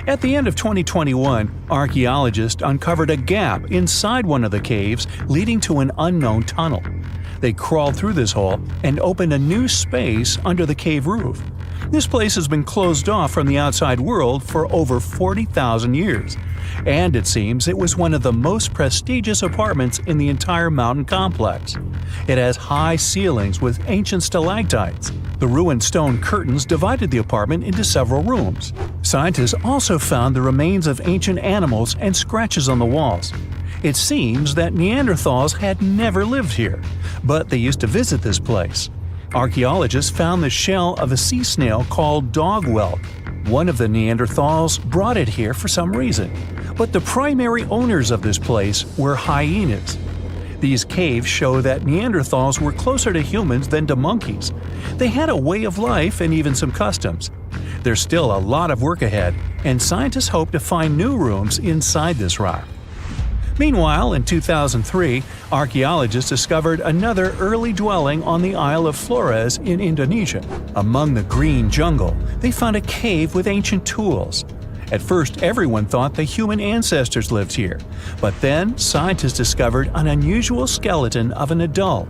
At the end of 2021, archaeologists uncovered a gap inside one of the caves leading to an unknown tunnel. They crawled through this hole and opened a new space under the cave roof. This place has been closed off from the outside world for over 40,000 years. And it seems it was one of the most prestigious apartments in the entire mountain complex. It has high ceilings with ancient stalactites. The ruined stone curtains divided the apartment into several rooms. Scientists also found the remains of ancient animals and scratches on the walls. It seems that Neanderthals had never lived here, but they used to visit this place. Archaeologists found the shell of a sea snail called dog whelk. One of the Neanderthals brought it here for some reason, but the primary owners of this place were hyenas. These caves show that Neanderthals were closer to humans than to monkeys. They had a way of life and even some customs. There's still a lot of work ahead, and scientists hope to find new rooms inside this rock. Meanwhile, in 2003, archaeologists discovered another early dwelling on the Isle of Flores in Indonesia. Among the green jungle, they found a cave with ancient tools. At first, everyone thought the human ancestors lived here, but then scientists discovered an unusual skeleton of an adult.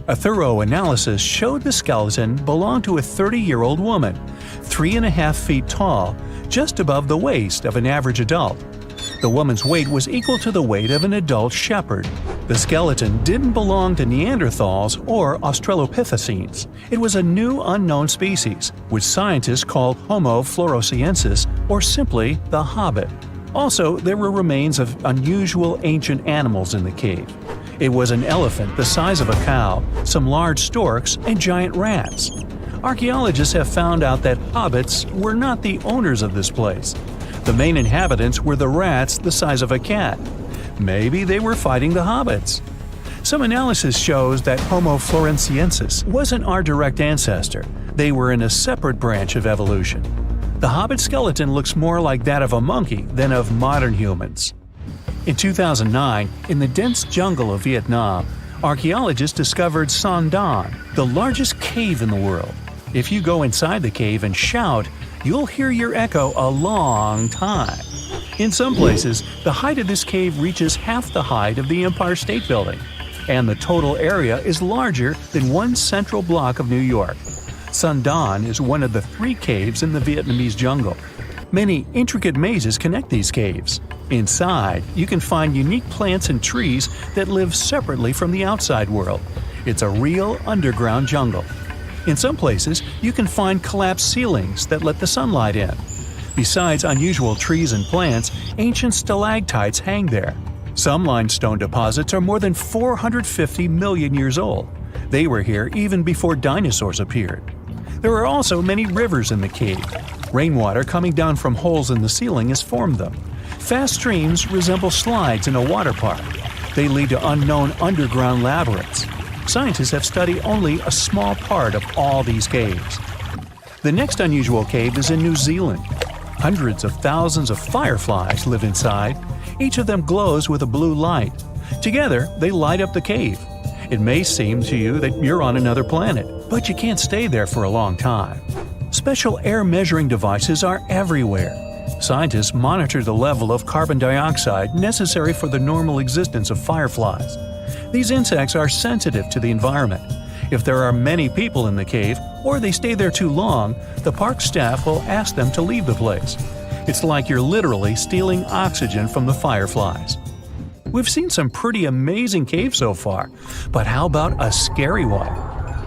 A thorough analysis showed the skeleton belonged to a 30-year-old woman, 3.5 feet tall, just above the waist of an average adult. The woman's weight was equal to the weight of an adult shepherd. The skeleton didn't belong to Neanderthals or Australopithecines. It was a new unknown species, which scientists called Homo floresiensis, or simply the Hobbit. Also, there were remains of unusual ancient animals in the cave. It was an elephant the size of a cow, some large storks, and giant rats. Archaeologists have found out that hobbits were not the owners of this place. The main inhabitants were the rats the size of a cat. Maybe they were fighting the hobbits. Some analysis shows that Homo floresiensis wasn't our direct ancestor. They were in a separate branch of evolution. The hobbit skeleton looks more like that of a monkey than of modern humans. In 2009, in the dense jungle of Vietnam, archaeologists discovered Son Don, the largest cave in the world. If you go inside the cave and shout, you'll hear your echo a long time. In some places, the height of this cave reaches half the height of the Empire State Building, and the total area is larger than one central block of New York. Son Don is one of the 3 caves in the Vietnamese jungle. Many intricate mazes connect these caves. Inside, you can find unique plants and trees that live separately from the outside world. It's a real underground jungle. In some places, you can find collapsed ceilings that let the sunlight in. Besides unusual trees and plants, ancient stalactites hang there. Some limestone deposits are more than 450 million years old. They were here even before dinosaurs appeared. There are also many rivers in the cave. Rainwater coming down from holes in the ceiling has formed them. Fast streams resemble slides in a water park. They lead to unknown underground labyrinths. Scientists have studied only a small part of all these caves. The next unusual cave is in New Zealand. Hundreds of thousands of fireflies live inside. Each of them glows with a blue light. Together, they light up the cave. It may seem to you that you're on another planet, but you can't stay there for a long time. Special air measuring devices are everywhere. Scientists monitor the level of carbon dioxide necessary for the normal existence of fireflies. These insects are sensitive to the environment. If there are many people in the cave, or they stay there too long, the park staff will ask them to leave the place. It's like you're literally stealing oxygen from the fireflies. We've seen some pretty amazing caves so far, but how about a scary one?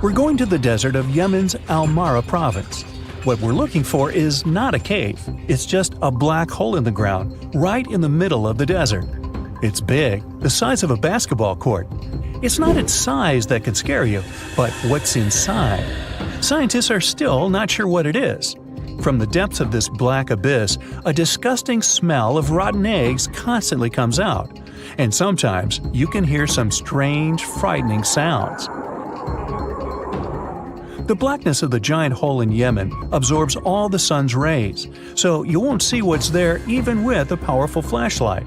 We're going to the desert of Yemen's Al-Mara province. What we're looking for is not a cave, it's just a black hole in the ground, right in the middle of the desert. It's big, the size of a basketball court. It's not its size that could scare you, but what's inside. Scientists are still not sure what it is. From the depths of this black abyss, a disgusting smell of rotten eggs constantly comes out, and sometimes you can hear some strange, frightening sounds. The blackness of the giant hole in Yemen absorbs all the sun's rays, so you won't see what's there even with a powerful flashlight.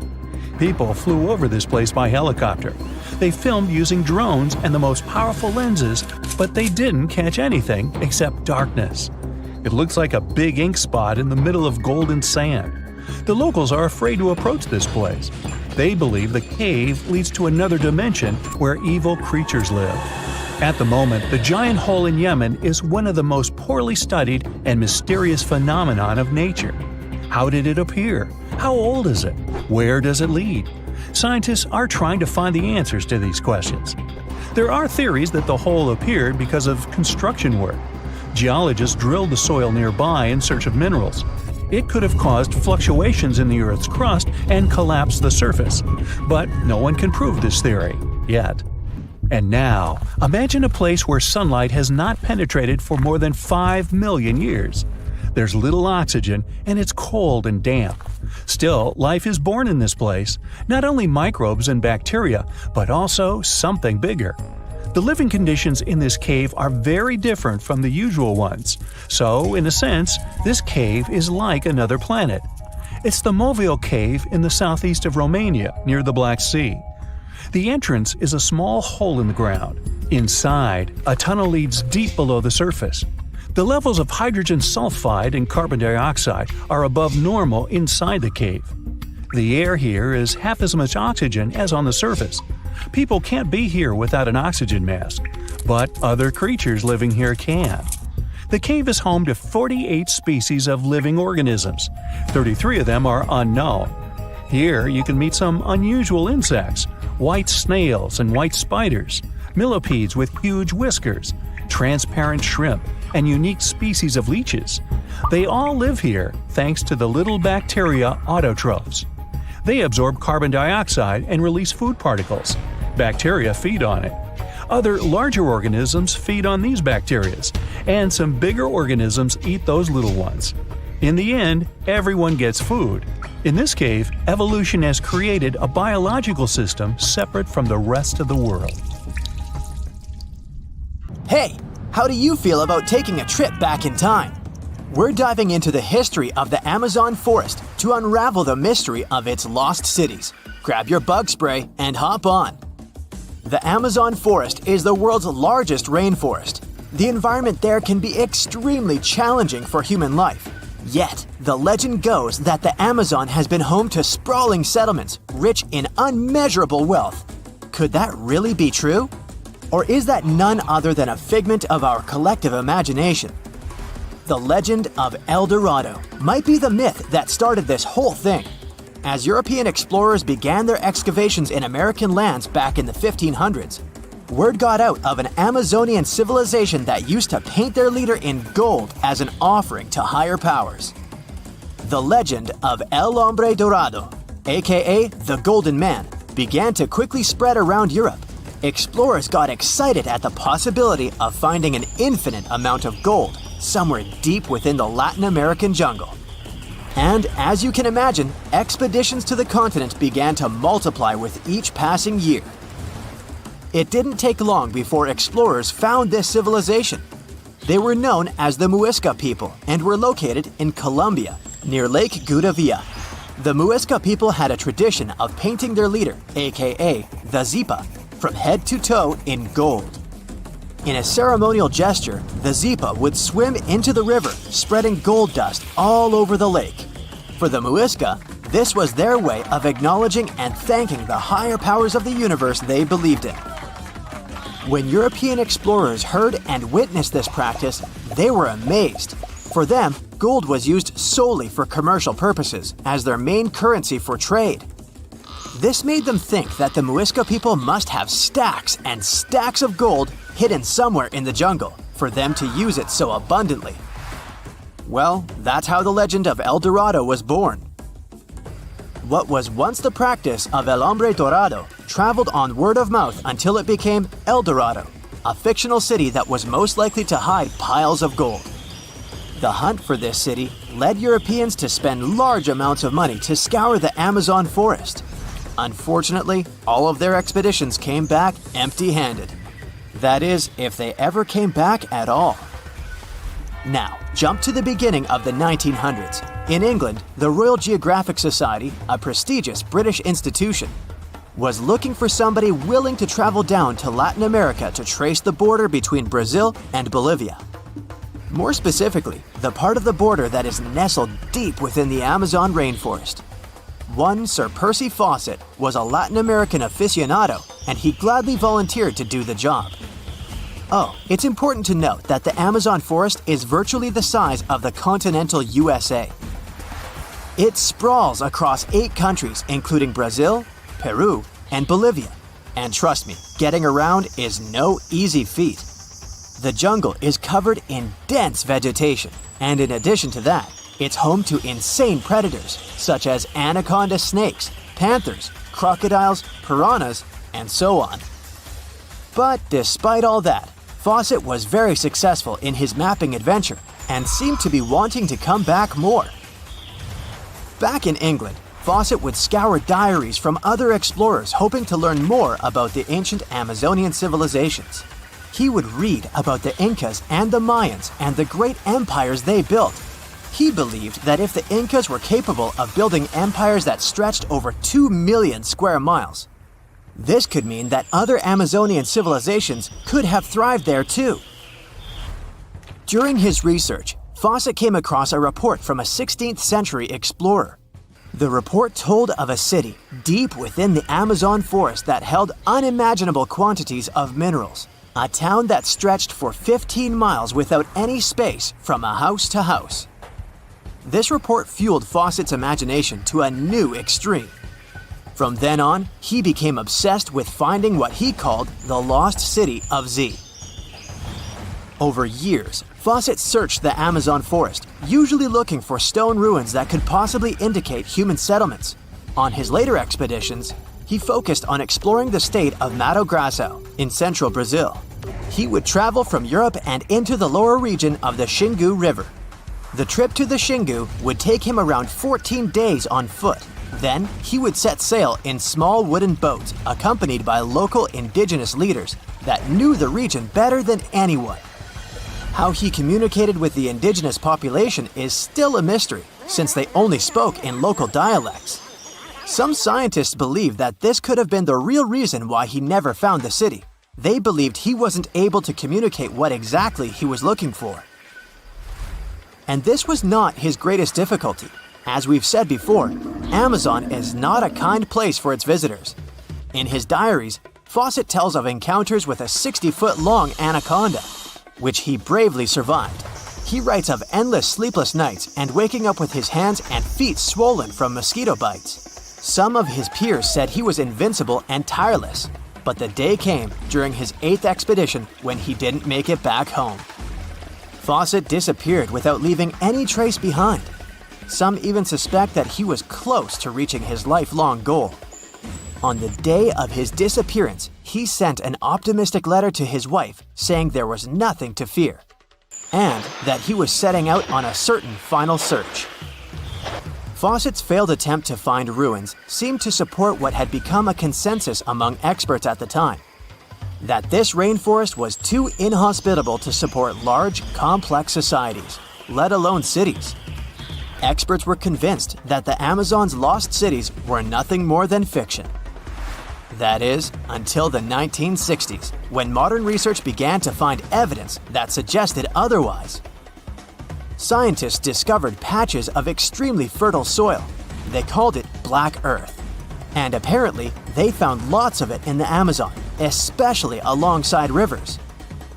People flew over this place by helicopter. They filmed using drones and the most powerful lenses, but they didn't catch anything except darkness. It looks like a big ink spot in the middle of golden sand. The locals are afraid to approach this place. They believe the cave leads to another dimension where evil creatures live. At the moment, the giant hole in Yemen is one of the most poorly studied and mysterious phenomenon of nature. How did it appear? How old is it? Where does it lead? Scientists are trying to find the answers to these questions. There are theories that the hole appeared because of construction work. Geologists drilled the soil nearby in search of minerals. It could have caused fluctuations in the Earth's crust and collapsed the surface. But no one can prove this theory, yet. And now, imagine a place where sunlight has not penetrated for more than 5 million years. There's little oxygen, and it's cold and damp. Still, life is born in this place, not only microbes and bacteria, but also something bigger. The living conditions in this cave are very different from the usual ones, so, in a sense, this cave is like another planet. It's the Movil Cave in the southeast of Romania, near the Black Sea. The entrance is a small hole in the ground. Inside, a tunnel leads deep below the surface. The levels of hydrogen sulfide and carbon dioxide are above normal inside the cave. The air here is half as much oxygen as on the surface. People can't be here without an oxygen mask, but other creatures living here can. The cave is home to 48 species of living organisms. 33 of them are unknown. Here you can meet some unusual insects, white snails and white spiders, millipedes with huge whiskers, transparent shrimp, and unique species of leeches. They all live here thanks to the little bacteria autotrophs. They absorb carbon dioxide and release food particles. Bacteria feed on it. Other larger organisms feed on these bacteria, and some bigger organisms eat those little ones. In the end, everyone gets food. In this cave, evolution has created a biological system separate from the rest of the world. Hey, how do you feel about taking a trip back in time? We're diving into the history of the Amazon forest to unravel the mystery of its lost cities. Grab your bug spray and hop on. The Amazon forest is the world's largest rainforest. The environment there can be extremely challenging for human life. Yet, the legend goes that the Amazon has been home to sprawling settlements, rich in unmeasurable wealth. Could that really be true? Or is that none other than a figment of our collective imagination? The legend of El Dorado might be the myth that started this whole thing. As European explorers began their excavations in American lands back in the 1500s, word got out of an Amazonian civilization that used to paint their leader in gold as an offering to higher powers. The legend of El Hombre Dorado, aka the Golden Man, began to quickly spread around Europe. Explorers got excited at the possibility of finding an infinite amount of gold somewhere deep within the Latin American jungle. And as you can imagine, expeditions to the continent began to multiply with each passing year. It didn't take long before explorers found this civilization. They were known as the Muisca people and were located in Colombia, near Lake Gudavia. The Muisca people had a tradition of painting their leader, aka the Zipa, from head to toe in gold. In a ceremonial gesture, the Zipa would swim into the river, spreading gold dust all over the lake. For the Muisca, this was their way of acknowledging and thanking the higher powers of the universe they believed in. When European explorers heard and witnessed this practice, they were amazed. For them, gold was used solely for commercial purposes as their main currency for trade. This made them think that the Muisca people must have stacks and stacks of gold hidden somewhere in the jungle for them to use it so abundantly. Well, that's how the legend of El Dorado was born. What was once the practice of El Hombre Dorado traveled on word of mouth until it became El Dorado, a fictional city that was most likely to hide piles of gold. The hunt for this city led Europeans to spend large amounts of money to scour the Amazon forest. Unfortunately, all of their expeditions came back empty-handed. That is, if they ever came back at all. Now, jump to the beginning of the 1900s. In England, the Royal Geographic Society, a prestigious British institution, was looking for somebody willing to travel down to Latin America to trace the border between Brazil and Bolivia. More specifically, the part of the border that is nestled deep within the Amazon rainforest. One Sir Percy Fawcett was a Latin American aficionado, and he gladly volunteered to do the job. Oh, it's important to note that the Amazon forest is virtually the size of the continental USA. It sprawls across 8 countries, including Brazil, Peru, and Bolivia. And trust me, getting around is no easy feat. The jungle is covered in dense vegetation, and in addition to that, it's home to insane predators such as anaconda snakes, panthers, crocodiles, piranhas, and so on. But despite all that, Fawcett was very successful in his mapping adventure and seemed to be wanting to come back more. Back in England, Fawcett would scour diaries from other explorers hoping to learn more about the ancient Amazonian civilizations. He would read about the Incas and the Mayans and the great empires they built. He believed that if the Incas were capable of building empires that stretched over 2 million square miles, this could mean that other Amazonian civilizations could have thrived there too. During his research, Fawcett came across a report from a 16th century explorer. The report told of a city deep within the Amazon forest that held unimaginable quantities of minerals. A town that stretched for 15 miles without any space from a house to house. This report fueled Fawcett's imagination to a new extreme. From then on, he became obsessed with finding what he called the lost city of Z. Over years, Fawcett searched the Amazon forest, usually looking for stone ruins that could possibly indicate human settlements. On his later expeditions, he focused on exploring the state of Mato Grosso in central Brazil. He would travel from Europe and into the lower region of the Xingu River. The trip to the Xingu would take him around 14 days on foot. Then, he would set sail in small wooden boats accompanied by local indigenous leaders that knew the region better than anyone. How he communicated with the indigenous population is still a mystery, since they only spoke in local dialects. Some scientists believe that this could have been the real reason why he never found the city. They believed he wasn't able to communicate what exactly he was looking for. And this was not his greatest difficulty. As we've said before, Amazon is not a kind place for its visitors. In his diaries, Fawcett tells of encounters with a 60-foot-long anaconda, which he bravely survived. He writes of endless sleepless nights and waking up with his hands and feet swollen from mosquito bites. Some of his peers said he was invincible and tireless, but the day came during his 8th expedition when he didn't make it back home. Fawcett disappeared without leaving any trace behind. Some even suspect that he was close to reaching his lifelong goal. On the day of his disappearance, he sent an optimistic letter to his wife saying there was nothing to fear, and that he was setting out on a certain final search. Fawcett's failed attempt to find ruins seemed to support what had become a consensus among experts at the time, that this rainforest was too inhospitable to support large, complex societies, let alone cities. Experts were convinced that the Amazon's lost cities were nothing more than fiction. That is, until the 1960s, when modern research began to find evidence that suggested otherwise. Scientists discovered patches of extremely fertile soil. They called it Black Earth. And apparently, they found lots of it in the Amazon, especially alongside rivers.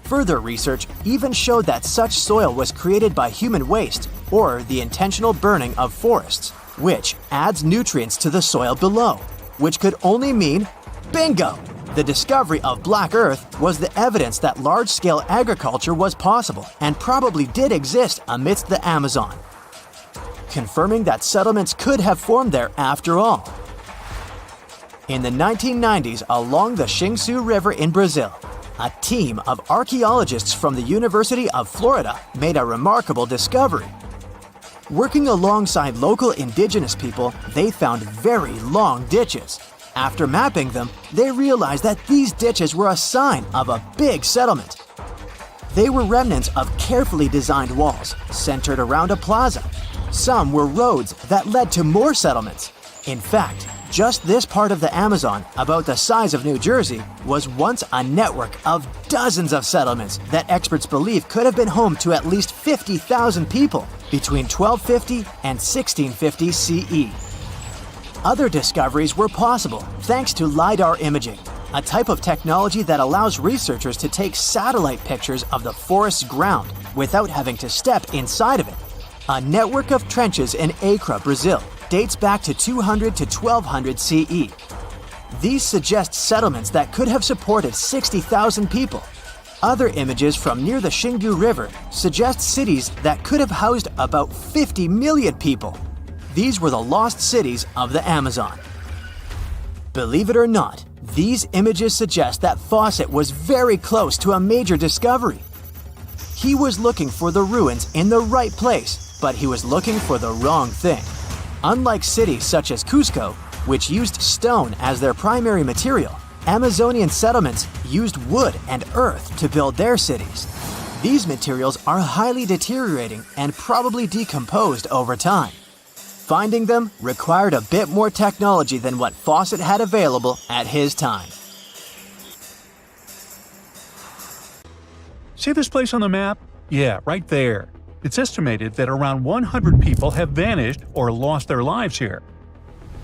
Further research even showed that such soil was created by human waste or the intentional burning of forests, which adds nutrients to the soil below, which could only mean bingo! The discovery of Black Earth was the evidence that large-scale agriculture was possible and probably did exist amidst the Amazon. confirming that settlements could have formed there after all. In the 1990s, along the Xingsu River in Brazil, a team of archaeologists from the University of Florida made a remarkable discovery. Working alongside local indigenous people, they found very long ditches. After mapping them, they realized that these ditches were a sign of a big settlement. They were remnants of carefully designed walls centered around a plaza. Some were roads that led to more settlements. In fact, just this part of the Amazon, about the size of New Jersey, was once a network of dozens of settlements that experts believe could have been home to at least 50,000 people between 1250 and 1650 CE. Other discoveries were possible thanks to LiDAR imaging, a type of technology that allows researchers to take satellite pictures of the forest's ground without having to step inside of it. A network of trenches in Acre, Brazil, dates back to 200 to 1200 CE. These suggest settlements that could have supported 60,000 people. Other images from near the Xingu River suggest cities that could have housed about 50 million people. These were the lost cities of the Amazon. Believe it or not, these images suggest that Fawcett was very close to a major discovery. He was looking for the ruins in the right place, but he was looking for the wrong thing. Unlike cities such as Cusco, which used stone as their primary material, Amazonian settlements used wood and earth to build their cities. These materials are highly deteriorating and probably decomposed over time. Finding them required a bit more technology than what Fawcett had available at his time. See this place on the map? Yeah, right there. It's estimated that around 100 people have vanished or lost their lives here.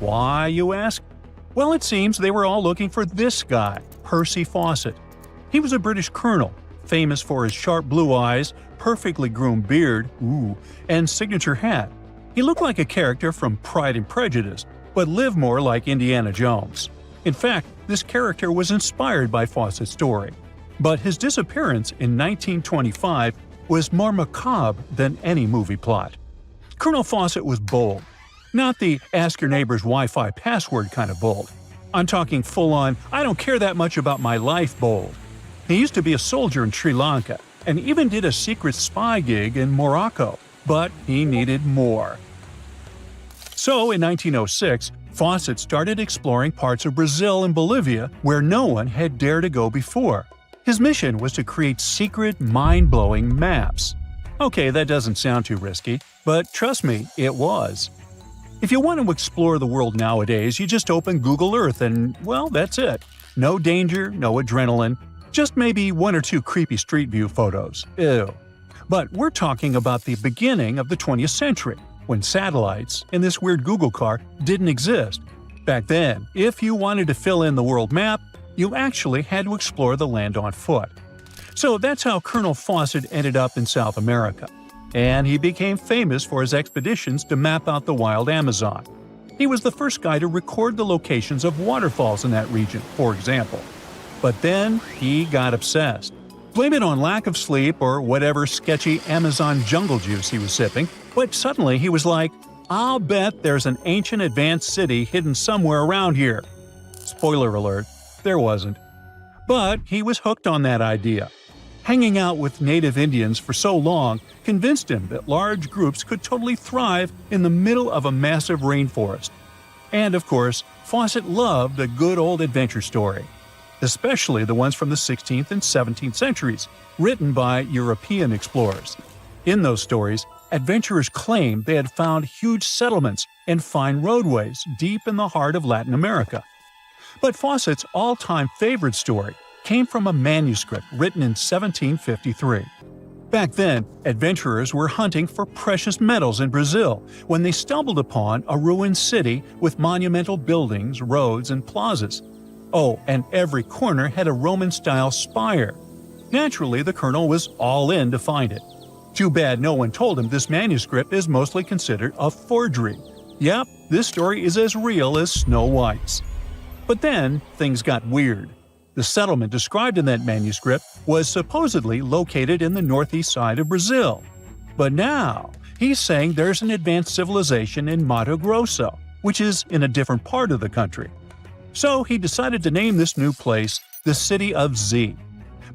Why, you ask? Well, it seems they were all looking for this guy, Percy Fawcett. He was a British colonel, famous for his sharp blue eyes, perfectly groomed beard, and signature hat. He looked like a character from Pride and Prejudice, but lived more like Indiana Jones. In fact, this character was inspired by Fawcett's story. But his disappearance in 1925 was more macabre than any movie plot. Colonel Fawcett was bold. Not the ask your neighbor's Wi-Fi password kind of bold. I'm talking full-on, I don't care that much about my life bold. He used to be a soldier in Sri Lanka and even did a secret spy gig in Morocco, but he needed more. So in 1906, Fawcett started exploring parts of Brazil and Bolivia where no one had dared to go before. His mission was to create secret, mind-blowing maps. Okay, that doesn't sound too risky, but trust me, it was. If you want to explore the world nowadays, you just open Google Earth and, well, that's it. No danger, no adrenaline, just maybe one or two creepy street view photos. Ew. But we're talking about the beginning of the 20th century, when satellites and this weird Google car didn't exist. Back then, if you wanted to fill in the world map, you actually had to explore the land on foot. So that's how Colonel Fawcett ended up in South America. And he became famous for his expeditions to map out the wild Amazon. He was the first guy to record the locations of waterfalls in that region, for example. But then he got obsessed. Blame it on lack of sleep or whatever sketchy Amazon jungle juice he was sipping, but suddenly he was like, I'll bet there's an ancient advanced city hidden somewhere around here. Spoiler alert, there wasn't. But he was hooked on that idea. Hanging out with native Indians for so long convinced him that large groups could totally thrive in the middle of a massive rainforest. And of course, Fawcett loved a good old adventure story, especially the ones from the 16th and 17th centuries, written by European explorers. In those stories, adventurers claimed they had found huge settlements and fine roadways deep in the heart of Latin America. But Fawcett's all-time favorite story came from a manuscript written in 1753. Back then, adventurers were hunting for precious metals in Brazil when they stumbled upon a ruined city with monumental buildings, roads, and plazas. Oh, and every corner had a Roman-style spire. Naturally, the colonel was all in to find it. Too bad no one told him this manuscript is mostly considered a forgery. Yep, this story is as real as Snow White's. But then, things got weird. The settlement described in that manuscript was supposedly located in the northeast side of Brazil. But now, he's saying there's an advanced civilization in Mato Grosso, which is in a different part of the country. So he decided to name this new place the City of Z.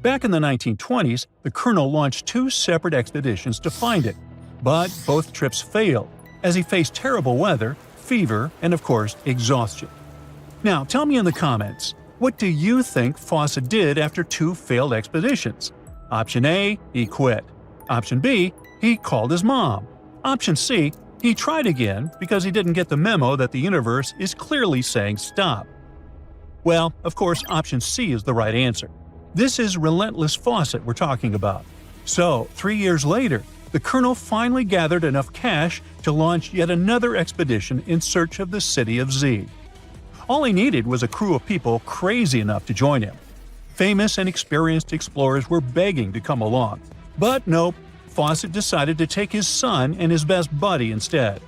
Back in the 1920s, the colonel launched 2 separate expeditions to find it, but both trips failed, as he faced terrible weather, fever, and of course, exhaustion. Now, tell me in the comments, what do you think Fawcett did after 2 failed expeditions? Option A, he quit. Option B, he called his mom. Option C, he tried again because he didn't get the memo that the universe is clearly saying stop. Well, of course, option C is the right answer. This is relentless Fawcett we're talking about. So, 3 years later, the colonel finally gathered enough cash to launch yet another expedition in search of the City of Z. All he needed was a crew of people crazy enough to join him. Famous and experienced explorers were begging to come along. But nope, Fawcett decided to take his son and his best buddy instead.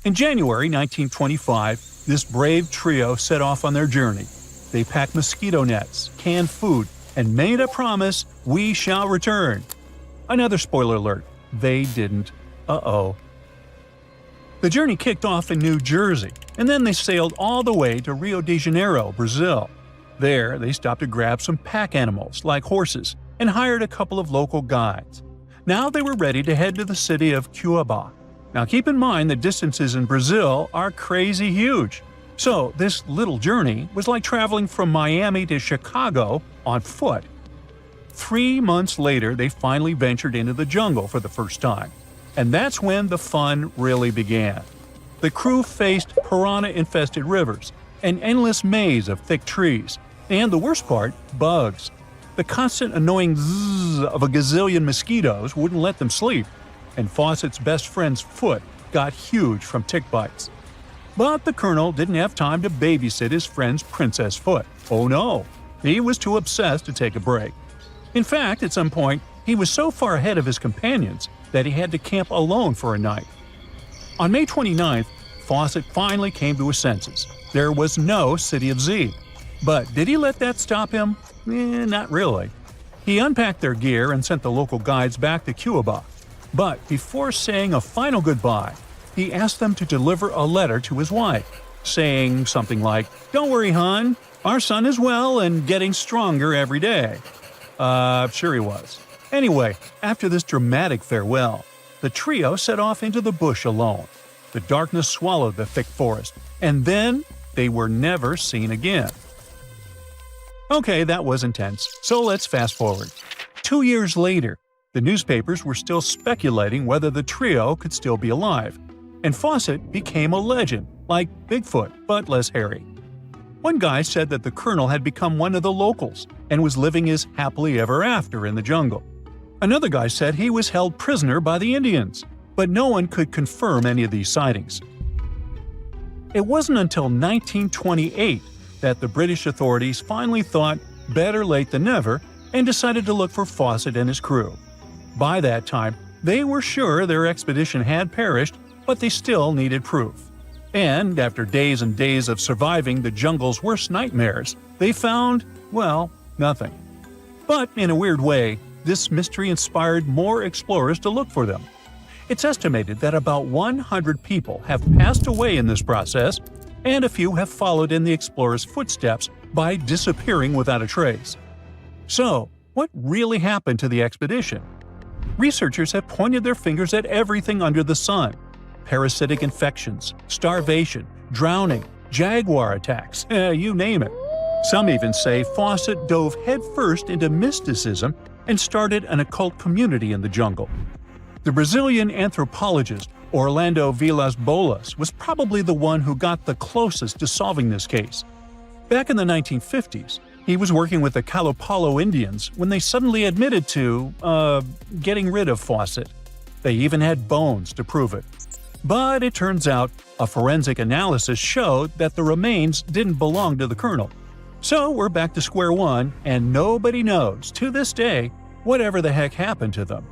In January 1925, this brave trio set off on their journey. They packed mosquito nets, canned food, and made a promise, "We shall return." Another spoiler alert, they didn't. Uh-oh. The journey kicked off in New Jersey, and then they sailed all the way to Rio de Janeiro, Brazil. There, they stopped to grab some pack animals, like horses, and hired a couple of local guides. Now they were ready to head to the city of Cuiabá. Now keep in mind the distances in Brazil are crazy huge. So this little journey was like traveling from Miami to Chicago on foot. 3 months later, they finally ventured into the jungle for the first time. And that's when the fun really began. The crew faced piranha-infested rivers, an endless maze of thick trees, and the worst part, bugs. The constant annoying zzz of a gazillion mosquitoes wouldn't let them sleep, and Fawcett's best friend's foot got huge from tick bites. But the colonel didn't have time to babysit his friend's princess foot. Oh no, he was too obsessed to take a break. In fact, at some point, he was so far ahead of his companions that he had to camp alone for a night. On May 29th, Fawcett finally came to his senses. There was no City of Z. But did he let that stop him? Not really. He unpacked their gear and sent the local guides back to Cuiabá. But before saying a final goodbye, he asked them to deliver a letter to his wife, saying something like, "Don't worry, hon, our son is well and getting stronger every day." Sure he was. Anyway, after this dramatic farewell, the trio set off into the bush alone. The darkness swallowed the thick forest, and then they were never seen again. Okay, that was intense, so let's fast forward. 2 years later, the newspapers were still speculating whether the trio could still be alive, and Fawcett became a legend, like Bigfoot, but less hairy. One guy said that the colonel had become one of the locals and was living his happily ever after in the jungle. Another guy said he was held prisoner by the Indians, but no one could confirm any of these sightings. It wasn't until 1928 that the British authorities finally thought better late than never and decided to look for Fawcett and his crew. By that time, they were sure their expedition had perished, but they still needed proof. And after days and days of surviving the jungle's worst nightmares, they found, well, nothing. But in a weird way, this mystery inspired more explorers to look for them. It's estimated that about 100 people have passed away in this process, and a few have followed in the explorers' footsteps by disappearing without a trace. So, what really happened to the expedition? Researchers have pointed their fingers at everything under the sun. Parasitic infections, starvation, drowning, jaguar attacks, you name it. Some even say Fawcett dove headfirst into mysticism and started an occult community in the jungle. The Brazilian anthropologist Orlando Vilas-Boas was probably the one who got the closest to solving this case. Back in the 1950s, he was working with the Kalapalo Indians when they suddenly admitted to, getting rid of Fawcett. They even had bones to prove it. But it turns out a forensic analysis showed that the remains didn't belong to the colonel. So we're back to square one, and nobody knows, to this day, whatever the heck happened to them.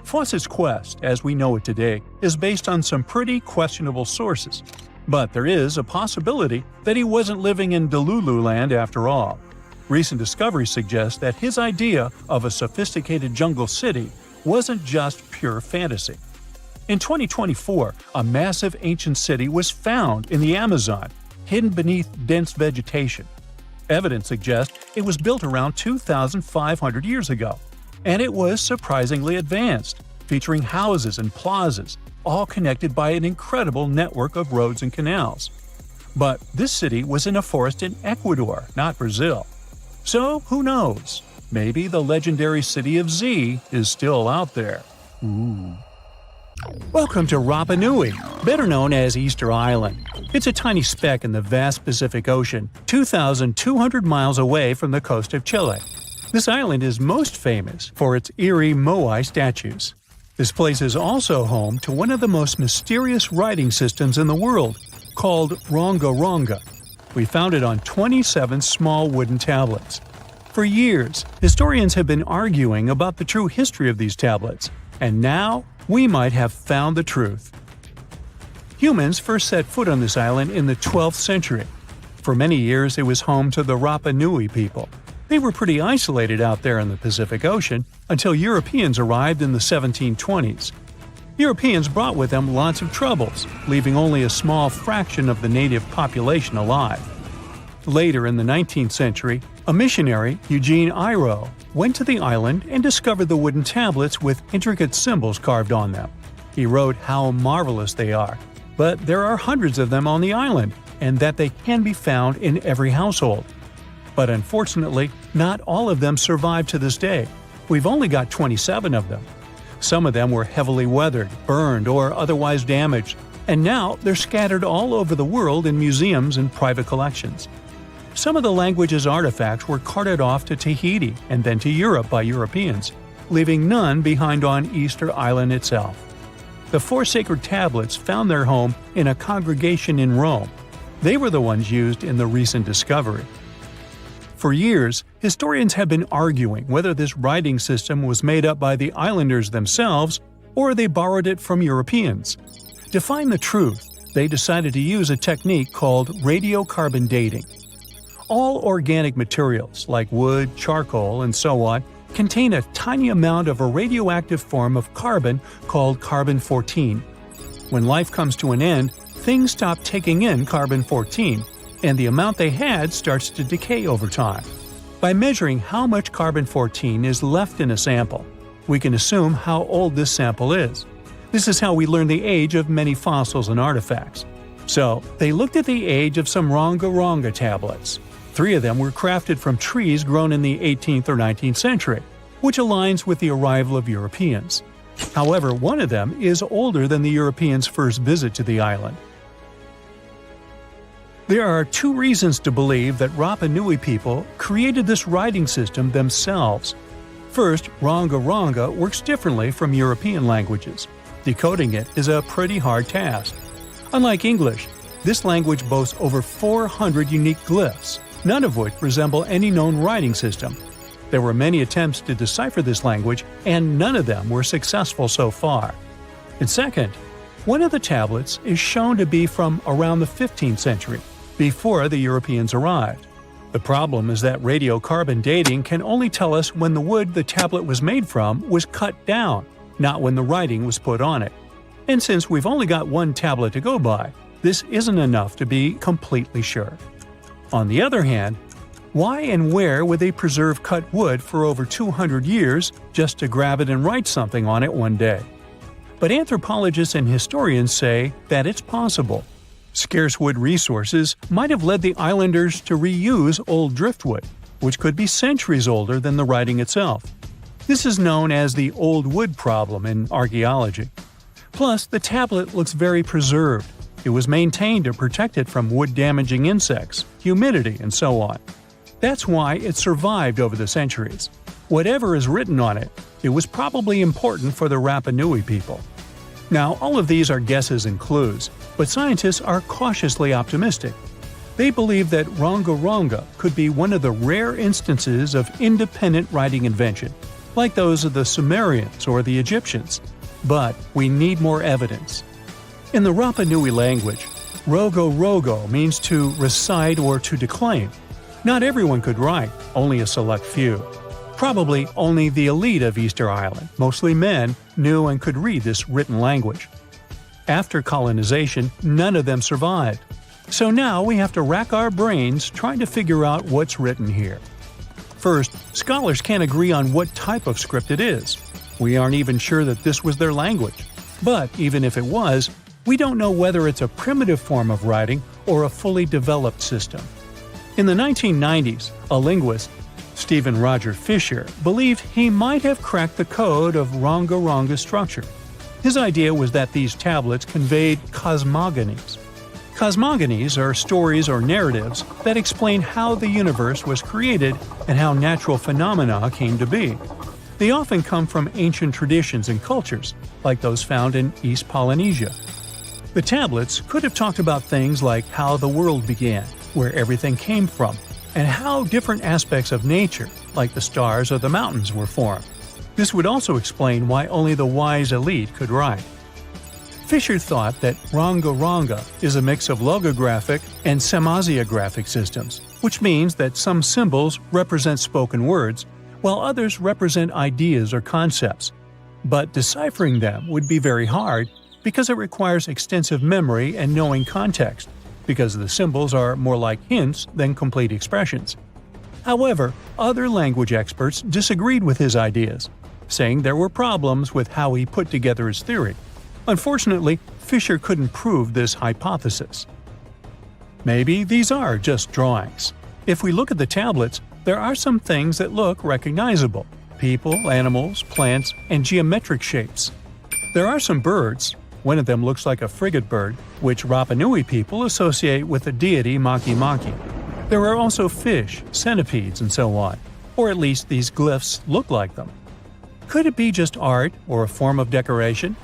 Fawcett's quest, as we know it today, is based on some pretty questionable sources. But there is a possibility that he wasn't living in Delulu land after all. Recent discoveries suggest that his idea of a sophisticated jungle city wasn't just pure fantasy. In 2024, a massive ancient city was found in the Amazon, hidden beneath dense vegetation. Evidence suggests it was built around 2,500 years ago, and it was surprisingly advanced, featuring houses and plazas, all connected by an incredible network of roads and canals. But this city was in a forest in Ecuador, not Brazil. So who knows? Maybe the legendary city of Z is still out there. Welcome to Rapa Nui, better known as Easter Island. It's a tiny speck in the vast Pacific Ocean, 2,200 miles away from the coast of Chile. This island is most famous for its eerie moai statues. This place is also home to one of the most mysterious writing systems in the world, called Ronga Ronga. We found it on 27 small wooden tablets. For years, historians have been arguing about the true history of these tablets, and now we might have found the truth. Humans first set foot on this island in the 12th century. For many years, it was home to the Rapa Nui people. They were pretty isolated out there in the Pacific Ocean until Europeans arrived in the 1720s. Europeans brought with them lots of troubles, leaving only a small fraction of the native population alive. Later in the 19th century, a missionary, Eugene Iro, went to the island and discovered the wooden tablets with intricate symbols carved on them. He wrote how marvelous they are, but there are hundreds of them on the island, and that they can be found in every household. But unfortunately, not all of them survive to this day. We've only got 27 of them. Some of them were heavily weathered, burned, or otherwise damaged, and now they're scattered all over the world in museums and private collections. Some of the language's artifacts were carted off to Tahiti and then to Europe by Europeans, leaving none behind on Easter Island itself. The 4 sacred tablets found their home in a congregation in Rome. They were the ones used in the recent discovery. For years, historians have been arguing whether this writing system was made up by the islanders themselves or they borrowed it from Europeans. To find the truth, they decided to use a technique called radiocarbon dating. All organic materials, like wood, charcoal, and so on, contain a tiny amount of a radioactive form of carbon called carbon-14. When life comes to an end, things stop taking in carbon-14, and the amount they had starts to decay over time. By measuring how much carbon-14 is left in a sample, we can assume how old this sample is. This is how we learn the age of many fossils and artifacts. So, they looked at the age of some Ronga Ronga tablets. 3 of them were crafted from trees grown in the 18th or 19th century, which aligns with the arrival of Europeans. However, one of them is older than the Europeans' first visit to the island. There are 2 reasons to believe that Rapa Nui people created this writing system themselves. First, Ronga Ronga works differently from European languages. Decoding it is a pretty hard task. Unlike English, this language boasts over 400 unique glyphs, none of which resemble any known writing system. There were many attempts to decipher this language, and none of them were successful so far. And second, one of the tablets is shown to be from around the 15th century, before the Europeans arrived. The problem is that radiocarbon dating can only tell us when the wood the tablet was made from was cut down, not when the writing was put on it. And since we've only got one tablet to go by, this isn't enough to be completely sure. On the other hand, why and where would they preserve cut wood for over 200 years just to grab it and write something on it one day? But anthropologists and historians say that it's possible. Scarce wood resources might have led the islanders to reuse old driftwood, which could be centuries older than the writing itself. This is known as the old wood problem in archaeology. Plus, the tablet looks very preserved. It was maintained to protect it from wood-damaging insects, humidity, and so on. That's why it survived over the centuries. Whatever is written on it, it was probably important for the Rapa Nui people. Now, all of these are guesses and clues, but scientists are cautiously optimistic. They believe that Ronga Ronga could be one of the rare instances of independent writing invention, like those of the Sumerians or the Egyptians. But we need more evidence. In the Rapa Nui language, rogo rogo means to recite or to declaim. Not everyone could write, only a select few. Probably only the elite of Easter Island, mostly men, knew and could read this written language. After colonization, none of them survived. So now we have to rack our brains trying to figure out what's written here. First, scholars can't agree on what type of script it is. We aren't even sure that this was their language. But even if it was, we don't know whether it's a primitive form of writing or a fully developed system. In the 1990s, a linguist, Stephen Roger Fisher, believed he might have cracked the code of Ronga-Ronga structure. His idea was that these tablets conveyed cosmogonies. Cosmogonies are stories or narratives that explain how the universe was created and how natural phenomena came to be. They often come from ancient traditions and cultures, like those found in East Polynesia. The tablets could have talked about things like how the world began, where everything came from, and how different aspects of nature, like the stars or the mountains, were formed. This would also explain why only the wise elite could write. Fisher thought that Ronga-Ronga is a mix of logographic and semasiographic systems, which means that some symbols represent spoken words, while others represent ideas or concepts. But deciphering them would be very hard because it requires extensive memory and knowing context, because the symbols are more like hints than complete expressions. However, other language experts disagreed with his ideas, saying there were problems with how he put together his theory. Unfortunately, Fisher couldn't prove this hypothesis. Maybe these are just drawings. If we look at the tablets, there are some things that look recognizable: people, animals, plants, and geometric shapes. There are some birds. One of them looks like a frigate bird, which Rapa Nui people associate with the deity Maki Maki. There are also fish, centipedes, and so on, or at least these glyphs look like them. Could it be just art or a form of decoration?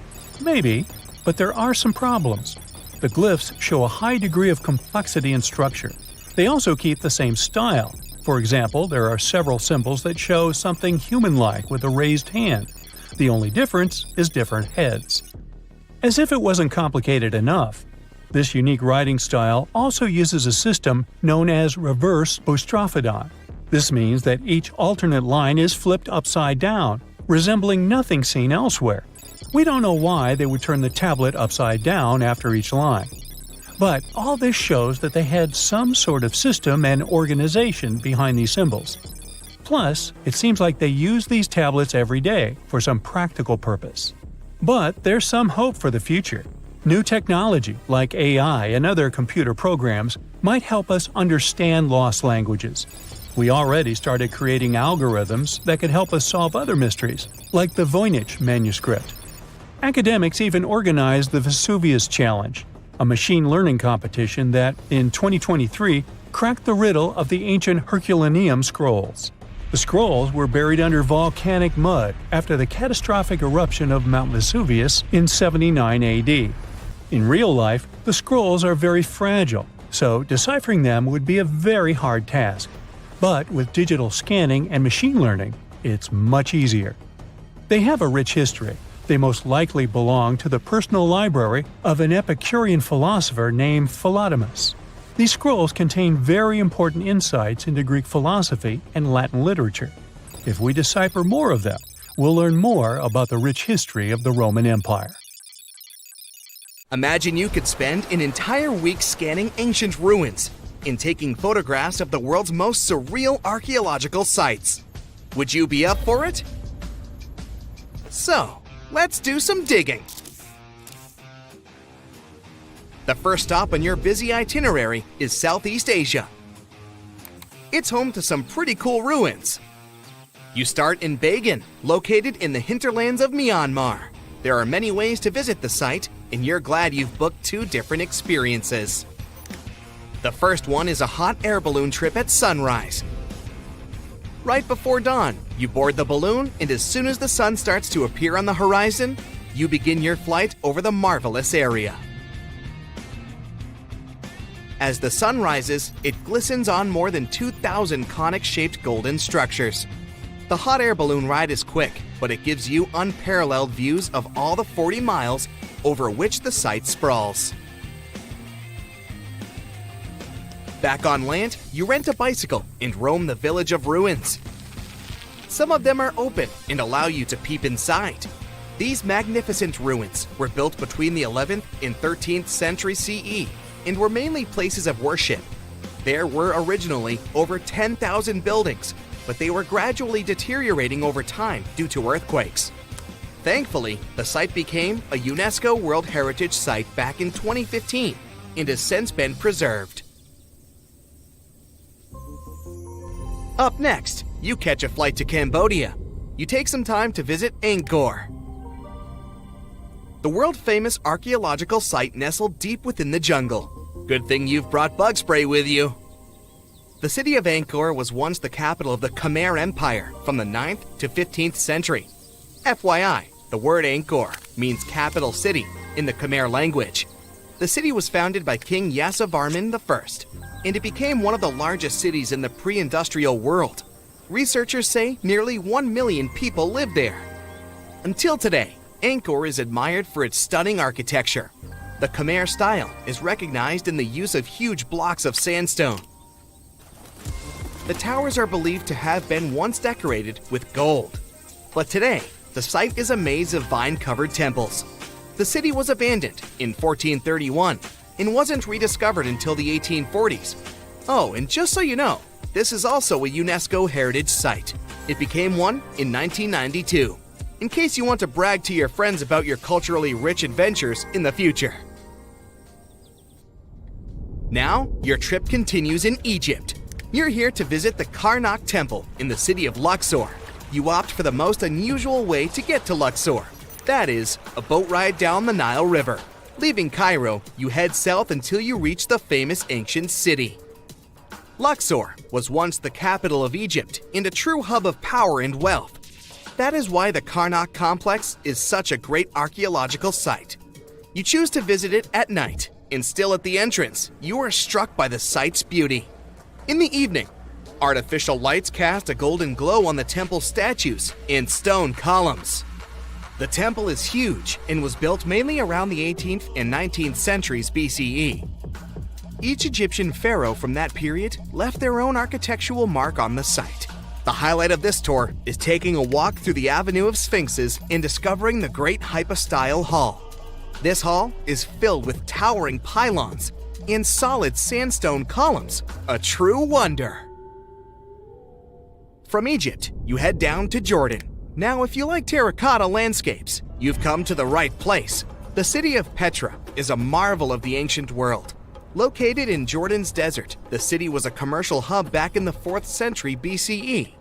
Maybe, but there are some problems. The glyphs show a high degree of complexity and structure. They also keep the same style. For example, there are several symbols that show something human-like with a raised hand. The only difference is different heads. As if it wasn't complicated enough, this unique writing style also uses a system known as reverse boustrophodon. This means that each alternate line is flipped upside down, resembling nothing seen elsewhere. We don't know why they would turn the tablet upside down after each line. But all this shows that they had some sort of system and organization behind these symbols. Plus, it seems like they use these tablets every day for some practical purpose. But there's some hope for the future. New technology, like AI and other computer programs, might help us understand lost languages. We already started creating algorithms that could help us solve other mysteries, like the Voynich manuscript. Academics even organized the Vesuvius Challenge, a machine learning competition that, in 2023, cracked the riddle of the ancient Herculaneum scrolls. The scrolls were buried under volcanic mud after the catastrophic eruption of Mount Vesuvius in 79 AD. In real life, the scrolls are very fragile, so deciphering them would be a very hard task. But with digital scanning and machine learning, it's much easier. They have a rich history. They most likely belong to the personal library of an Epicurean philosopher named Philodemus. These scrolls contain very important insights into Greek philosophy and Latin literature. If we decipher more of them, we'll learn more about the rich history of the Roman Empire. Imagine you could spend an entire week scanning ancient ruins and taking photographs of the world's most surreal archaeological sites. Would you be up for it? So, let's do some digging. The first stop on your busy itinerary is Southeast Asia. It's home to some pretty cool ruins. You start in Bagan, located in the hinterlands of Myanmar. There are many ways to visit the site, and you're glad you've booked 2 different experiences. The first one is a hot air balloon trip at sunrise. Right before dawn, you board the balloon, and as soon as the sun starts to appear on the horizon, you begin your flight over the marvelous area. As the sun rises, it glistens on more than 2,000 conic-shaped golden structures. The hot air balloon ride is quick, but it gives you unparalleled views of all the 40 miles over which the site sprawls. Back on land, you rent a bicycle and roam the village of ruins. Some of them are open and allow you to peep inside. These magnificent ruins were built between the 11th and 13th century CE and were mainly places of worship. There were originally over 10,000 buildings, but they were gradually deteriorating over time due to earthquakes. Thankfully, the site became a UNESCO World Heritage Site back in 2015 and has since been preserved. Up next, you catch a flight to Cambodia. You take some time to visit Angkor, the world-famous archaeological site nestled deep within the jungle. Good thing you've brought bug spray with you. The city of Angkor was once the capital of the Khmer Empire from the 9th to 15th century. FYI, the word Angkor means capital city in the Khmer language. The city was founded by King Yasovarman I, and it became one of the largest cities in the pre-industrial world. Researchers say nearly 1 million people live there. Until today, Angkor is admired for its stunning architecture. The Khmer style is recognized in the use of huge blocks of sandstone. The towers are believed to have been once decorated with gold. But today, the site is a maze of vine-covered temples. The city was abandoned in 1431 and wasn't rediscovered until the 1840s. Oh, and just so you know, this is also a UNESCO Heritage Site. It became one in 1992, in case you want to brag to your friends about your culturally rich adventures in the future. Now, your trip continues in Egypt. You're here to visit the Karnak Temple in the city of Luxor. You opt for the most unusual way to get to Luxor. That is, a boat ride down the Nile River. Leaving Cairo, you head south until you reach the famous ancient city. Luxor was once the capital of Egypt and a true hub of power and wealth. That is why the Karnak complex is such a great archaeological site. You choose to visit it at night, and still at the entrance, you are struck by the site's beauty. In the evening, artificial lights cast a golden glow on the temple statues and stone columns. The temple is huge and was built mainly around the 18th and 19th centuries BCE. Each Egyptian pharaoh from that period left their own architectural mark on the site. The highlight of this tour is taking a walk through the Avenue of Sphinxes and discovering the Great Hypostyle Hall. This hall is filled with towering pylons and solid sandstone columns, a true wonder. From Egypt, you head down to Jordan. Now, if you like terracotta landscapes, you've come to the right place. The city of Petra is a marvel of the ancient world. Located in Jordan's desert, the city was a commercial hub back in the 4th century BCE.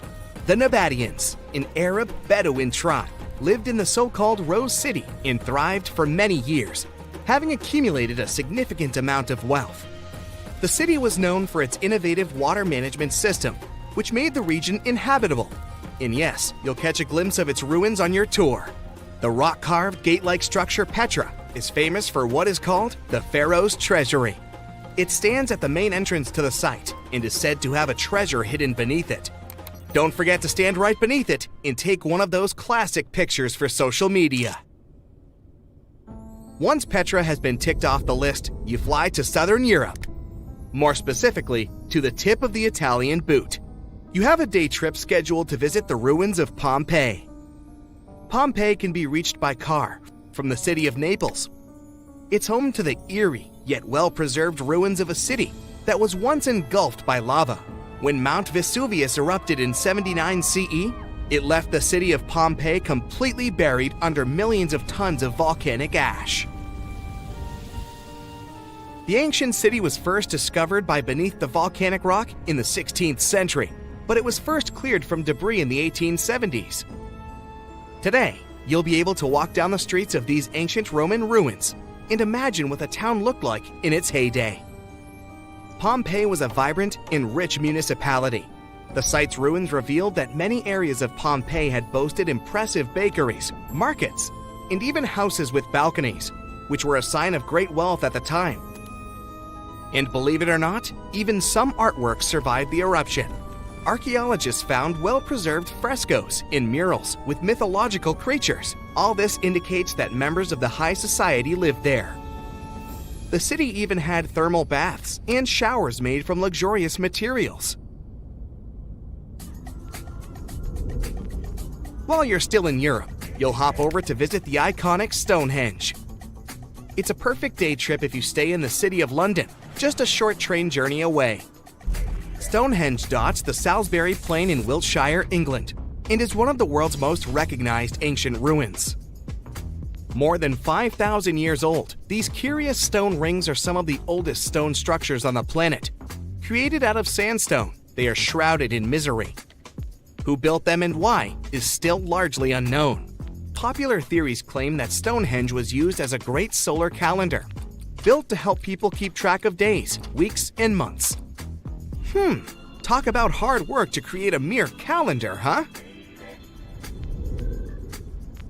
The Nabateans, an Arab Bedouin tribe, lived in the so-called Rose City and thrived for many years, having accumulated a significant amount of wealth. The city was known for its innovative water management system, which made the region inhabitable. And yes, you'll catch a glimpse of its ruins on your tour. The rock-carved gate-like structure Petra is famous for what is called the Pharaoh's Treasury. It stands at the main entrance to the site and is said to have a treasure hidden beneath it. Don't forget to stand right beneath it and take one of those classic pictures for social media. Once Petra has been ticked off the list, you fly to southern Europe. More specifically, to the tip of the Italian boot. You have a day trip scheduled to visit the ruins of Pompeii. Pompeii can be reached by car from the city of Naples. It's home to the eerie yet well-preserved ruins of a city that was once engulfed by lava. When Mount Vesuvius erupted in 79 CE, it left the city of Pompeii completely buried under millions of tons of volcanic ash. The ancient city was first discovered by beneath the volcanic rock in the 16th century, but it was first cleared from debris in the 1870s. Today, you'll be able to walk down the streets of these ancient Roman ruins and imagine what the town looked like in its heyday. Pompeii was a vibrant and rich municipality. The site's ruins revealed that many areas of Pompeii had boasted impressive bakeries, markets, and even houses with balconies, which were a sign of great wealth at the time. And believe it or not, even some artworks survived the eruption. Archaeologists found well-preserved frescoes and murals with mythological creatures. All this indicates that members of the high society lived there. The city even had thermal baths and showers made from luxurious materials. While you're still in Europe, you'll hop over to visit the iconic Stonehenge. It's a perfect day trip if you stay in the city of London, just a short train journey away. Stonehenge dots the Salisbury Plain in Wiltshire, England, and is one of the world's most recognized ancient ruins. More than 5,000 years old, these curious stone rings are some of the oldest stone structures on the planet. Created out of sandstone, they are shrouded in misery. Who built them and why is still largely unknown. Popular theories claim that Stonehenge was used as a great solar calendar, built to help people keep track of days, weeks, and months. Talk about hard work to create a mere calendar, huh?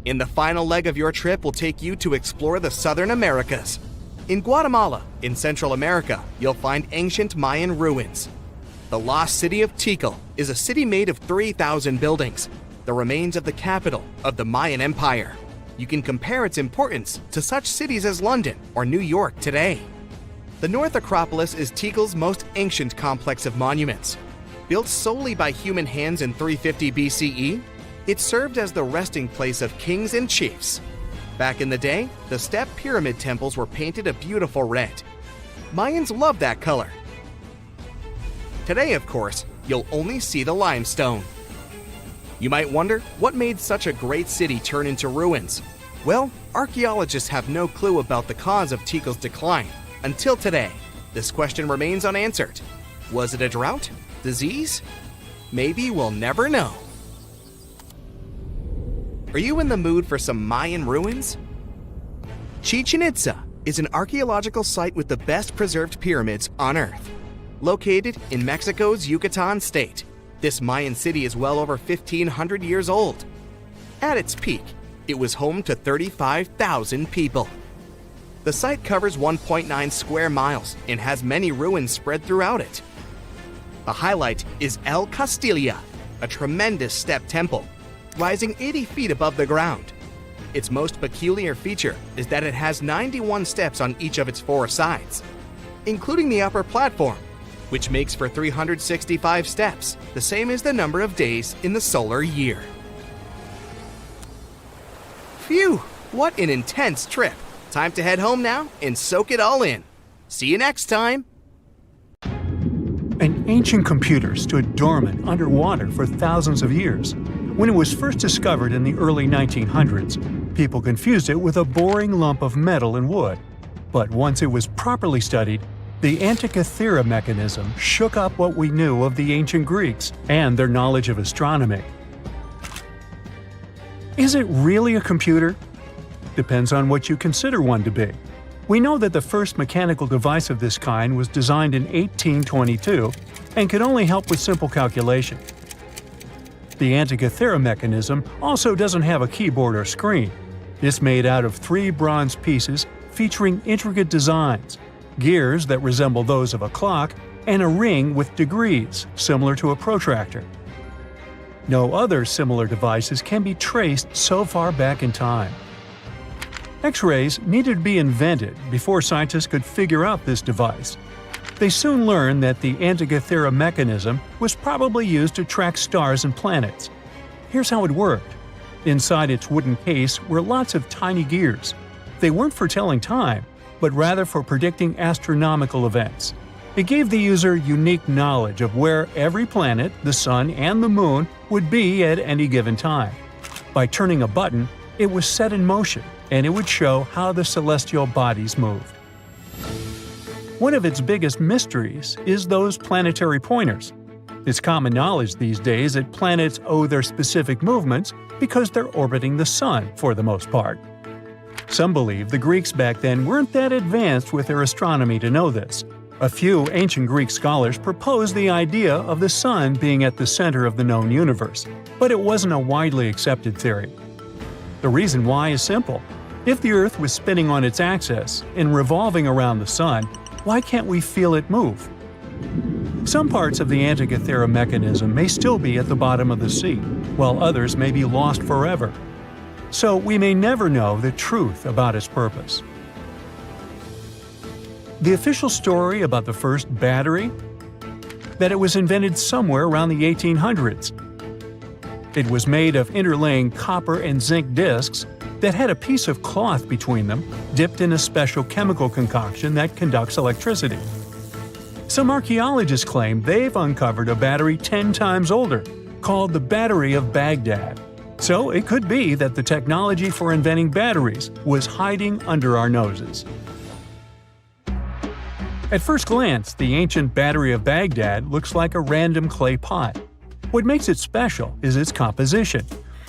In the final leg of your trip, we'll take you to explore the Southern Americas. In Guatemala, in Central America, you'll find ancient Mayan ruins. The lost city of Tikal is a city made of 3,000 buildings, the remains of the capital of the Mayan Empire. You can compare its importance to such cities as London or New York today. The North Acropolis is Tikal's most ancient complex of monuments. Built solely by human hands in 350 BCE, it served as the resting place of kings and chiefs. Back in the day, the step pyramid temples were painted a beautiful red. Mayans loved that color. Today, of course, you'll only see the limestone. You might wonder what made such a great city turn into ruins. Well, archaeologists have no clue about the cause of Tikal's decline. Until today, this question remains unanswered. Was it a drought? Disease? Maybe we'll never know. Are you in the mood for some Mayan ruins? Chichen Itza is an archaeological site with the best preserved pyramids on Earth. Located in Mexico's Yucatan state, this Mayan city is well over 1,500 years old. At its peak, it was home to 35,000 people. The site covers 1.9 square miles and has many ruins spread throughout it. The highlight is El Castilla, a tremendous step temple, rising 80 feet above the ground. Its most peculiar feature is that it has 91 steps on each of its 4 sides, including the upper platform, which makes for 365 steps, the same as the number of days in the solar year. Phew, what an intense trip. Time to head home now and soak it all in. See you next time. An ancient computer stood dormant underwater for thousands of years. When it was first discovered in the early 1900s, people confused it with a boring lump of metal and wood. But once it was properly studied, the Antikythera mechanism shook up what we knew of the ancient Greeks and their knowledge of astronomy. Is it really a computer? Depends on what you consider one to be. We know that the first mechanical device of this kind was designed in 1822 and could only help with simple calculation. The Antikythera mechanism also doesn't have a keyboard or screen. It's made out of 3 bronze pieces featuring intricate designs, gears that resemble those of a clock, and a ring with degrees, similar to a protractor. No other similar devices can be traced so far back in time. X-rays needed to be invented before scientists could figure out this device. They soon learned that the Antikythera mechanism was probably used to track stars and planets. Here's how it worked. Inside its wooden case were lots of tiny gears. They weren't for telling time, but rather for predicting astronomical events. It gave the user unique knowledge of where every planet, the sun, and the moon would be at any given time. By turning a button, it was set in motion, and it would show how the celestial bodies moved. One of its biggest mysteries is those planetary pointers. It's common knowledge these days that planets owe their specific movements because they're orbiting the sun for the most part. Some believe the Greeks back then weren't that advanced with their astronomy to know this. A few ancient Greek scholars proposed the idea of the sun being at the center of the known universe, but it wasn't a widely accepted theory. The reason why is simple. If the Earth was spinning on its axis and revolving around the sun, why can't we feel it move? Some parts of the Antikythera mechanism may still be at the bottom of the sea, while others may be lost forever. So we may never know the truth about its purpose. The official story about the first battery? That it was invented somewhere around the 1800s. It was made of interlaying copper and zinc discs that had a piece of cloth between them, dipped in a special chemical concoction that conducts electricity. Some archaeologists claim they've uncovered a battery 10 times older, called the Battery of Baghdad. So it could be that the technology for inventing batteries was hiding under our noses. At first glance, the ancient Battery of Baghdad looks like a random clay pot. What makes it special is its composition,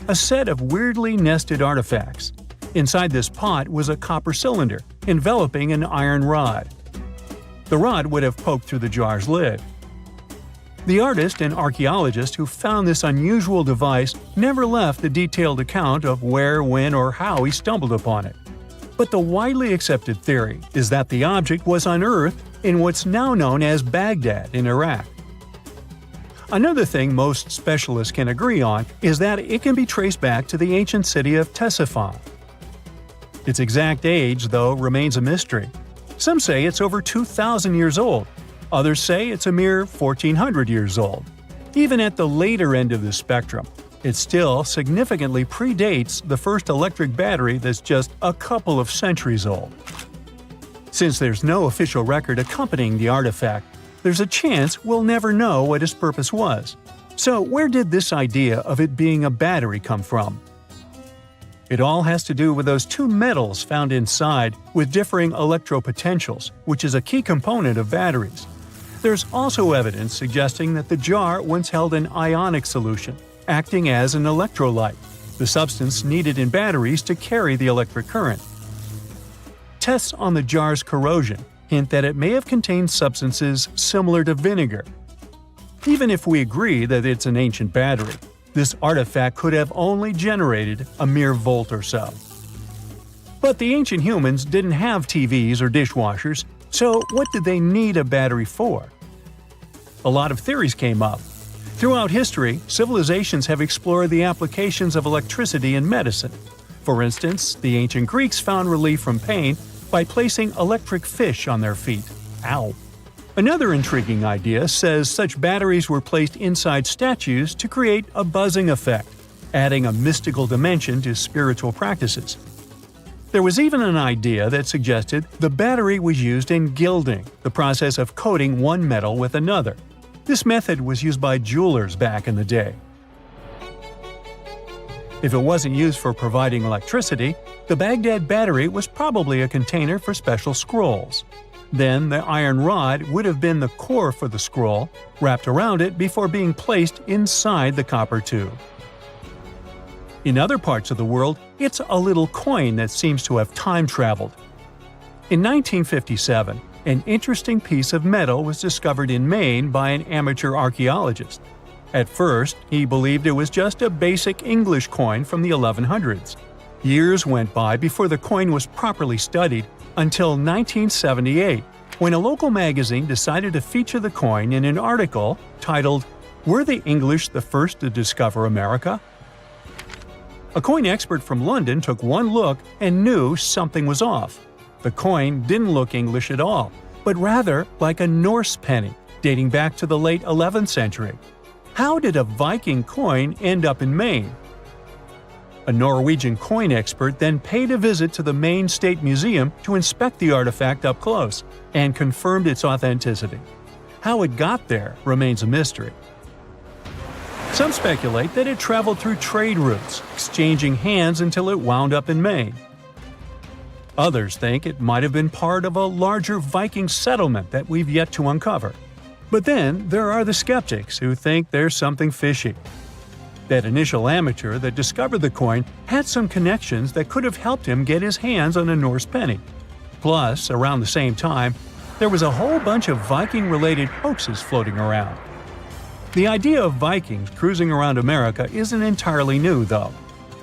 a set of weirdly nested artifacts. Inside this pot was a copper cylinder, enveloping an iron rod. The rod would have poked through the jar's lid. The artist and archaeologist who found this unusual device never left a detailed account of where, when, or how he stumbled upon it. But the widely accepted theory is that the object was unearthed in what's now known as Baghdad in Iraq. Another thing most specialists can agree on is that it can be traced back to the ancient city of Ctesiphon. Its exact age, though, remains a mystery. Some say it's over 2,000 years old. Others say it's a mere 1,400 years old. Even at the later end of the spectrum, it still significantly predates the first electric battery that's just a couple of centuries old. Since there's no official record accompanying the artifact, there's a chance we'll never know what its purpose was. So where did this idea of it being a battery come from? It all has to do with those two metals found inside with differing electropotentials, which is a key component of batteries. There's also evidence suggesting that the jar once held an ionic solution, acting as an electrolyte, the substance needed in batteries to carry the electric current. Tests on the jar's corrosion hint that it may have contained substances similar to vinegar. Even if we agree that it's an ancient battery, this artifact could have only generated a mere volt or so. But the ancient humans didn't have TVs or dishwashers, so what did they need a battery for? A lot of theories came up. Throughout history, civilizations have explored the applications of electricity in medicine. For instance, the ancient Greeks found relief from pain by placing electric fish on their feet. Ow! Another intriguing idea says such batteries were placed inside statues to create a buzzing effect, adding a mystical dimension to spiritual practices. There was even an idea that suggested the battery was used in gilding, the process of coating one metal with another. This method was used by jewelers back in the day. If it wasn't used for providing electricity, the Baghdad battery was probably a container for special scrolls. Then the iron rod would have been the core for the scroll, wrapped around it before being placed inside the copper tube. In other parts of the world, it's a little coin that seems to have time-traveled. In 1957, an interesting piece of metal was discovered in Maine by an amateur archaeologist. At first, he believed it was just a basic English coin from the 1100s. Years went by before the coin was properly studied until 1978, when a local magazine decided to feature the coin in an article titled, "Were the English the First to Discover America?" A coin expert from London took one look and knew something was off. The coin didn't look English at all, but rather like a Norse penny, dating back to the late 11th century. How did a Viking coin end up in Maine? A Norwegian coin expert then paid a visit to the Maine State Museum to inspect the artifact up close, and confirmed its authenticity. How it got there remains a mystery. Some speculate that it traveled through trade routes, exchanging hands until it wound up in Maine. Others think it might have been part of a larger Viking settlement that we've yet to uncover. But then there are the skeptics who think there's something fishy. That initial amateur that discovered the coin had some connections that could have helped him get his hands on a Norse penny. Plus, around the same time, there was a whole bunch of Viking-related hoaxes floating around. The idea of Vikings cruising around America isn't entirely new, though.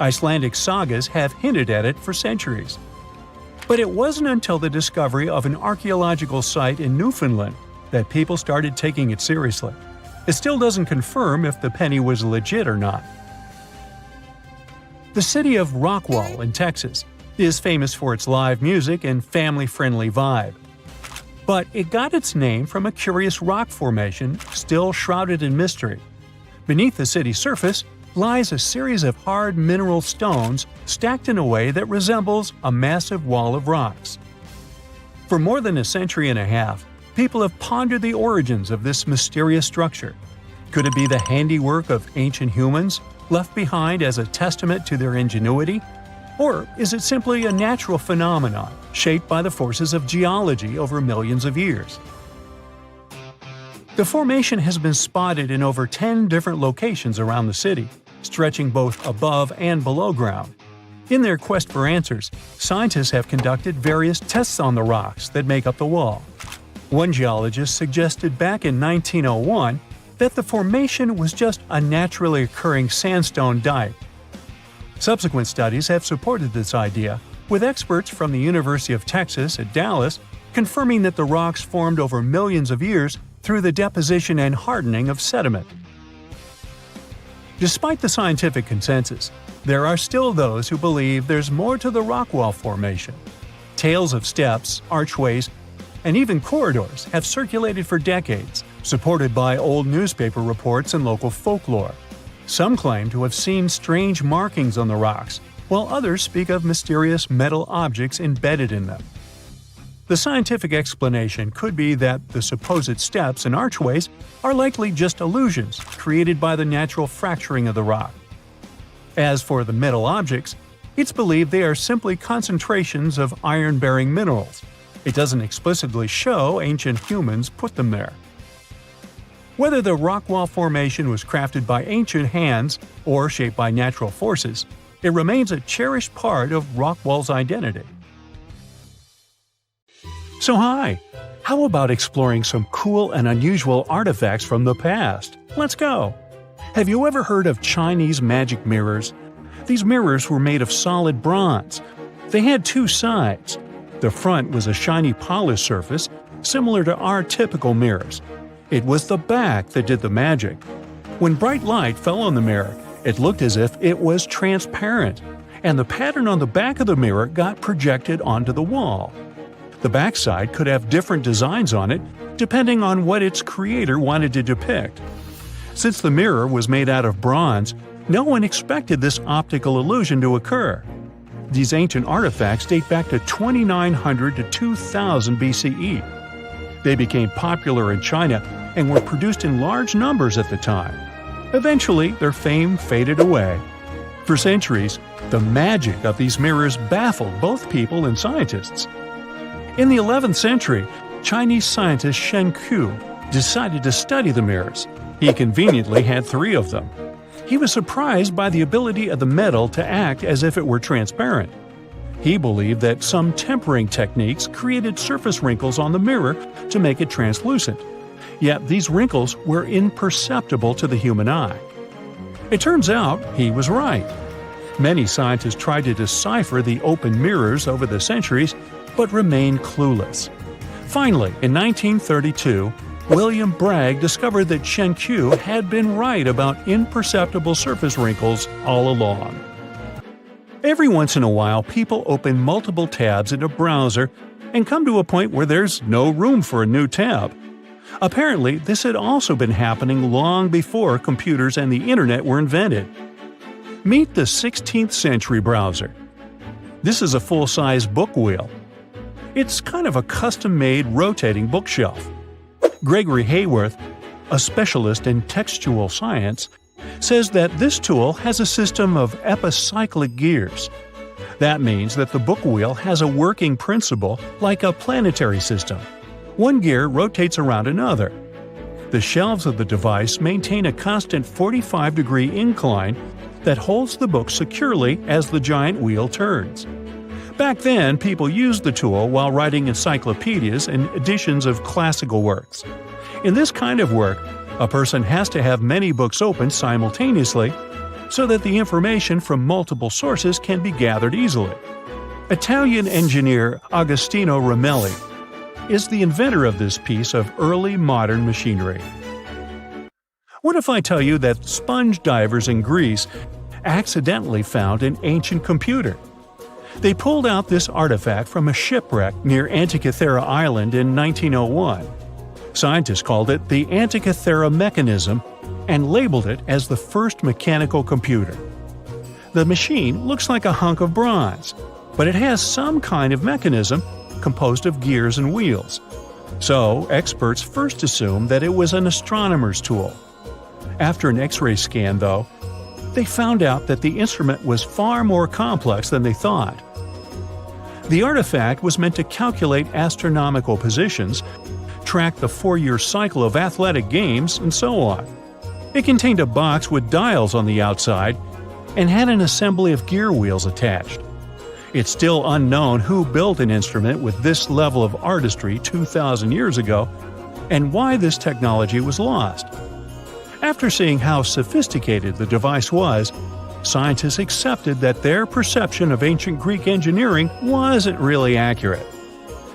Icelandic sagas have hinted at it for centuries. But it wasn't until the discovery of an archaeological site in Newfoundland that people started taking it seriously. It still doesn't confirm if the penny was legit or not. The city of Rockwall in Texas is famous for its live music and family-friendly vibe. But it got its name from a curious rock formation still shrouded in mystery. Beneath the city's surface, lies a series of hard mineral stones stacked in a way that resembles a massive wall of rocks. For more than a century and a half, people have pondered the origins of this mysterious structure. Could it be the handiwork of ancient humans, left behind as a testament to their ingenuity? Or is it simply a natural phenomenon shaped by the forces of geology over millions of years? The formation has been spotted in over 10 different locations around the city, stretching both above and below ground. In their quest for answers, scientists have conducted various tests on the rocks that make up the wall. One geologist suggested back in 1901 that the formation was just a naturally occurring sandstone dike. Subsequent studies have supported this idea, with experts from the University of Texas at Dallas confirming that the rocks formed over millions of years through the deposition and hardening of sediment. Despite the scientific consensus, there are still those who believe there's more to the rock wall formation. Tales of steps, archways, and even corridors have circulated for decades, supported by old newspaper reports and local folklore. Some claim to have seen strange markings on the rocks, while others speak of mysterious metal objects embedded in them. The scientific explanation could be that the supposed steps and archways are likely just illusions created by the natural fracturing of the rock. As for the metal objects, it's believed they are simply concentrations of iron-bearing minerals. It doesn't explicitly show ancient humans put them there. Whether the rock wall formation was crafted by ancient hands or shaped by natural forces, it remains a cherished part of Rockwall's identity. So hi! How about exploring some cool and unusual artifacts from the past? Let's go! Have you ever heard of Chinese magic mirrors? These mirrors were made of solid bronze. They had two sides. The front was a shiny polished surface, similar to our typical mirrors. It was the back that did the magic. When bright light fell on the mirror, it looked as if it was transparent, and the pattern on the back of the mirror got projected onto the wall. The backside could have different designs on it, depending on what its creator wanted to depict. Since the mirror was made out of bronze, no one expected this optical illusion to occur. These ancient artifacts date back to 2900 to 2000 BCE. They became popular in China and were produced in large numbers at the time. Eventually, their fame faded away. For centuries, the magic of these mirrors baffled both people and scientists. In the 11th century, Chinese scientist Shen Ku decided to study the mirrors. He conveniently had 3 of them. He was surprised by the ability of the metal to act as if it were transparent. He believed that some tempering techniques created surface wrinkles on the mirror to make it translucent. Yet these wrinkles were imperceptible to the human eye. It turns out he was right. Many scientists tried to decipher the open mirrors over the centuries, but remained clueless. Finally, in 1932, William Bragg discovered that Shen Ku had been right about imperceptible surface wrinkles all along. Every once in a while, people open multiple tabs in a browser and come to a point where there's no room for a new tab. Apparently, this had also been happening long before computers and the internet were invented. Meet the 16th century browser. This is a full-size book wheel. It's kind of a custom-made rotating bookshelf. Gregory Hayworth, a specialist in textual science, says that this tool has a system of epicyclic gears. That means that the book wheel has a working principle like a planetary system. One gear rotates around another. The shelves of the device maintain a constant 45-degree incline that holds the book securely as the giant wheel turns. Back then, people used the tool while writing encyclopedias and editions of classical works. In this kind of work, a person has to have many books open simultaneously so that the information from multiple sources can be gathered easily. Italian engineer Agostino Ramelli is the inventor of this piece of early modern machinery. What if I tell you that sponge divers in Greece accidentally found an ancient computer? They pulled out this artifact from a shipwreck near Antikythera Island in 1901. Scientists called it the Antikythera mechanism, and labeled it as the first mechanical computer. The machine looks like a hunk of bronze, but it has some kind of mechanism composed of gears and wheels. So, experts first assumed that it was an astronomer's tool. After an X-ray scan, though, they found out that the instrument was far more complex than they thought. The artifact was meant to calculate astronomical positions, track the 4-year cycle of athletic games, and so on. It contained a box with dials on the outside and had an assembly of gear wheels attached. It's still unknown who built an instrument with this level of artistry 2,000 years ago and why this technology was lost. After seeing how sophisticated the device was, scientists accepted that their perception of ancient Greek engineering wasn't really accurate.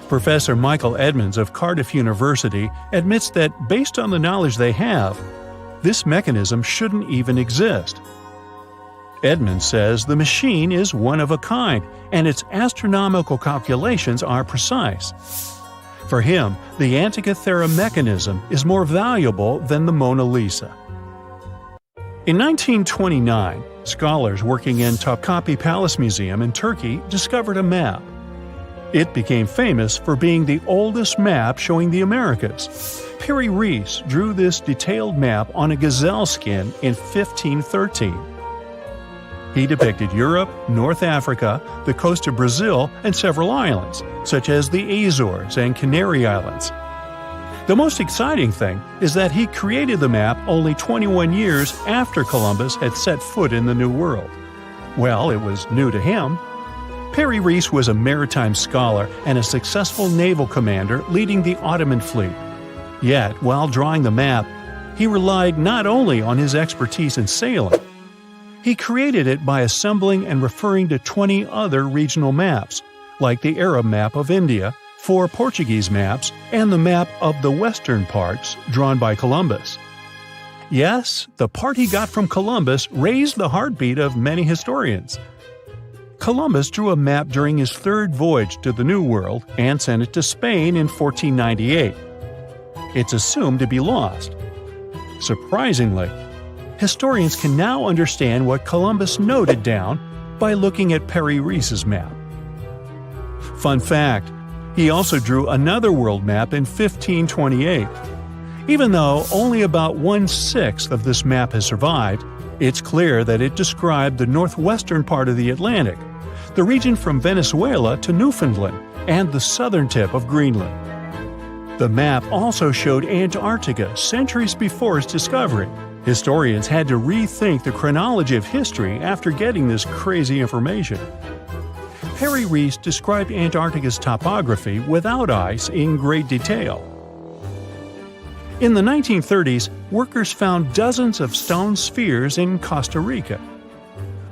Professor Michael Edmonds of Cardiff University admits that, based on the knowledge they have, this mechanism shouldn't even exist. Edmonds says the machine is one of a kind, and its astronomical calculations are precise. For him, the Antikythera mechanism is more valuable than the Mona Lisa. In 1929, scholars working in Topkapi Palace Museum in Turkey discovered a map. It became famous for being the oldest map showing the Americas. Perry Rees drew this detailed map on a gazelle skin in 1513. He depicted Europe, North Africa, the coast of Brazil, and several islands, such as the Azores and Canary Islands. The most exciting thing is that he created the map only 21 years after Columbus had set foot in the New World. Well, it was new to him. Perry Rees was a maritime scholar and a successful naval commander leading the Ottoman fleet. Yet, while drawing the map, he relied not only on his expertise in sailing. He created it by assembling and referring to 20 other regional maps, like the Arab map of India, 4 Portuguese maps, and the map of the western parts drawn by Columbus. Yes, the part he got from Columbus raised the heartbeat of many historians. Columbus drew a map during his 3rd voyage to the New World and sent it to Spain in 1498. It's assumed to be lost. Surprisingly, historians can now understand what Columbus noted down by looking at Perry Rees's map. Fun fact, he also drew another world map in 1528. Even though only about 1/6 of this map has survived, it's clear that it described the northwestern part of the Atlantic, the region from Venezuela to Newfoundland, and the southern tip of Greenland. The map also showed Antarctica centuries before its discovery. Historians had to rethink the chronology of history after getting this crazy information. Perry Rees described Antarctica's topography without ice in great detail. In the 1930s, workers found dozens of stone spheres in Costa Rica.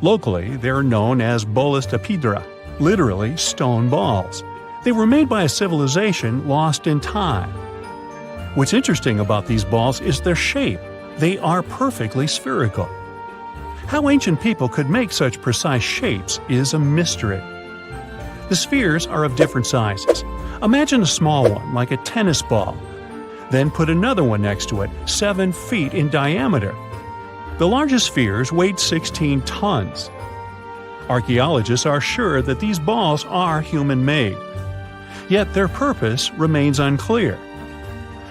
Locally, they're known as bolas de piedra, literally stone balls. They were made by a civilization lost in time. What's interesting about these balls is their shape. They are perfectly spherical. How ancient people could make such precise shapes is a mystery. The spheres are of different sizes. Imagine a small one, like a tennis ball. Then put another one next to it, 7 feet in diameter. The largest spheres weighed 16 tons. Archaeologists are sure that these balls are human-made. Yet their purpose remains unclear.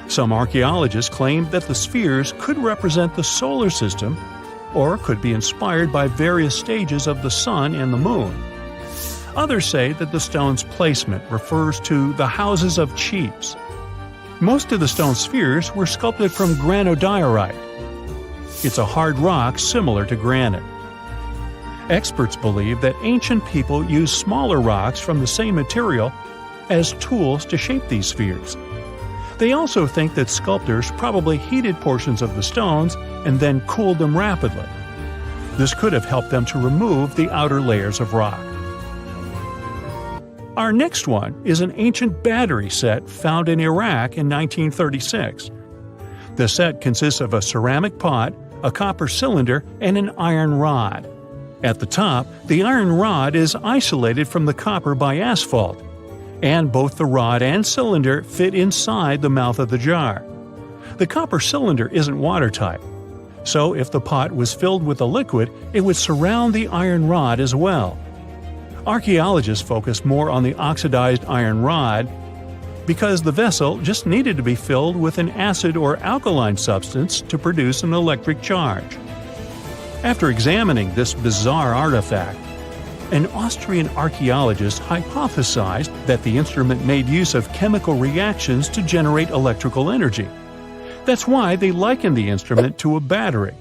Some archaeologists claim that the spheres could represent the solar system or could be inspired by various stages of the sun and the moon. Others say that the stone's placement refers to the houses of chiefs. Most of the stone spheres were sculpted from granodiorite. It's a hard rock similar to granite. Experts believe that ancient people used smaller rocks from the same material as tools to shape these spheres. They also think that sculptors probably heated portions of the stones and then cooled them rapidly. This could have helped them to remove the outer layers of rock. Our next one is an ancient battery set found in Iraq in 1936. The set consists of a ceramic pot, a copper cylinder, and an iron rod. At the top, the iron rod is isolated from the copper by asphalt, and both the rod and cylinder fit inside the mouth of the jar. The copper cylinder isn't watertight. So if the pot was filled with a liquid, it would surround the iron rod as well. Archaeologists focus more on the oxidized iron rod because the vessel just needed to be filled with an acid or alkaline substance to produce an electric charge. After examining this bizarre artifact, an Austrian archaeologist hypothesized that the instrument made use of chemical reactions to generate electrical energy. That's why they likened the instrument to a battery.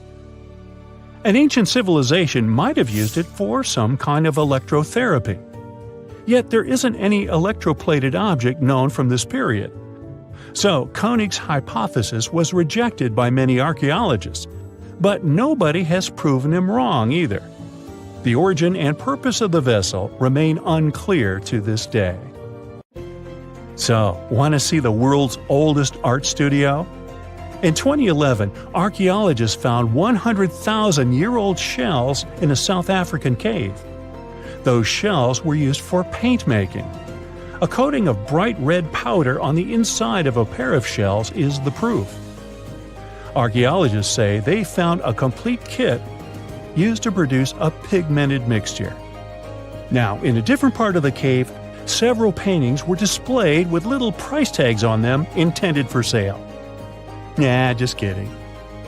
An ancient civilization might have used it for some kind of electrotherapy. Yet there isn't any electroplated object known from this period. So Koenig's hypothesis was rejected by many archaeologists, but nobody has proven him wrong either. The origin and purpose of the vessel remain unclear to this day. So, want to see the world's oldest art studio? In 2011, archaeologists found 100,000-year-old shells in a South African cave. Those shells were used for paint making. A coating of bright red powder on the inside of a pair of shells is the proof. Archaeologists say they found a complete kit used to produce a pigmented mixture. Now, in a different part of the cave, several paintings were displayed with little price tags on them intended for sale. Nah, just kidding.